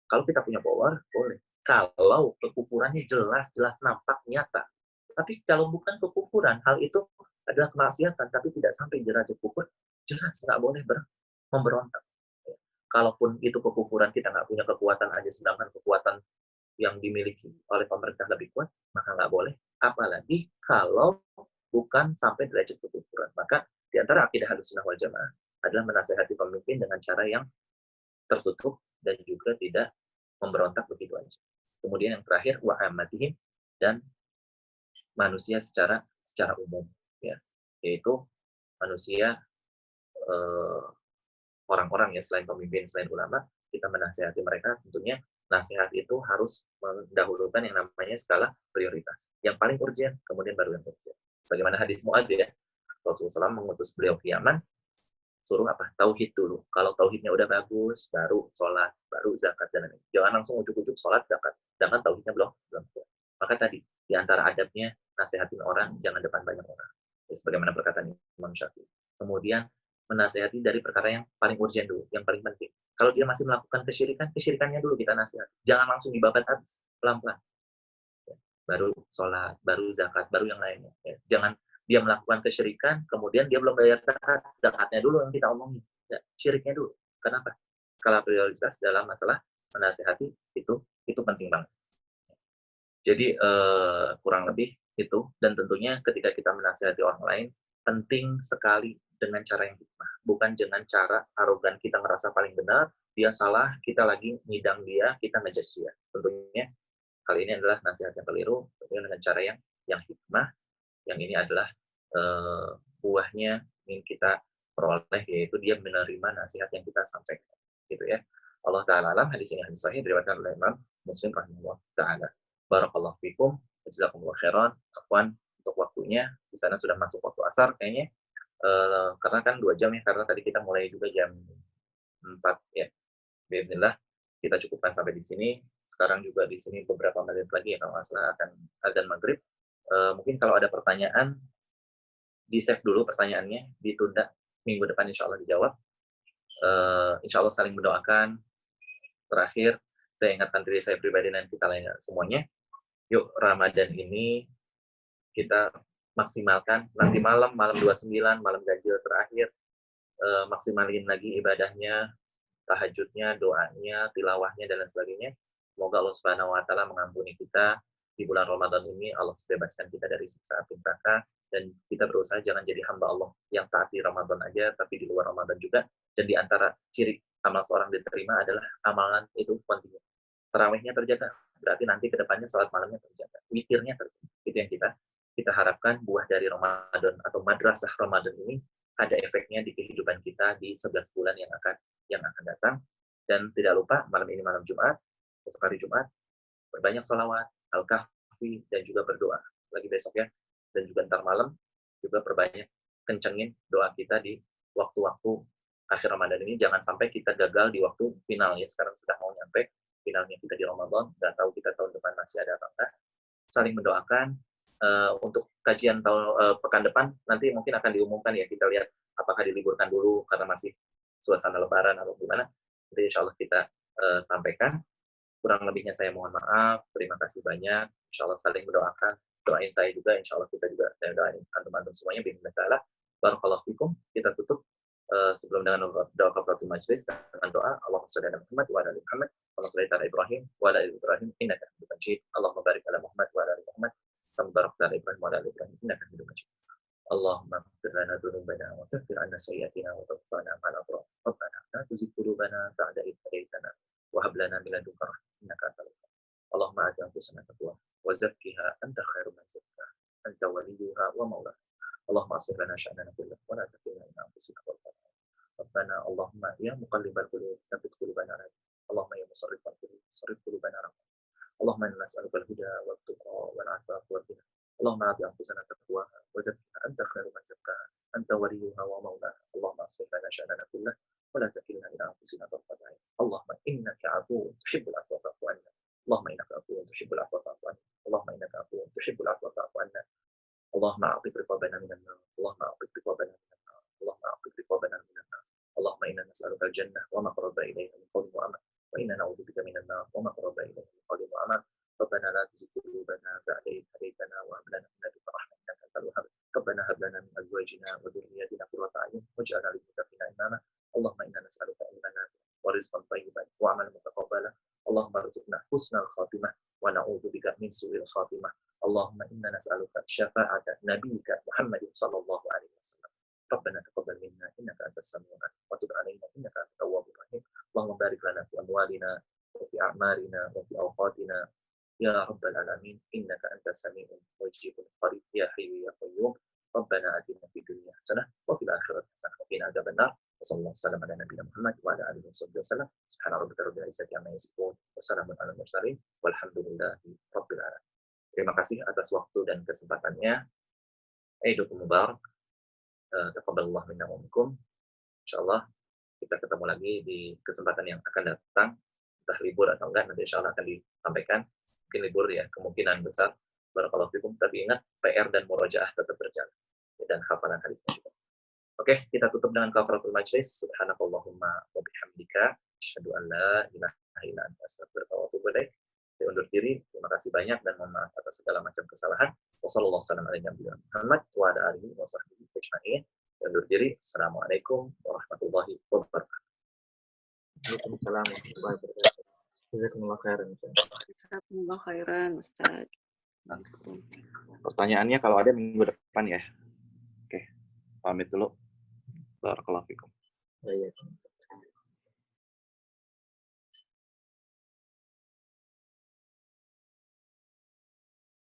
Kalau kita punya power, boleh. Kalau kekufurannya jelas nampak, nyata. Tapi kalau bukan kekufuran, hal itu adalah kemaksiatan, tapi tidak sampai derajat kufur, jelas nggak boleh memberontak. Kalaupun itu kekufuran, kita nggak punya kekuatan aja, sedangkan kekuatan yang dimiliki oleh pemerintah lebih kuat, maka nggak boleh. Apalagi kalau bukan sampai derajat kekufuran. Maka di antara akidah Ahlussunnah wal Jamaah adalah menasehati pemimpin dengan cara yang tertutup dan juga tidak memberontak begitu aja. Kemudian yang terakhir, wa ammatihim, dan manusia secara umum, ya, yaitu manusia orang-orang ya, selain pemimpin, selain ulama, kita menasehati mereka. Tentunya nasihat itu harus mendahulukan yang namanya skala prioritas. Yang paling urgent, kemudian baru yang urgent. Bagaimana hadis Mu'adz ya, Rasulullah SAW mengutus beliau ke Yaman, suruh apa? Tauhid dulu. Kalau tauhidnya udah bagus, baru sholat, baru zakat, dan lain-lain. Jangan langsung ujuk-ujuk sholat, zakat. Sedangkan tauhidnya belum kuat. Maka tadi, di antara adabnya, nasihatin orang, jangan depan banyak orang. Ya, sebagaimana perkataan Imam Syafi'i. Kemudian, menasihati dari perkara yang paling urgent dulu, yang paling penting. Kalau dia masih melakukan kesyirikannya dulu kita nasihat. Jangan langsung dibabat habis, pelan-pelan. Ya. baru sholat, baru zakat, baru yang lainnya. Ya. Jangan dia melakukan kesyirikan, kemudian dia belum bayar zakat, zakatnya dulu yang kita omongin, ya, syiriknya dulu. Kenapa? Skala prioritas dalam masalah menasihati itu penting banget. Jadi kurang lebih itu, dan tentunya ketika kita menasihati orang lain, penting sekali dengan cara yang hikmah, bukan dengan cara arogan kita merasa paling benar, dia salah, kita lagi ngidang dia, kita ngejudge dia. Tentunya kali ini adalah nasihat yang keliru, tentunya dengan cara yang hikmah, yang ini adalah buahnya ingin kita peroleh, yaitu dia menerima nasihat yang kita sampaikan, gitu ya. Allah Ta'ala alam, hadis ini hadis sahih diriwayatkan oleh Imam Muslim rahimahullah Ta'ala. Barakallahu fikum, jazakumullah khairan. Afwan untuk waktunya, di sana sudah masuk waktu asar kayaknya, karena kan 2 jam ya, karena tadi kita mulai juga jam 4 ya. Bismillah, kita cukupkan sampai di sini. Sekarang juga di sini beberapa menit lagi ya, kalau nggak salah akan adzan maghrib. Mungkin kalau ada pertanyaan, di-save dulu pertanyaannya, ditunda minggu depan insya Allah dijawab. Insya Allah saling mendoakan. Terakhir, saya ingatkan diri saya pribadi dan kita lainnya semuanya. Yuk, Ramadan ini kita maksimalkan. Nanti malam 29, malam ganjil terakhir, maksimalin lagi ibadahnya, tahajudnya, doanya, tilawahnya, dan lain sebagainya. Semoga Allah Subhanahu wa Ta'ala mengampuni kita di bulan Ramadan ini. Allah bebaskan kita dari siksa api neraka, dan kita berusaha jangan jadi hamba Allah yang taat di Ramadan aja, tapi di luar Ramadan juga. Dan di antara ciri amal seorang diterima adalah amalan itu penting. Tarawihnya terjaga, berarti nanti kedepannya sholat malamnya terjaga, witirnya terjaga. Itu yang kita harapkan buah dari Ramadan atau madrasah Ramadan ini ada efeknya di kehidupan kita di 11 bulan yang akan datang. Dan tidak lupa malam ini malam Jumat, besok hari Jumat, berbanyak sholawat, al-kahfi, dan juga berdoa. Lagi besok ya, dan juga ntar malam juga perbanyak, kencengin doa kita di waktu-waktu akhir Ramadan ini. Jangan sampai kita gagal di waktu final ya. Sekarang sudah mau nyampe finalnya kita di Ramadan, nggak tahu kita tahun depan masih ada apa enggak. Saling mendoakan. Untuk kajian pekan depan nanti mungkin akan diumumkan ya, kita lihat apakah diliburkan dulu karena masih suasana lebaran atau gimana. Jadi insya Allah kita sampaikan. Kurang lebihnya saya mohon maaf, terima kasih banyak. Insya Allah saling mendoakan, doain saya juga, insya Allah kita juga, saya doain antum-antum semuanya, bimbingan ta'ala. Barakallahu fikum. Kita tutup sebelum dengan doa kafaratul majlis dengan doa Allahumma shalli ala Muhammad wa ala ali Muhammad wa salli ala Ibrahim wa ala ali Ibrahim innaka Hamidum Majid. Allahumma barik ala Muhammad wa ala ali Muhammad kama barakta ala Ibrahim wa ala ali Ibrahim innaka Hamidum Majid. Allahumma ighfir lana dhunubana wa kaffir 'anna sayyi'atina wa tawaffana ma'al abrar. Rabbana la tuzigh qulubana ba'da idh hadaytana wa hab lana min ladunka rahmatan innaka antal wahhab. Allahumma ati anfusana taqwaha wa zakkiha anta khairu man zakkaha anta waliyuha wa mawlaha. Allahumma aslih lana sya'nana kullahu wa la takilna ila anfusina tarfata 'ain. Rabbana Allahumma ya muqallibal qulub tsabbit qulubana 'ala dinik. Allahumma ya musarrifal qulub sarrif qulubana 'ala dinik. Allahumma inna nas'aluka al-huda wat tuqa wal 'afafa wal ghina. Allahumma ati anfusana taqwaha wa zakkiha anta khairu man zakkaha anta waliyuha wa mawlaha. Allahumma aslih lana sya'nana kullahu wa la takilna ila anfusina tarfata 'ain. Allahumma innaka 'afuwwun tuhibbul 'afwa fa'fu 'anna. Allahumma innaka 'afuwwun tuhibbul 'afwa fa'fu 'anna. Allahumma innaka 'afuwwun tuhibbul 'afwa fa'fu 'anna. Allahumma a'tib riqabana minan nar. Allahumma a'tib riqabana minan nar. Allahumma a'tib riqabana minan nar. Allahumma inna nas'aluka al-jannah wa ma qaraba ilayha min qawlin wa amal. Wa inna na'udzubika minan nar wa ma qaraba ilayha min qawlin wa amal. Rabbana la tuzigh qulubana ba'da idh hadaytana wa hab lana min ladunka rahmatan innaka antal wahhab. Rabbana hab lana min azwajina wa dhurriyyatina qurrata a'yun waj'alna lil muttaqina imama. Allahumma inna nas'aluka ilman nafi'an wa rizqan thayyiban wa 'amalan mutaqabbalan. Allahumma arzuqna husnal khatimah wa na'udzubika min su'il khatimah. Allahumma inna nas'aluka syafa'ata nabiyyika Muhammadin sallallahu alaihi wasallam. Rabbana taqabbal minna innaka antas samiul 'alim wa tub 'alaina innaka antat tawwabur rahim. Allahumma barik lana fi amwalina wa fi a'marina wa fi awqatina ya rabbal alamin innaka antas samiul mujibul qarib ya hayyu ya qayyum. Rabbana atina fid dunya hasanah wa fil akhirati hasanah wa qina adzabannar. Wassallallahu wasallam ala nabiyyina Muhammad wa ala alihi wasallam. Subhana rabbika rabbil izzati amma yasifun wa salamun alal mursalin walhamdulillahi rabbil alamin. Terima kasih atas waktu dan kesempatannya. Aidukum mubarak. Taqabbalallahu minna wa minkum. Insyaallah kita ketemu lagi di kesempatan yang akan datang. Entah libur atau enggak, nanti insyaallah akan disampaikan. Mungkin libur ya, kemungkinan besar. Barakallahu fikum. Tapi ingat, PR dan murojaah tetap berjalan. Dan hafalan hadisnya juga. Oke, kita tutup dengan kafaratul majlis. Subhanakallahumma wa bihamdika asyhadu an la ilaha illa anta astaghfiruka wa atubu ilaik. Saya undur diri. Terima kasih. kasih banyak dan mohon maaf atas segala macam kesalahan. Wassalamualaikum warahmatullahi wabarakatuh. Undur diri. Assalamualaikum warahmatullahi wabarakatuh. Waalaikumsalam warahmatullahi wabarakatuh. Jazakumullah khairan. Jazakumullah khairan, Ustaz. Pertanyaannya kalau ada minggu depan ya. Oke, pamit dulu. Barakallahu fikum. Ya, ya.